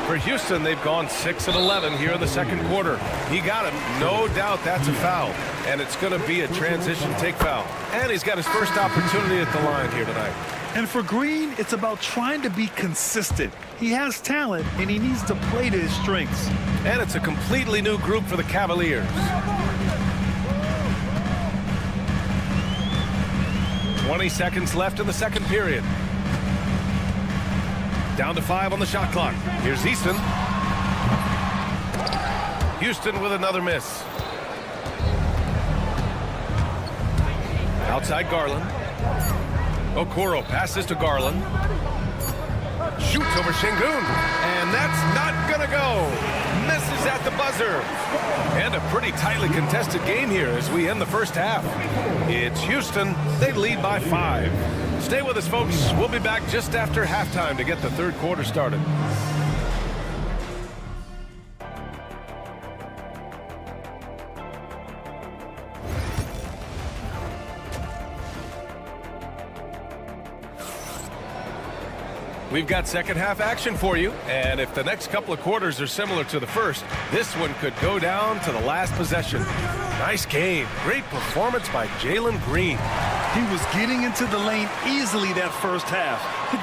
For Houston, they've gone 6 of 11 here in the second quarter. He got him. No doubt that's a foul. And it's going to be a transition take foul. And he's got his first opportunity at the line here tonight. And for Green, it's about trying to be consistent. He has talent, and he needs to play to his strengths. And it's a completely new group for the Cavaliers. 20 seconds left in the second period. Down to 5 on the shot clock. Here's Easton. Houston with another miss. Outside Garland. Okoro passes to Garland. Shoots over Şengün. And that's not going to go. Misses at the buzzer. And a pretty tightly contested game here as we end the first half. It's Houston. They lead by 5. Stay with us, folks. We'll be back just after halftime to get the third quarter started. We've got second half action for you, and if the next couple of quarters are similar to the first, this one could go down to the last possession. Nice game. Great performance by Jalen Green. He was getting into the lane easily that first half.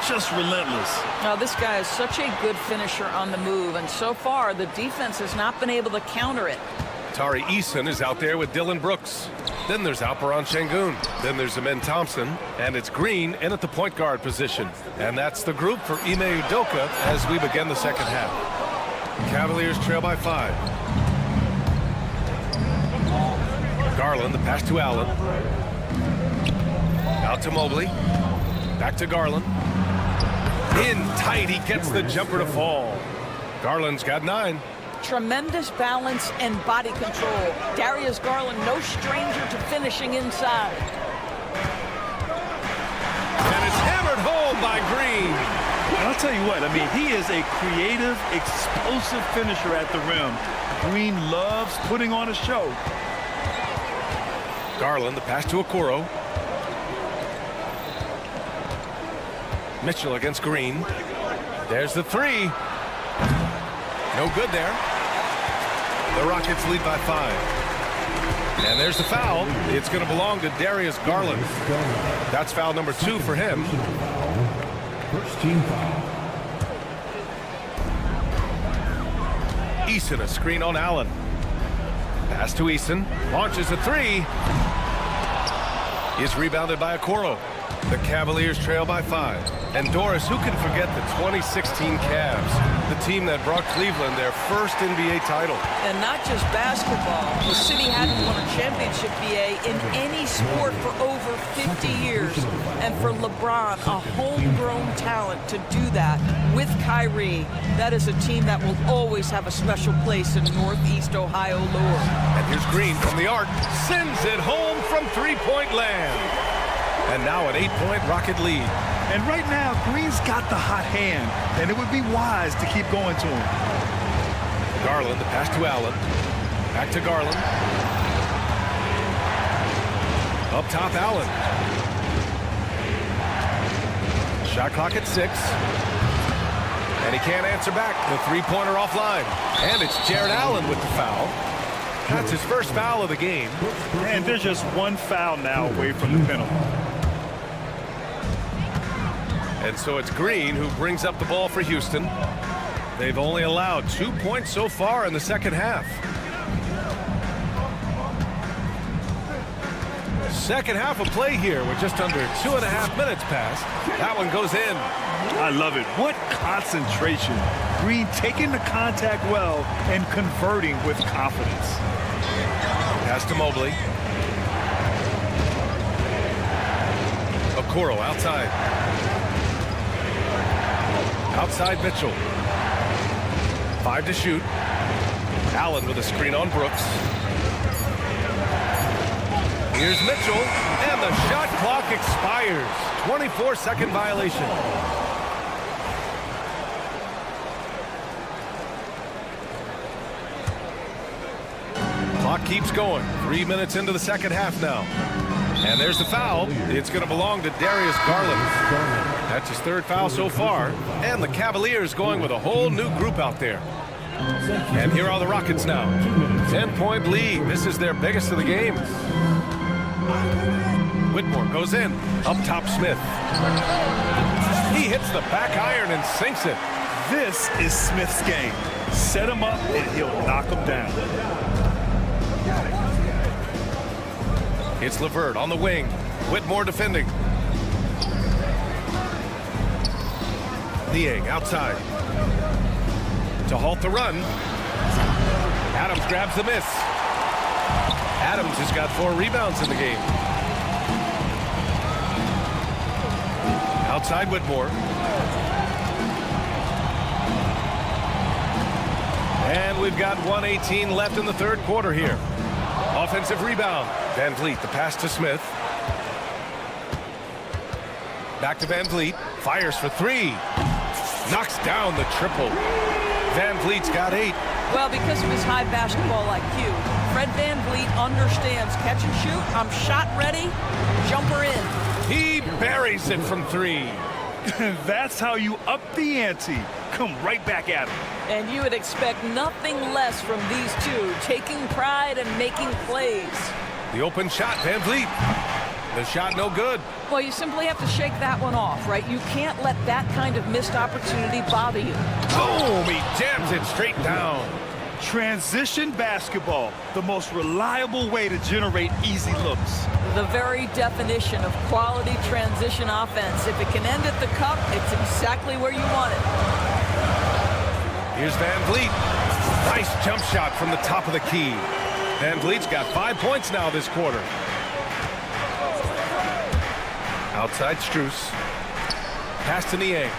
Just relentless. Now, this guy is such a good finisher on the move, and so far, the defense has not been able to counter it. Tari Eason is out there with Dylan Brooks. Then there's Alperen Şengün. Then there's Amen Thompson. And it's Green in at the point guard position. And that's the group for Ime Udoka as we begin the second half. Cavaliers trail by 5. Garland, the pass to Allen. Out to Mobley. Back to Garland. In tight, he gets the jumper to fall. Garland's got 9. Tremendous balance and body control. Darius Garland, no stranger to finishing inside. And it's hammered home by Green. And I'll tell you what, I mean, he is a creative, explosive finisher at the rim. Green loves putting on a show. Garland, the pass to Okoro. Mitchell against Green. There's the 3. No good there. The Rockets lead by 5. And there's the foul. It's going to belong to Darius Garland. That's foul number 2 for him. First team foul. Eason, a screen on Allen. Pass to Eason. Launches a 3. Is rebounded by Okoro. The Cavaliers trail by 5. And Doris, who can forget the 2016 Cavs, the team that brought Cleveland their first NBA title. And not just basketball. The city hadn't won a championship, BA, in any sport for over 50 years. And for LeBron, a homegrown talent, to do that with Kyrie, that is a team that will always have a special place in Northeast Ohio lore. And here's Green from the arc. Sends it home from three-point land. And now an 8-point Rocket lead. And right now, Green's got the hot hand, and it would be wise to keep going to him. Garland, the pass to Allen. Back to Garland. Up top, Allen. Shot clock at 6. And he can't answer back. The three-pointer offline. And it's Jared Allen with the foul. That's his first foul of the game. And there's just one foul now away from the penalty. And so it's Green who brings up the ball for Houston. They've only allowed 2 points so far in the second half. Second half of play here with just under 2.5 minutes passed. That one goes in. I love it. What concentration. Green taking the contact well and converting with confidence. Pass to Mobley. Okoro outside. Outside Mitchell. 5 to shoot. Allen with a screen on Brooks. Here's Mitchell, and the shot clock expires. 24-second violation. Clock keeps going. 3 minutes into the second half now. And there's the foul. It's going to belong to Darius Garland. That's his third foul so far. And the Cavaliers going with a whole new group out there. And here are the Rockets now. 10-point lead. This is their biggest of the game. Whitmore goes in. Up top, Smith. He hits the back iron and sinks it. This is Smith's game. Set him up and he'll knock him down. It's LeVert on the wing. Whitmore defending. Niang outside. To halt the run. Adams grabs the miss. Adams has got 4 rebounds in the game. Outside Whitmore. And we've got 1:18 left in the third quarter here. Offensive rebound. Van Vliet, the pass to Smith. Back to Van Vliet. Fires for 3. Knocks down the triple. Van Vliet's got 8. Well, because of his high basketball IQ, Fred Van Vliet understands catch and shoot. I'm shot ready. Jumper in. He buries it from 3. That's how you up the ante. Come right back at him. And you would expect nothing less from these two, taking pride and making plays. The open shot, Van Vliet. The shot no good. Well, you simply have to shake that one off, right? You can't let that kind of missed opportunity bother you. Boom! He jams it straight down. Transition basketball, the most reliable way to generate easy looks. The very definition of quality transition offense. If it can end at the cup, it's exactly where you want it. Here's Van Vliet. Nice jump shot from the top of the key. Van Vliet's got 5 points now this quarter. Outside Strus. Pass to Niang.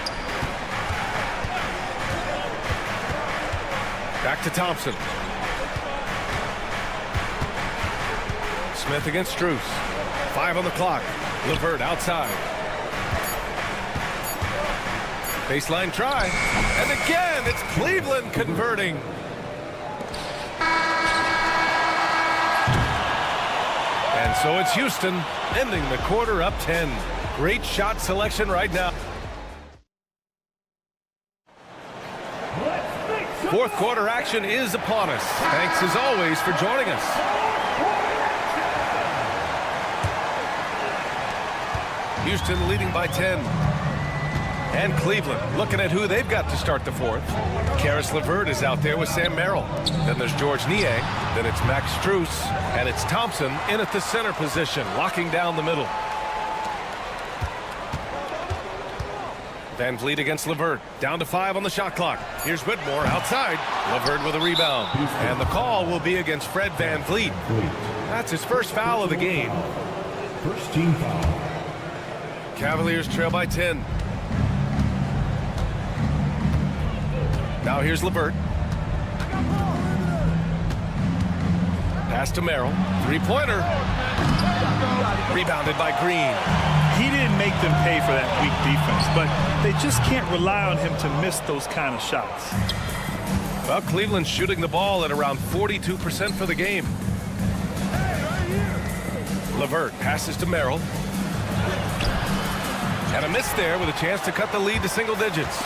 Back to Thompson. Smith against Strus. 5 on the clock. LeVert outside. Baseline try. And again, it's Cleveland converting. And so it's Houston ending the quarter up 10. Great shot selection right now. Fourth quarter action is upon us. Thanks as always for joining us. Houston leading by 10. And Cleveland looking at who they've got to start the fourth. Karis LeVert is out there with Sam Merrill. Then there's George Niang. Then it's Max Strus. And it's Thompson in at the center position, locking down the middle. Van Vliet against LeVert. Down to 5 on the shot clock. Here's Whitmore outside. LeVert with a rebound. And the call will be against Fred Van Vliet. That's his first foul of the game. First team foul. Cavaliers trail by 10. Now here's LeVert. Pass to Merrill. Three-pointer. Rebounded by Green. He didn't make them pay for that weak defense, but they just can't rely on him to miss those kind of shots. Well, Cleveland's shooting the ball at around 42% for the game. LeVert passes to Merrill. And a miss there with a chance to cut the lead to single digits.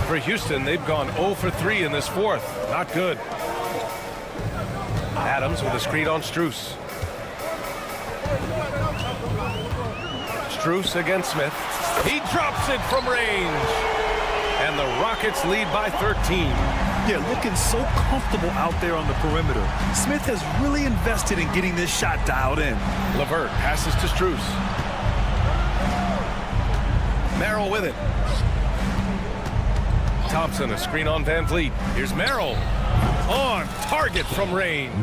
For Houston, they've gone 0 for 3 in this fourth. Not good. Adams with a screen on Strus. Strus against Smith. He drops it from range. And the Rockets lead by 13. Yeah, looking so comfortable out there on the perimeter. Smith has really invested in getting this shot dialed in. LeVert passes to Strus. Merrill with it. Thompson, a screen on Van Vliet. Here's Merrill. On target from range.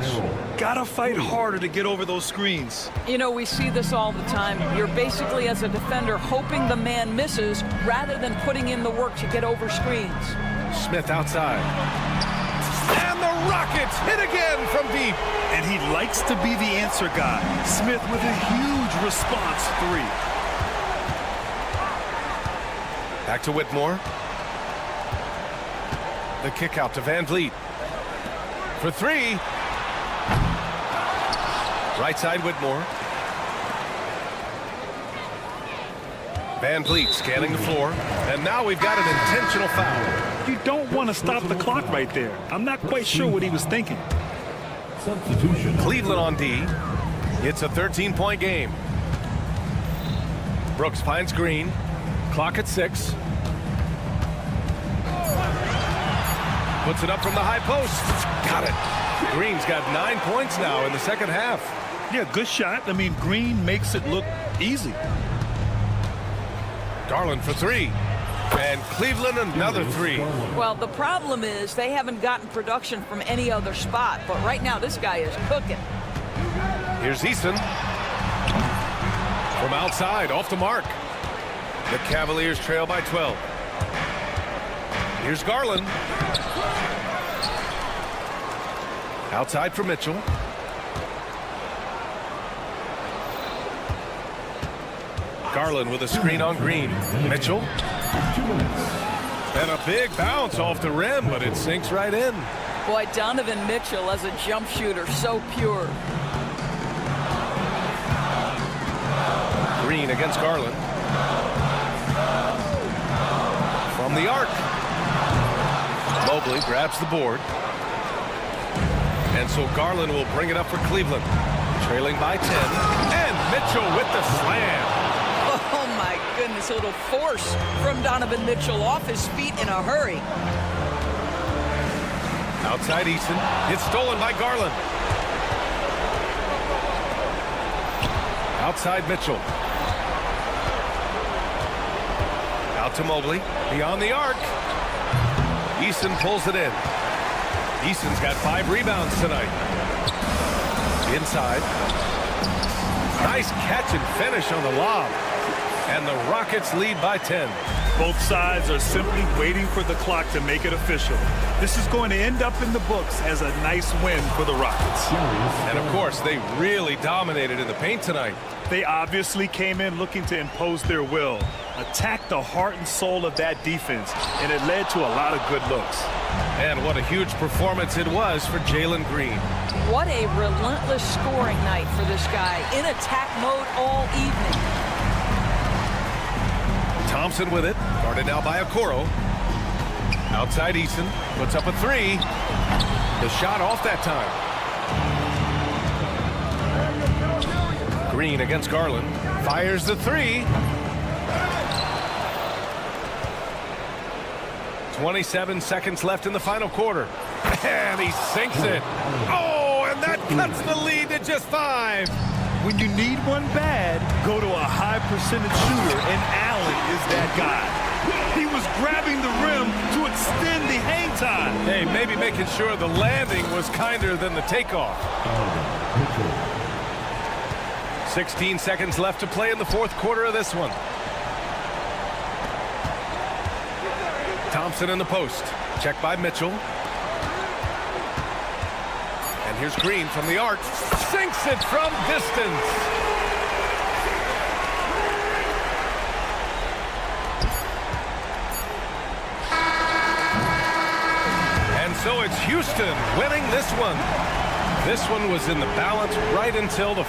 Gotta fight harder to get over those screens. You know, we see this all the time. You're basically, as a defender, hoping the man misses rather than putting in the work to get over screens. Smith outside. And the Rockets hit again from deep. And he likes to be the answer guy. Smith with a huge response three. Back to Whitmore. The kick out to Van Vliet. For three. Right side Whitmore. Van Vliet scanning the floor. And now we've got an intentional foul. You don't want to stop the clock right there. I'm not quite sure what he was thinking. Substitution. Cleveland on D. It's a 13-point game. Brooks finds Green. Clock at 6. Puts it up from the high post. Got it. Green's got 9 points now in the second half. Yeah, good shot. I mean, Green makes it look easy. Garland for three. And Cleveland another three. Well, the problem is they haven't gotten production from any other spot. But right now, this guy is cooking. Here's Eason. From outside, off the mark. The Cavaliers trail by 12. Here's Garland. Outside for Mitchell. Garland with a screen on Green. Mitchell. And a big bounce off the rim, but it sinks right in. Boy, Donovan Mitchell as a jump shooter, so pure. Green against Garland. From the arc. Mobley grabs the board. And so Garland will bring it up for Cleveland. Trailing by 10. And Mitchell with the slam. Oh, my goodness. A little force from Donovan Mitchell off his feet in a hurry. Outside Eason. It's stolen by Garland. Outside Mitchell. Out to Mobley. Beyond the arc. Eason pulls it in. Eason's got 5 rebounds tonight. Inside. Nice catch and finish on the lob. And the Rockets lead by 10. Both sides are simply waiting for the clock to make it official. This is going to end up in the books as a nice win for the Rockets. And, of course, they really dominated in the paint tonight. They obviously came in looking to impose their will, attack the heart and soul of that defense, and it led to a lot of good looks. And what a huge performance it was for Jalen Green. What a relentless scoring night for this guy. In attack mode all evening. Thompson with it. Guarded now by Okoro. Outside Eason. Puts up a three. The shot off that time. Green against Garland. Fires the three. 27 seconds left in the final quarter. And he sinks it. Oh, and that cuts the lead to just 5. When you need one bad, go to a high percentage shooter, and Allen is that guy. He was grabbing the rim to extend the hang time. Hey, maybe making sure the landing was kinder than the takeoff. 16 seconds left to play in the fourth quarter of this one. Thompson in the post. Check by Mitchell. And here's Green from the arc. Sinks it from distance. And so it's Houston winning this one. This one was in the balance right until the...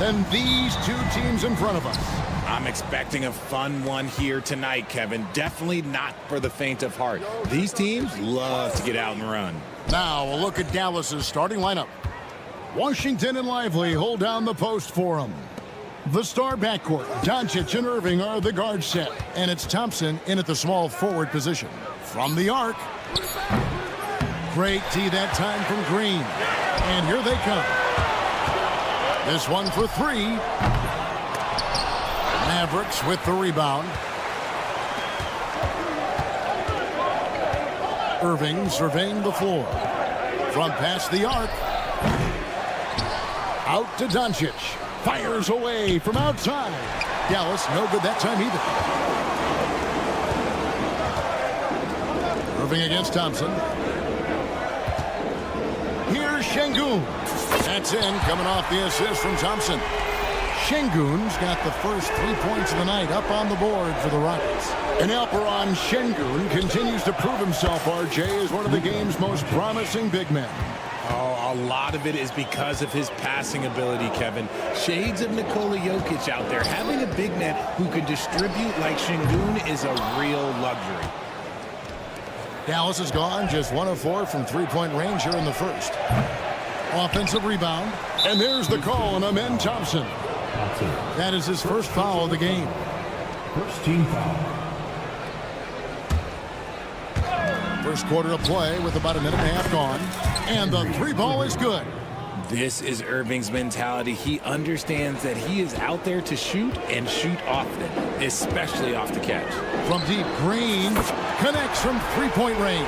than these two teams in front of us. I'm expecting a fun one here tonight, Kevin. Definitely not for the faint of heart. These teams love to get out and run. Now a look at Dallas's starting lineup. Washington and Lively hold down the post for them. The star backcourt, Doncic and Irving, are the guard set, and it's Thompson in at the small forward position. From the arc, great tee that time from Green, and here they come. This one for three. Mavericks with the rebound. Irving surveying the floor. From past the arc. Out to Doncic. Fires away from outside. Dallas no good that time either. Irving against Thompson. Here's Şengün. That's in, coming off the assist from Thompson. Şengün's got the first 3 points of the night up on the board for the Rockets. And Alperen Şengün continues to prove himself, RJ, as one of the game's most promising big men. Oh, a lot of it is because of his passing ability, Kevin. Shades of Nikola Jokic out there. Having a big man who can distribute like Şengün is a real luxury. Dallas has gone just 1 of 4 from three-point range here in the first. Offensive rebound. And there's the call on Amen Thompson. That is his first foul of the game. First team foul. First quarter of play with about a minute and a half gone. And the three ball is good. This is Irving's mentality. He understands that he is out there to shoot and shoot often, especially off the catch. From deep, Green connects from three-point range.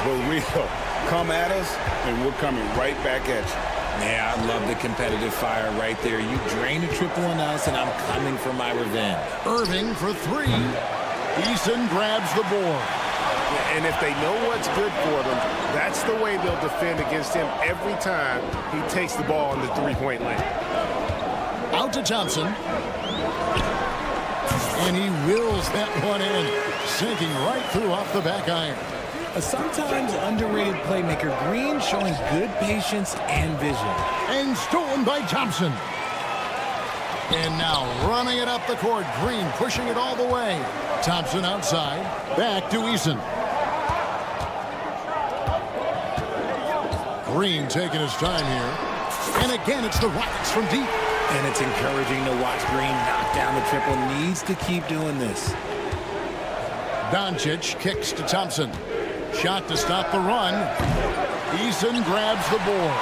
We're real. Come at us, and we're coming right back at you. Yeah, I love the competitive fire right there. You drain a triple on us, and I'm coming for my revenge. Irving for three. Eason grabs the board. And if they know what's good for them, that's the way they'll defend against him every time he takes the ball in the three-point lane. Out to Thompson. And he wills that one in, sinking right through off the back iron. A sometimes underrated playmaker, Green showing good patience and vision. And stolen by Thompson. And now running it up the court. Green pushing it all the way. Thompson outside. Back to Eason. Green taking his time here. And again, it's the Rockets from deep. And it's encouraging to watch Green knock down the triple. Needs to keep doing this. Doncic kicks to Thompson. Shot to stop the run. Eason grabs the board.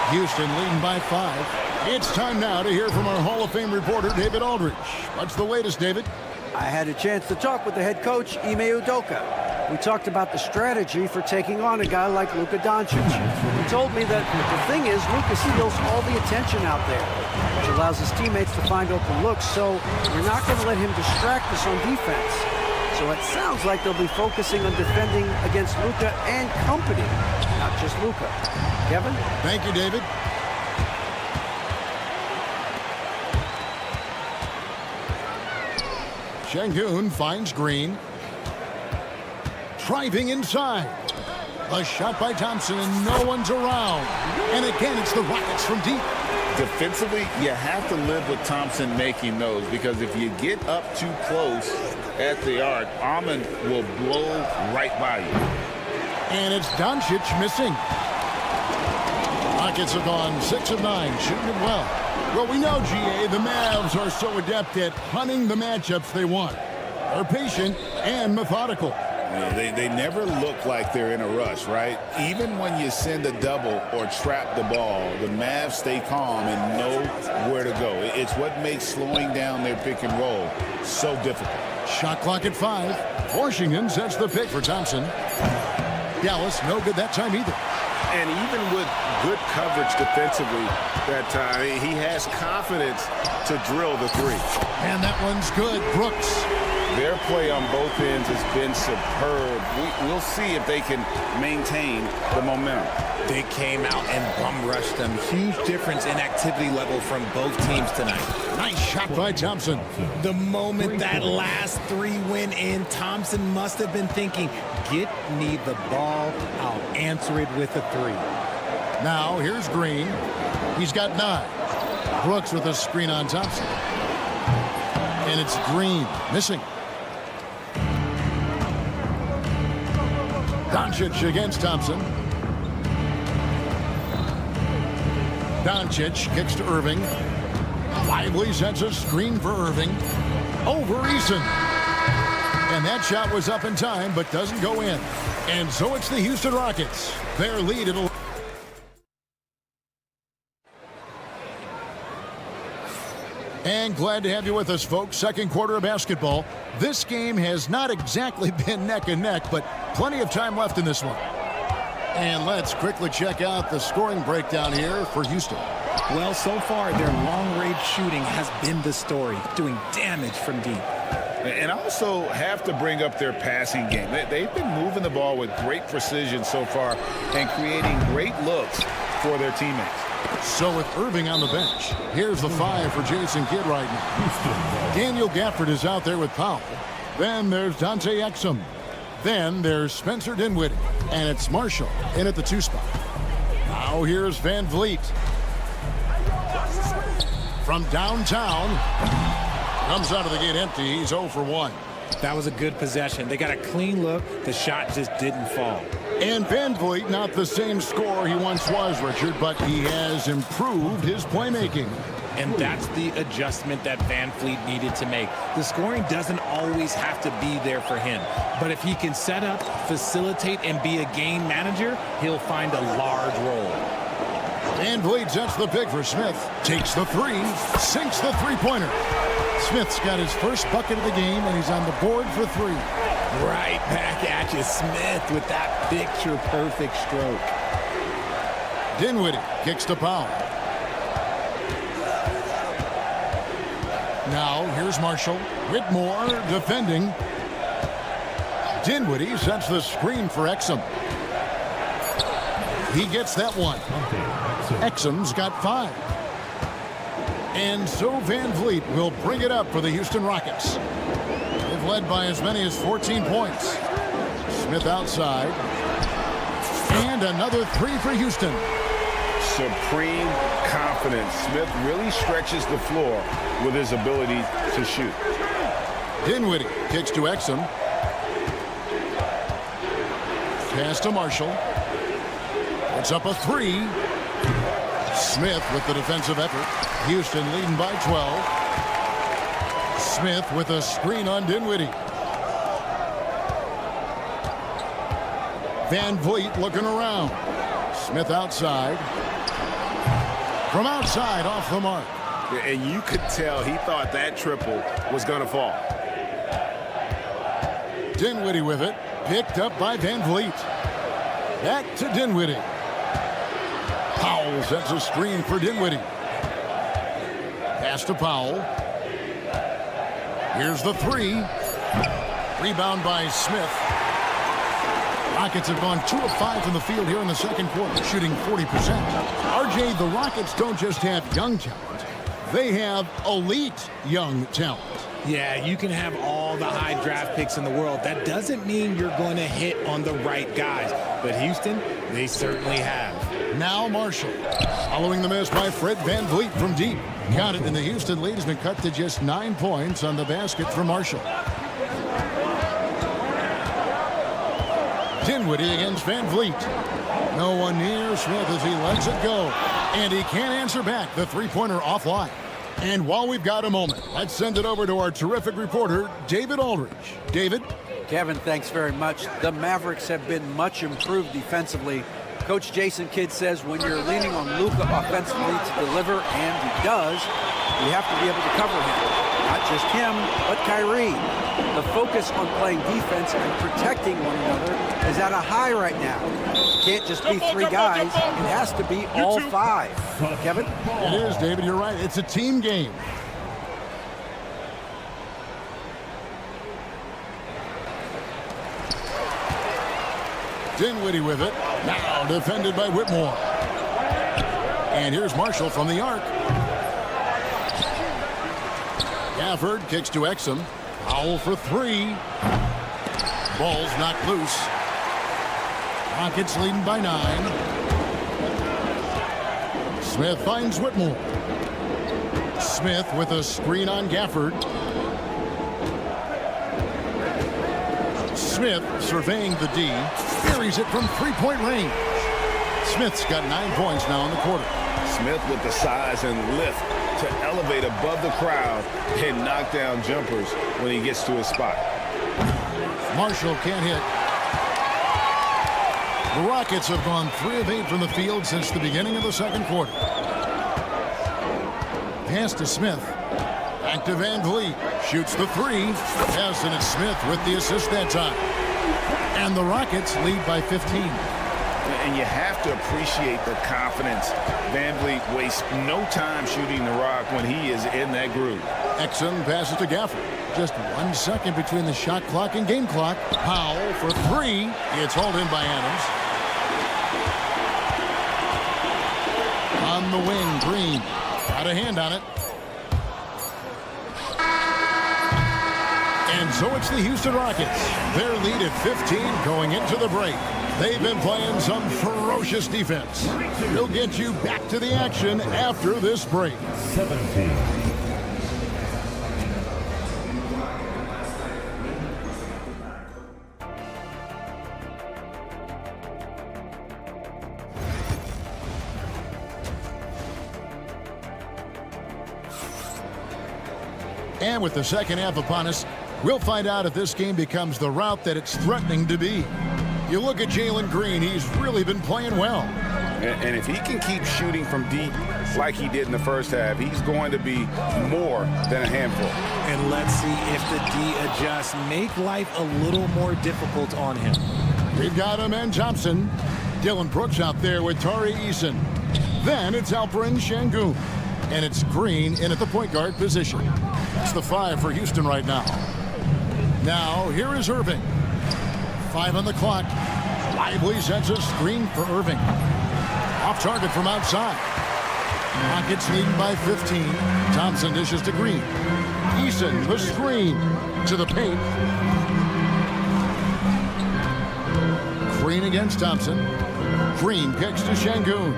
Houston leading by 5. It's time now to hear from our Hall of Fame reporter, David Aldridge. What's the latest, David? I had a chance to talk with the head coach, Ime Udoka. We talked about the strategy for taking on a guy like Luka Doncic. He told me that the thing is Luka steals all the attention out there, which allows his teammates to find open looks, so you're not going to let him distract us on defense. So it sounds like they'll be focusing on defending against Luka and company, not just Luka. Kevin? Thank you, David. Şengün finds Green. Driving inside. A shot by Thompson, and no one's around. And again, it's the Rockets from deep. Defensively, you have to live with Thompson making those, because if you get up too close at the arc, Ahmed will blow right by you. And it's Doncic missing. Rockets have gone 6 of 9, shooting it well. Well, we know, GA, the Mavs are so adept at hunting the matchups they want. They're patient and methodical. They never look like they're in a rush, right? Even when you send a double or trap the ball, the Mavs stay calm and know where to go. It's what makes slowing down their pick and roll so difficult. Shot clock at 5. Washington sets the pick for Thompson. Dallas no good that time either. And even with good coverage defensively that time, he has confidence to drill the three. And that one's good. Brooks. Their play on both ends has been superb. We'll see if they can maintain the momentum. They came out and bum rushed them. Huge difference in activity level from both teams tonight. Nice shot by Thompson. The moment that last three went in, Thompson must have been thinking, get me the ball, I'll answer it with a three. Now here's Green. He's got 9. Brooks with a screen on Thompson. And it's Green missing. Doncic against Thompson. Doncic kicks to Irving. Lively sets a screen for Irving. Over Eason. And that shot was up in time, but doesn't go in. And so it's the Houston Rockets. Their lead at 11. And glad to have you with us, folks. Second quarter of basketball. This game has not exactly been neck and neck, but plenty of time left in this one. And let's quickly check out the scoring breakdown here for Houston. Well, so far, their long-range shooting has been the story, doing damage from deep. And also have to bring up their passing game. They've been moving the ball with great precision so far and creating great looks for their teammates. So with Irving on the bench, here's the 5 for Jason Kidd right now. Daniel Gafford is out there with Powell. Then there's Dante Exum. Then there's Spencer Dinwiddie. And it's Marshall in at the 2 spot. Now here's Van Vliet. From downtown. Comes out of the gate empty. He's 0 for 1. That was a good possession. They got a clean look. The shot just didn't fall. And Van Vliet, not the same scorer he once was, Richard, but he has improved his playmaking. And that's the adjustment that Van Vliet needed to make. The scoring doesn't always have to be there for him. But if he can set up, facilitate, and be a game manager, he'll find a large role. Van Vliet sets the pick for Smith. Takes the 3, sinks the three-pointer. Smith's got his first bucket of the game, and he's on the board for 3. Right back at you, Smith, with that picture-perfect stroke. Dinwiddie kicks to Powell. Now, here's Marshall. Whitmore defending. Dinwiddie sets the screen for Exum. He gets that one. Exum's got 5. And so Van Vliet will bring it up for the Houston Rockets. They've led by as many as 14 points. Smith outside. And another 3 for Houston. Supreme confidence. Smith really stretches the floor with his ability to shoot. Dinwiddie kicks to Exum. Pass to Marshall. It's up a 3. Smith with the defensive effort. Houston leading by 12. Smith with a screen on Dinwiddie. Van Vliet looking around. Smith outside. From outside, off the mark. And you could tell he thought that triple was going to fall. Dinwiddie with it. Picked up by Van Vliet. Back to Dinwiddie. Powell sets a screen for Dinwiddie. Pass to Powell. Here's the 3. Rebound by Smith. Rockets have gone 2 of 5 from the field here in the second quarter, shooting 40%. RJ, the Rockets don't just have young talent. They have elite young talent. Yeah, you can have all the high draft picks in the world. That doesn't mean you're going to hit on the right guys. But Houston, they certainly have. Now Marshall. Following the miss by Fred Van Vliet from deep. Got it, and the Houston lead has been cut to just 9 points on the basket for Marshall. Dinwiddie against Van Vliet. No one near Smith as he lets it go. And he can't answer back. The three-pointer offline. And while we've got a moment, let's send it over to our terrific reporter, David Aldridge. David? Kevin, thanks very much. The Mavericks have been much improved defensively. Coach Jason Kidd says when you're leaning on Luka offensively to deliver, and he does, you have to be able to cover him. Not just him, but Kyrie. The focus on playing defense and protecting one another is at a high right now. It can't just be 3 guys. It has to be all 5. Kevin? It is, David. You're right. It's a team game. Dinwiddie with it. Now defended by Whitmore. And here's Marshall from the arc. Gafford kicks to Exum. Powell for 3. Ball's knocked loose. Rockets leading by 9. Smith finds Whitmore. Smith with a screen on Gafford. Smith surveying the D. Buries it from three-point range. Smith's got 9 points now in the quarter. Smith with the size and lift to elevate above the crowd and knock down jumpers when he gets to his spot. Marshall can't hit. The Rockets have gone 3 of 8 from the field since the beginning of the second quarter. Pass to Smith. Back to Van Vliet. Shoots the 3. Yes, and it's Smith with the assist that time. And the Rockets lead by 15. And you have to appreciate the confidence. Van Vliet wastes no time shooting the rock when he is in that groove. Exum passes to Gafford. Just 1 second between the shot clock and game clock. Powell for 3. It's hauled in by Adams. On the wing, Green. Got a hand on it. And so it's the Houston Rockets. Their lead at 15 going into the break. They've been playing some ferocious defense. We'll get you back to the action after this break. 17. And with the second half upon us, we'll find out if this game becomes the route that it's threatening to be. You look at Jalen Green, he's really been playing well. And if he can keep shooting from deep like he did in the first half, he's going to be more than a handful. And let's see if the D adjusts, make life a little more difficult on him. We've got him and Thompson. Dylan Brooks out there with Tari Eason. Then it's Alperen Şengün. And it's Green in at the point guard position. It's the 5 for Houston right now. Now, here is Irving. 5 on the clock. Lively sets a screen for Irving. Off target from outside. Rockets leading by 15. Thompson dishes to Green. Eason, the screen to the paint. Green against Thompson. Green kicks to Şengün.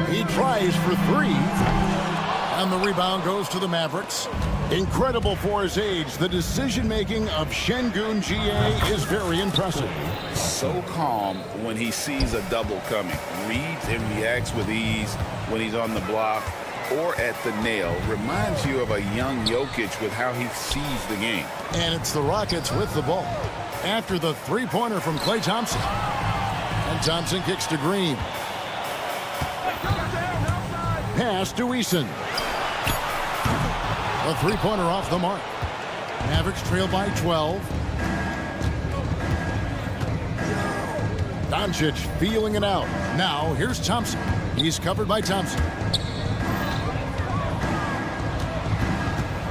He tries for 3. And the rebound goes to the Mavericks. Incredible for his age. The decision-making of Şengün GA is very impressive. So calm when he sees a double coming. Reads and reacts with ease when he's on the block or at the nail. Reminds you of a young Jokic with how he sees the game. And it's the Rockets with the ball. After the three-pointer from Klay Thompson. And Thompson kicks to Green. Pass to Eason. A three-pointer off the mark. Mavericks trail by 12. Doncic feeling it out. Now, here's Thompson. He's covered by Thompson.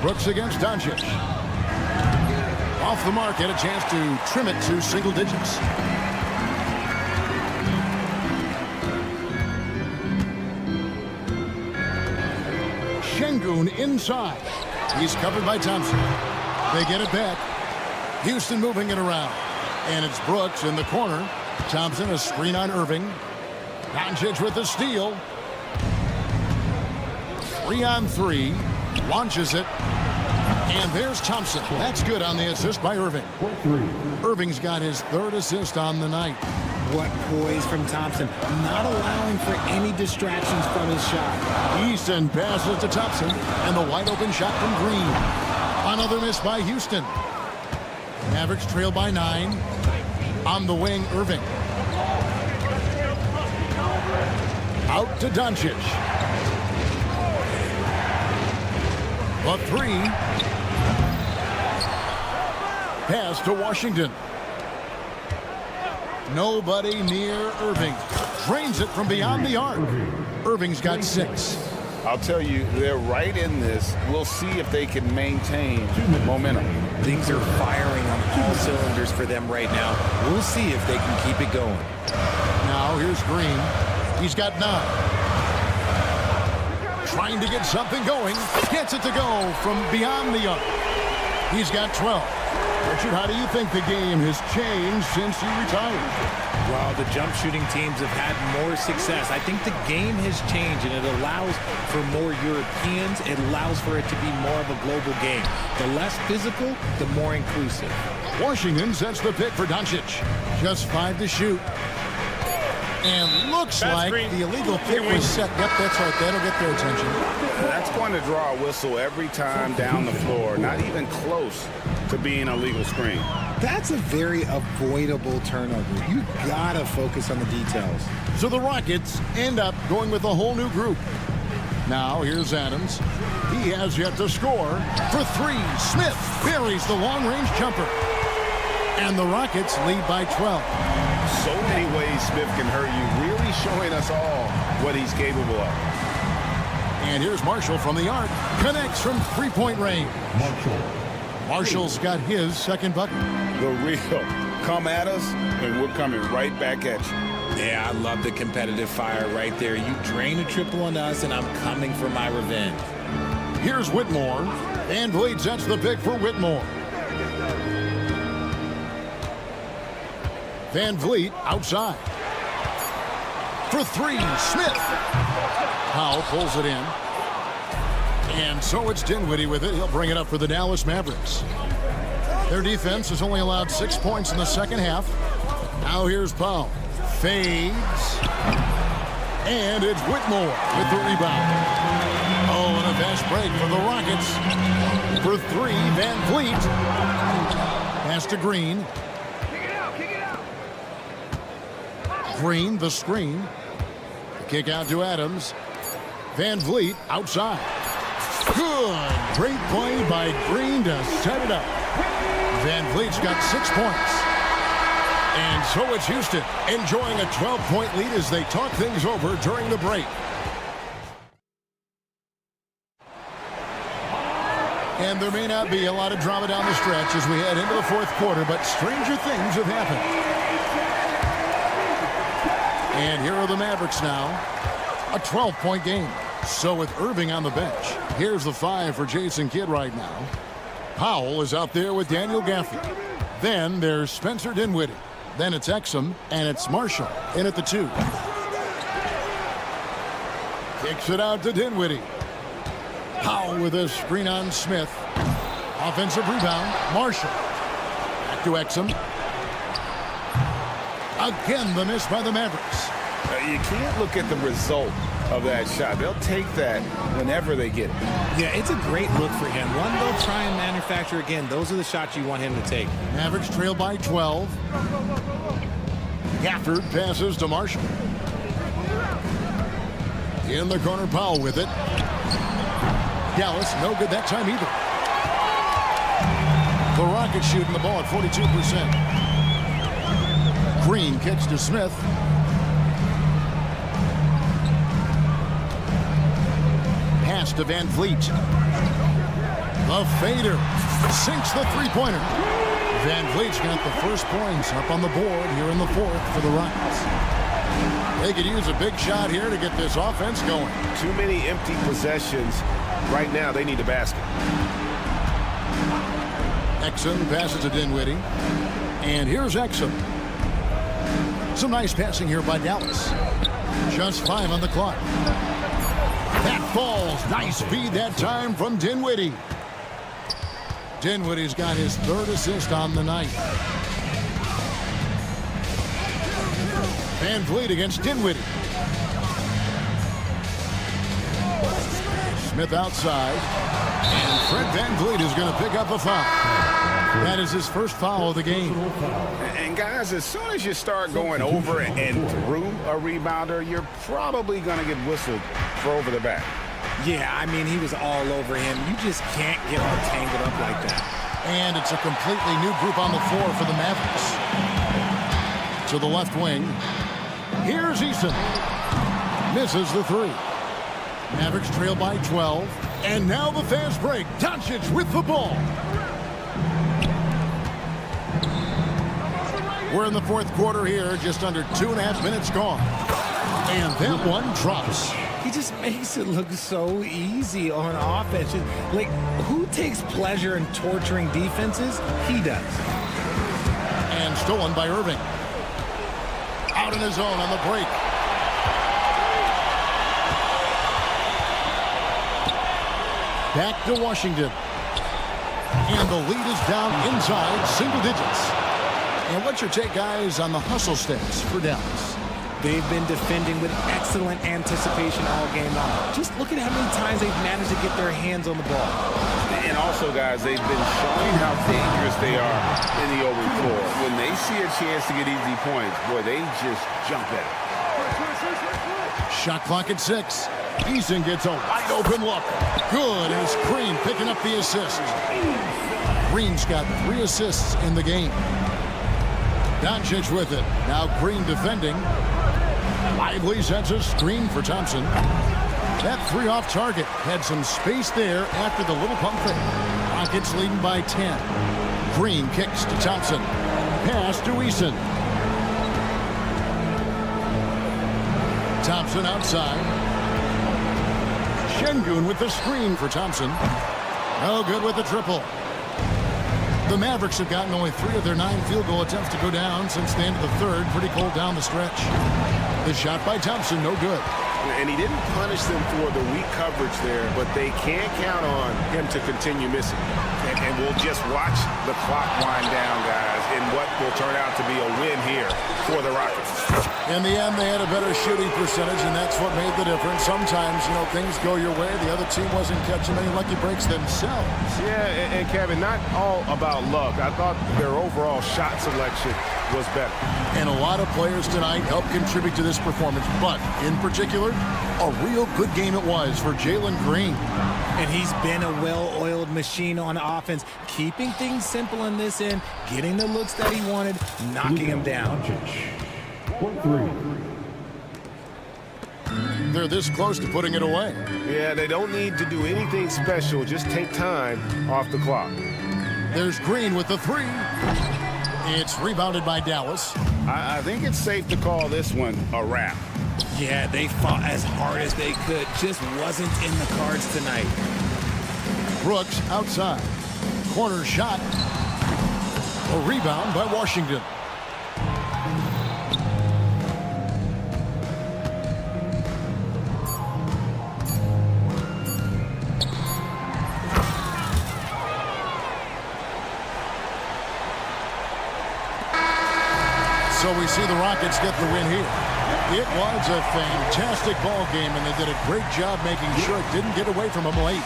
Brooks against Doncic. Off the mark, had a chance to trim it to single digits. Şengün inside. He's covered by Thompson. They get it back. Houston moving it around. And it's Brooks in the corner. Thompson a screen on Irving. Doncic with the steal. 3-on-3. Launches it. And there's Thompson. That's good on the assist by Irving. Irving's got his 3rd assist on the night. What poise from Thompson, not allowing for any distractions from his shot. Eason passes to Thompson, and the wide open shot from Green. Another miss by Houston. Mavericks trail by 9. On the wing, Irving. Out to Doncic. A 3. Pass to Washington. Nobody near Irving. Drains it from beyond the arc. Irving's got 6. I'll tell you, they're right in this. We'll see if they can maintain momentum. Things are firing on all cylinders for them right now. We'll see if they can keep it going. Now here's Green. He's got 9. Trying to get something going. Gets it to go from beyond the arc. He's got 12. Richard, how do you think the game has changed since you retired? Well, the jump shooting teams have had more success. I think the game has changed, and it allows for more Europeans. It allows for it to be more of a global game. The less physical, the more inclusive. Washington sets the pick for Doncic. Just 5 to shoot. And looks like the illegal pick was set. Yep, that's right. That'll get their attention. That's going to draw a whistle every time down the floor. Not even close to being a legal screen. That's a very avoidable turnover. You gotta focus on the details. So the Rockets end up going with a whole new group. Now here's Adams. He has yet to score. For 3, Smith buries the long-range jumper. And the Rockets lead by 12. So many ways Smith can hurt you, really showing us all what he's capable of. And here's Marshall from the arc. Connects from three-point range. Marshall's got his second bucket. The real come at us, and we're coming right back at you. Yeah, I love the competitive fire right there. You drain a triple on us, and I'm coming for my revenge. Here's Whitmore. Van Vliet sets the pick for Whitmore. Van Vliet outside. For 3, Smith. Powell pulls it in. And so it's Dinwiddie with it. He'll bring it up for the Dallas Mavericks. Their defense has only allowed 6 points in the second half. Now here's Powell. Fades. And it's Whitmore with the rebound. Oh, and a fast break for the Rockets. For 3, Van Vliet. Pass to Green. Green, the screen. The kick out to Adams. Van Vliet outside. Good. Great play by Green to set it up. Van Vliet's got 6 points. And so it's Houston enjoying a 12-point lead as they talk things over during the break. And there may not be a lot of drama down the stretch as we head into the fourth quarter, but stranger things have happened. And here are the Mavericks now. A 12-point game. So with Irving on the bench, here's the 5 for Jason Kidd right now. Powell is out there with Daniel Gaffey. Then there's Spencer Dinwiddie. Then it's Exum, and it's Marshall in at the 2. Kicks it out to Dinwiddie. Powell with a screen on Smith. Offensive rebound, Marshall. Back to Exum. Again, the miss by the Mavericks. You can't look at the result of that shot. They'll take that whenever they get it. Yeah, it's a great look for him. One they'll try and manufacture again. Those are the shots you want him to take. Mavericks trail by 12. Gafford passes to Marshall. In the corner, Powell with it. Dallas, no good that time either. The Rockets shooting the ball at 42%. Green kicks to Smith. Pass to Van Vliet. The fader sinks the three-pointer. Van Vliet's got the first points up on the board here in the fourth for the Rockets. They could use a big shot here to get this offense going. Too many empty possessions. Right now, they need a basket. Exum passes to Dinwiddie. And here's Exum. Some nice passing here by Dallas. Just 5 on the clock. That falls. Nice feed that time from Dinwiddie. Dinwiddie's got his 3rd assist on the night. Van Vliet against Dinwiddie. Smith outside. And Fred Van Vliet is going to pick up a foul. That is his first foul of the game. And guys, as soon as you start going over and through a rebounder, you're probably going to get whistled for over the back. Yeah, I mean, he was all over him. You just can't get all tangled up like that. And it's a completely new group on the floor for the Mavericks. To the left wing. Here's Eason. Misses the 3. Mavericks trail by 12. And now the fast break. Doncic with the ball. We're in the fourth quarter here. Just under 2.5 minutes gone. And that one drops. He just makes it look so easy on offense. Like, who takes pleasure in torturing defenses? He does. And stolen by Irving. Out in his own on the break. Back to Washington. And the lead is down inside single digits. And what's your take, guys, on the hustle stats for Dallas? They've been defending with excellent anticipation all game long. Just look at how many times they've managed to get their hands on the ball. And also, guys, they've been showing how dangerous they are in the open floor. When they see a chance to get easy points, boy, they just jump at it. Shot clock at 6. Eason gets a wide open look. Good, as Green picking up the assist. Green's got 3 assists in the game. Doncic with it. Now Green defending. Lively sets a screen for Thompson. That 3 off target. Had some space there after the little pump fake. Rockets leading by 10. Green kicks to Thompson. Pass to Eason. Thompson outside. Şengün with the screen for Thompson. No good with the triple. The Mavericks have gotten only 3 of their 9 field goal attempts to go down since the end of the third. Pretty cold down the stretch. The shot by Thompson, no good. And he didn't punish them for the weak coverage there, but they can't count on him to continue missing. And we'll just watch the clock wind down, guys, in what will turn out to be a win here for the Rockets. In the end, they had a better shooting percentage, and that's what made the difference. Sometimes, things go your way. The other team wasn't catching any lucky breaks themselves. Yeah, and Kevin, not all about luck. I thought their overall shot selection was better. And a lot of players tonight helped contribute to this performance, but in particular, a real good game it was for Jalen Green. And he's been a well-oiled machine on offense, keeping things simple in this end, getting the looks that he wanted, knocking him down. They're this close to putting it away. Yeah, they don't need to do anything special. Just take time off the clock. There's Green with the 3. It's rebounded by Dallas. I think it's safe to call this one a wrap. Yeah, they fought as hard as they could. Just wasn't in the cards tonight. Brooks outside. Corner shot. A rebound by Washington. So we see the Rockets get the win here. It was a fantastic ball game, and they did a great job making sure it didn't get away from them late.